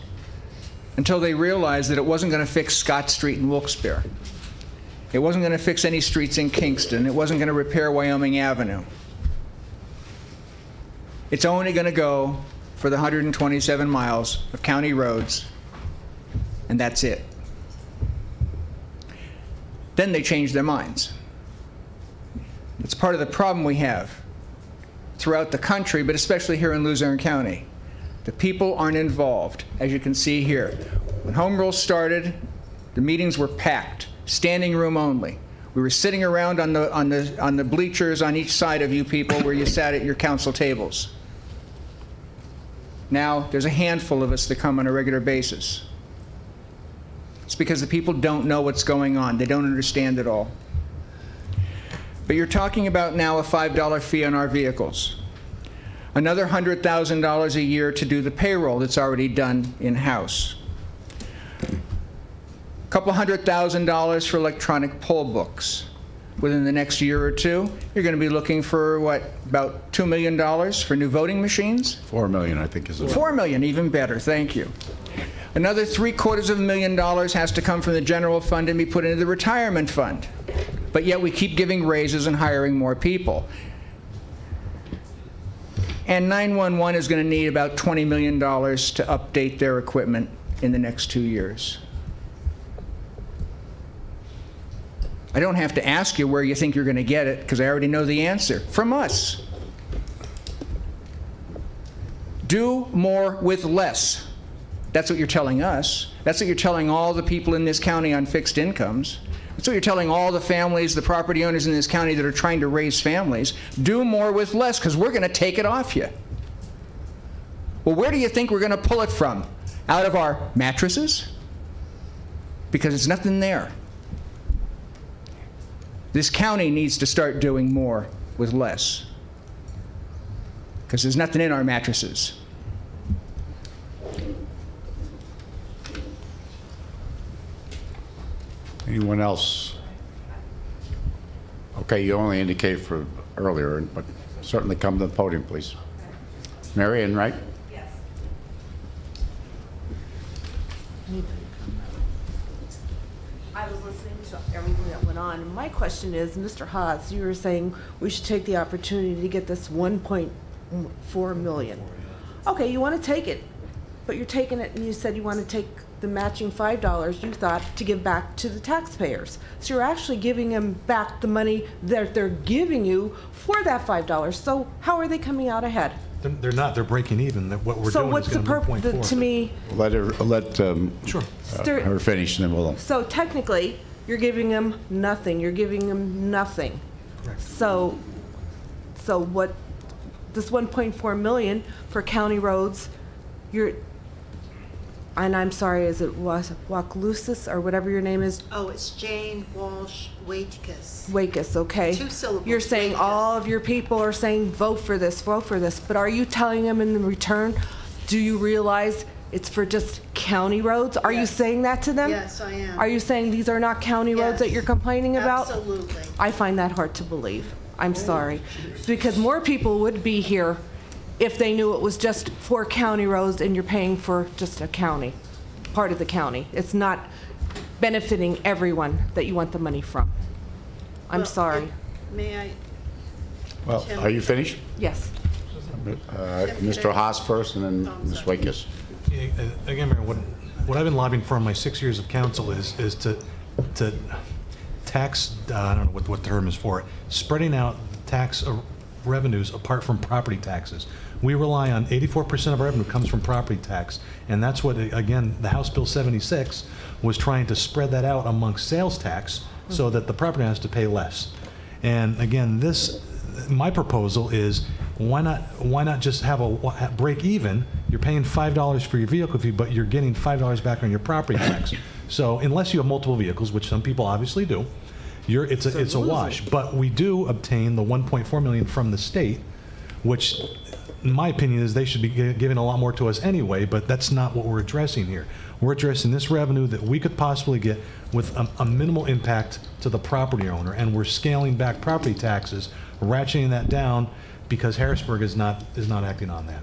until they realized that it wasn't going to fix Scott Street in Wilkes-Barre. It wasn't going to fix any streets in Kingston. It wasn't going to repair Wyoming Avenue. It's only going to go for the 127 miles of county roads, and that's it. Then they changed their minds. It's part of the problem we have throughout the country, but especially here in Luzerne County. The people aren't involved, as you can see here. When Home Rule started, the meetings were packed, standing room only. We were sitting around on the bleachers on each side of you people where you sat at your council tables. Now, there's a handful of us that come on a regular basis. It's because the people don't know what's going on. They don't understand it all. But you're talking about now a $5 fee on our vehicles. Another $100,000 a year to do the payroll that's already done in-house. A couple $100,000 for electronic poll books. Within the next year or two, you're going to be looking for, what, about $2 million for new voting machines? $4 million, I think, is the $4 million, even better, thank you. Another $750,000 has to come from the general fund and be put into the retirement fund. But yet we keep giving raises and hiring more people. And 911 is going to need about $20 million to update their equipment in the next 2 years. I don't have to ask you where you think you're going to get it, because I already know the answer. From us. Do more with less. That's what you're telling us. That's what you're telling all the people in this county on fixed incomes. That's what you're telling all the families, the property owners in this county that are trying to raise families. Do more with less, because we're going to take it off you. Well, where do you think we're going to pull it from? Out of our mattresses? Because there's nothing there. This county needs to start doing more with less, because there's nothing in our mattresses. Anyone else? Okay, you only indicated for earlier, but certainly come to the podium, please. Marion, right? Yes. I was listening to everything that went on. My question is, Mr. Haas, you were saying we should take the opportunity to get this $1.4 million. Okay, you want to take it, but you're taking it and you said you want to take the matching $5 you thought to give back to the taxpayers. So you're actually giving them back the money that they're giving you for that $5. So how are they coming out ahead? They're not. They're breaking even. What we're so doing what's is the purpose? To me, let her finish, and then we'll. So technically, you're giving them nothing. You're giving them nothing. Correct. So what? This 1.4 million for county roads, you're. And I'm sorry, is it Waclusis or whatever your name is? Oh, it's Jane Walsh Waitkus. Waitkus, okay. 2 syllables. You're saying Waitkus. all of your people are saying vote for this, but are you telling them in the return, do you realize it's for just county roads? Are you saying that to them? Yes, I am. Are you saying these are not county roads that you're complaining about? Absolutely. I find that hard to believe. I'm sorry. Because more people would be here if they knew it was just for county roads and you're paying for just a county, part of the county. It's not benefiting everyone that you want the money from. I'm sorry. May I? Well, are you finished? Yes. Mr. Haas first, and then Ms. Waitkus. Again, Mayor, what I've been lobbying for in my 6 years of council is to tax, I don't know what the term is for it, spreading out tax revenues apart from property taxes. We rely on 84% of our revenue comes from property tax, and that's what, again, the House Bill 76 was trying to spread that out amongst sales tax so that the property has to pay less. And again, my proposal is, why not just have a break even? You're paying $5 for your vehicle fee, but you're getting $5 back on your property tax. So unless you have multiple vehicles, which some people obviously do, it's a wash. But we do obtain the $1.4 million from the state, which in my opinion is they should be giving a lot more to us anyway, but that's not what we're addressing here. We're addressing this revenue that we could possibly get with a minimal impact to the property owner, and we're scaling back property taxes, ratcheting that down because Harrisburg is not acting on that.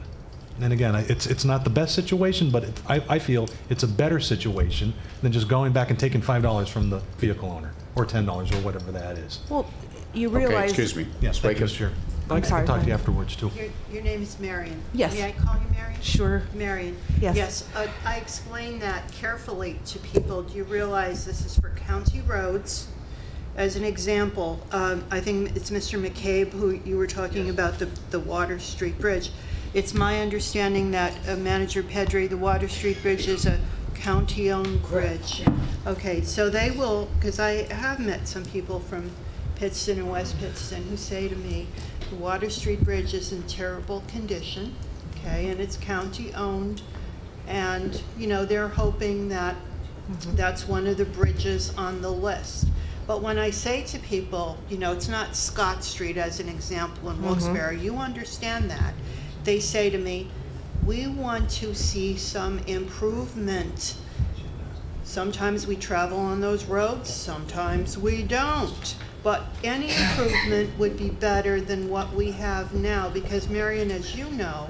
And again, it's not the best situation, but I feel it's a better situation than just going back and taking $5 from the vehicle owner, or $10 or whatever that is. Well, you realize... Okay, excuse me. Yes, thank you, Chair. I'm sorry. I can talk to you afterwards, too. Your name is Marion. Yes. May I call you Marion? Sure. Marion. Yes. Yes, I explained that carefully to people. Do you realize this is for county roads? As an example, I think it's Mr. McCabe who you were talking about, the Water Street Bridge. It's my understanding that Manager Pedri, the Water Street Bridge is a county-owned bridge. Okay, so they will, because I have met some people from Pittston and West Pittston who say to me, the Water Street Bridge is in terrible condition, okay, and it's county-owned, and, you know, they're hoping that that's one of the bridges on the list. But when I say to people, you know, it's not Scott Street as an example in Wilkes-Barre, you understand that. They say to me, we want to see some improvement. Sometimes we travel on those roads, sometimes we don't. But any improvement would be better than what we have now, because Marion, as you know,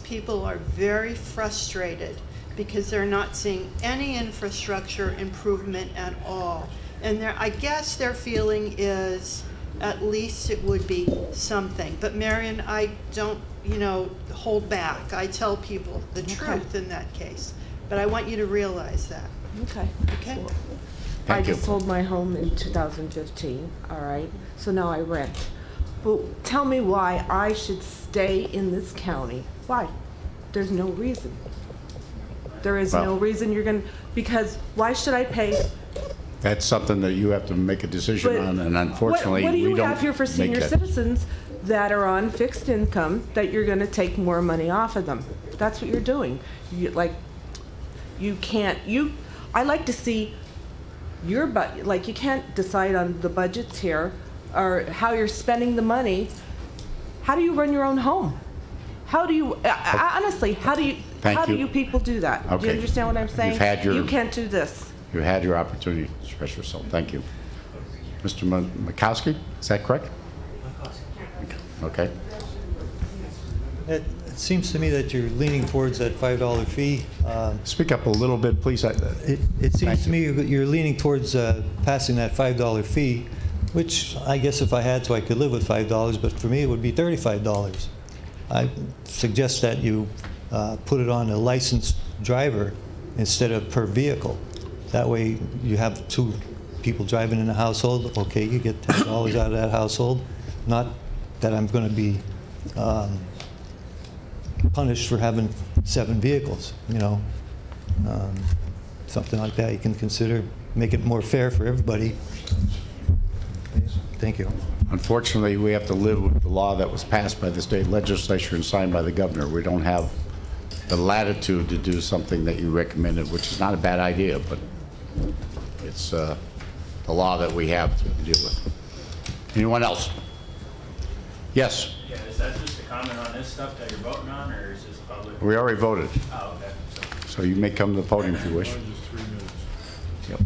people are very frustrated because they're not seeing any infrastructure improvement at all. And I guess their feeling is at least it would be something. But Marion, I don't, you know, hold back. I tell people the truth in that case. But I want you to realize that. Okay. Okay? I just sold my home in 2015, all right? So now I rent. But tell me why I should stay in this county. Why? There's no reason. There is no reason you're going to, because why should I pay? That's something that you have to make a decision on, and unfortunately, what do you we don't have here for senior make that. citizens that are on fixed income that you're going to take more money off of them? That's what you're doing. I like to see your budget. Like, you can't decide on the budgets here or how you're spending the money. How do you run your own home? How do you, honestly, how do you people do that? Okay. Do you understand what I'm saying? You can't do this. You had your opportunity to express yourself. Thank you. Mr. Makowski, is that correct? Okay. It seems to me that you're leaning towards that $5 fee. Speak up a little bit, please. It seems to me you're leaning towards passing that $5 fee, which I guess if I had to, I could live with $5, but for me it would be $35. I suggest that you put it on a licensed driver instead of per vehicle. That way you have 2 people driving in a household. Okay, you get $10 out of that household. Not that I'm going to be punished for having 7 vehicles, you know. Something like that you can consider, make it more fair for everybody. Thank you. Unfortunately, we have to live with the law that was passed by the state legislature and signed by the governor. We don't have the latitude to do something that you recommended, which is not a bad idea, but it's the law that we have to deal with. Anyone else? Yes. Yeah, is that just a comment on this stuff that you're voting on, or is this public? We already voted. Oh, okay. So you may come to the podium if you wish.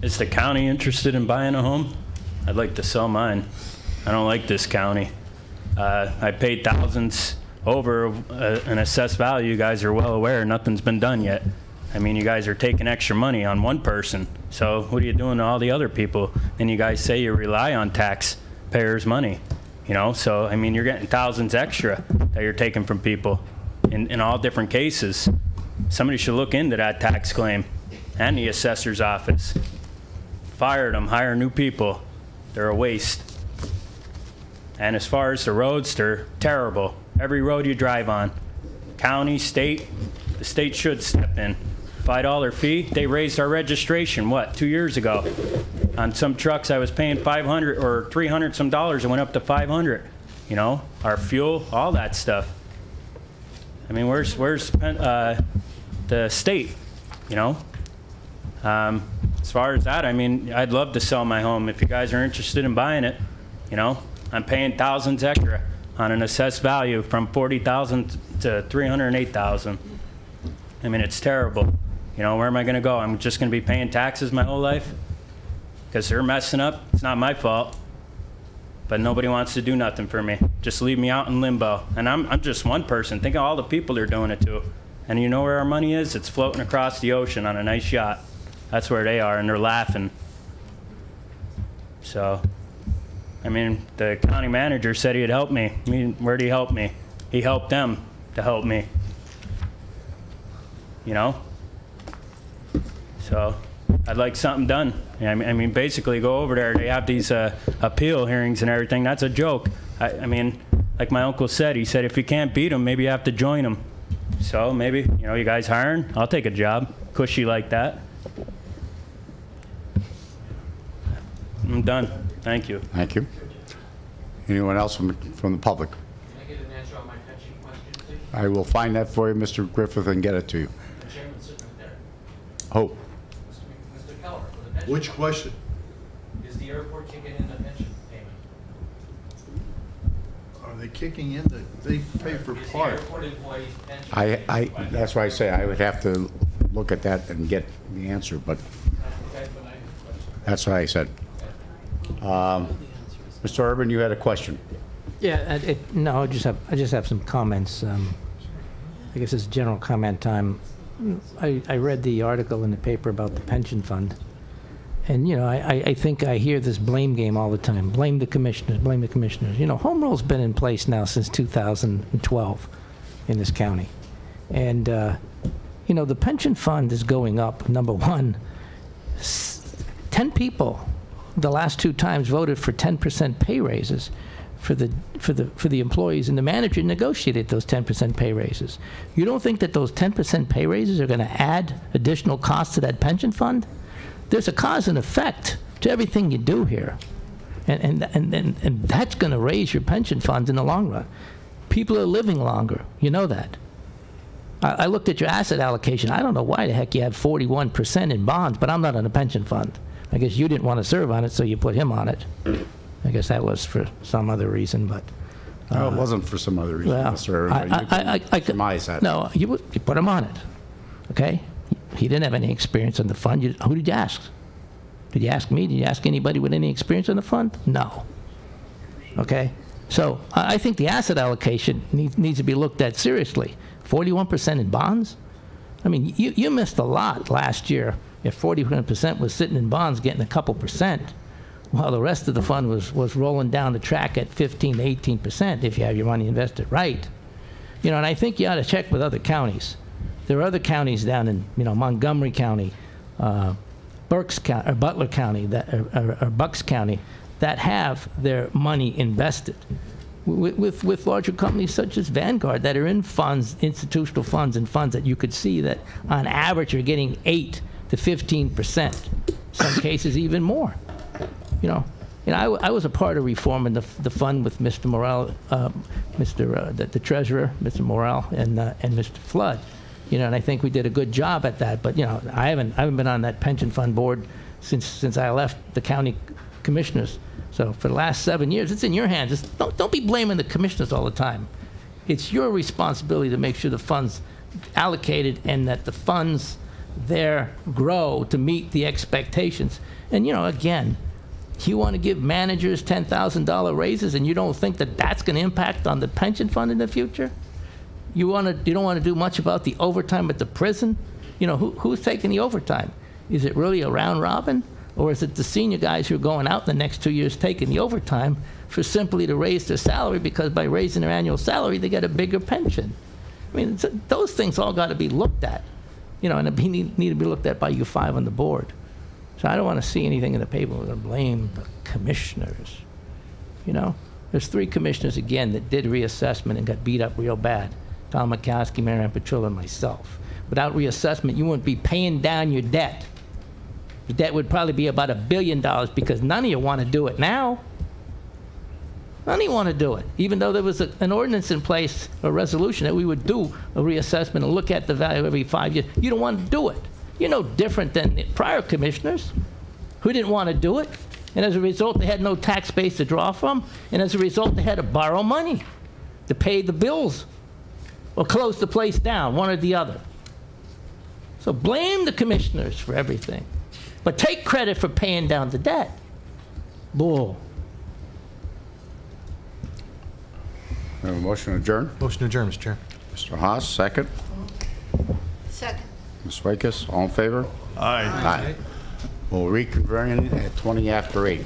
Is the county interested in buying a home? I'd like to sell mine. I don't like this county. I paid thousands over an assessed value. You guys are well aware nothing's been done yet. I mean, you guys are taking extra money on one person. So what are you doing to all the other people? And you guys say you rely on taxpayers' money. You know, so, I mean, you're getting thousands extra that you're taking from people in all different cases. Somebody should look into that tax claim and the assessor's office. Fire them, hire new people. They're a waste. And as far as the roads, they're terrible. Every road you drive on, county, state, the state should step in. $5 fee, they raised our registration, what, 2 years ago? On some trucks I was paying $500 or $300 some dollars, it went up to $500. You know, our fuel, all that stuff. I mean, where's the state, you know? As far as that, I mean, I'd love to sell my home if you guys are interested in buying it, you know? I'm paying thousands extra on an assessed value from $40,000 to $308,000. I mean, it's terrible. You know, where am I going to go? I'm just going to be paying taxes my whole life? Because they're messing up. It's not my fault. But nobody wants to do nothing for me. Just leave me out in limbo. And I'm just one person. Think of all the people they're doing it to. And you know where our money is? It's floating across the ocean on a nice yacht. That's where they are, and they're laughing. So, I mean, the county manager said he'd help me. I mean, where'd he help me? He helped them to help me. You know? So, I'd like something done. I mean, basically go over there. They have these appeal hearings and everything. That's a joke. I mean, like my uncle said, he said if you can't beat them, maybe you have to join them. So maybe, you know, you guys hiring? I'll take a job. Cushy like that. I'm done. Thank you. Thank you. Anyone else from the public? Can I get an answer on my pension question, please? I will find that for you, Mr. Griffith, and get it to you. The chairman's sitting right there. Oh. Mr. Keller, for the pension. Which question? Is the airport kicking in the pension payment? Are they kicking in they pay for Is part? the airport employees' pension? That's why I say I would have to look at that and get the answer, but that's what I said. Mr. Urban, you had a question. Yeah, no, I just have some comments. I guess it's general comment time. I read the article in the paper about the pension fund, and you know, I think I hear this blame game all the time. Blame the commissioners. Blame the commissioners. You know, home rule's been in place now since 2012 in this county, and you know, the pension fund is going up. Number one, 10 people the last 2 times voted for 10% pay raises for the employees, and the manager negotiated those 10% pay raises. You don't think that those 10% pay raises are going to add additional costs to that pension fund? There's a cause and effect to everything you do here, and that's going to raise your pension funds in the long run. People are living longer. You know that. I looked at your asset allocation. I don't know why the heck you have 41% in bonds, but I'm not on a pension fund. I guess you didn't want to serve on it, so you put him on it. I guess that was for some other reason, but... No, it wasn't for some other reason, well, Mr. I surmise that. No, you put him on it, okay? He didn't have any experience in the fund. Who did you ask? Did you ask me? Did you ask anybody with any experience in the fund? No. Okay? So I think the asset allocation needs to be looked at seriously. 41% in bonds? I mean, you missed a lot last year. If 41% was sitting in bonds getting a couple percent, while the rest of the fund was rolling down the track at 15 to 18% if you have your money invested right. You know, and I think you ought to check with other counties. There are other counties down in, you know, Montgomery County, Berks County, or Butler County, or Bucks County, that have their money invested with larger companies such as Vanguard that are in funds, institutional funds, and funds that you could see that on average are getting 8 to 15%, some cases even more. You know, I was a part of reforming the fund with Mr. Morrell, the treasurer, Mr. Morrell, and Mr. Flood. You know, and I think we did a good job at that. But you know, I haven't been on that pension fund board since I left the county commissioners. So for the last 7 years, it's in your hands. Don't be blaming the commissioners all the time. It's your responsibility to make sure the funds allocated and that the funds there grow to meet the expectations. And you know, again, you want to give managers $10,000 raises, and you don't think that that's going to impact on the pension fund in the future? You don't want to do much about the overtime at the prison? You know, who's taking the overtime? Is it really a round robin? Or is it the senior guys who are going out in the next 2 years taking the overtime for simply to raise their salary, because by raising their annual salary, they get a bigger pension? I mean, those things all got to be looked at, you know, and they need to be looked at by you 5 on the board. So I don't want to see anything in the paper that blame the commissioners, you know. There's 3 commissioners again that did reassessment and got beat up real bad. Tom Makowski, Marianne Petrillo, and myself. Without reassessment, you wouldn't be paying down your debt. The debt would probably be about $1 billion because none of you want to do it now. None of you want to do it, even though there was an ordinance in place, a resolution that we would do a reassessment and look at the value every 5 years. You don't want to do it. You're no different than the prior commissioners who didn't want to do it. And as a result, they had no tax base to draw from. And as a result, they had to borrow money to pay the bills or close the place down, one or the other. So blame the commissioners for everything. But take credit for paying down the debt. Bull. We have a motion to adjourn. Motion to adjourn, Mr. Chair. Mr. Haas, second. Second. Ms. Wakes, all in favor? Aye. Aye. We'll reconvene at 20 after 8.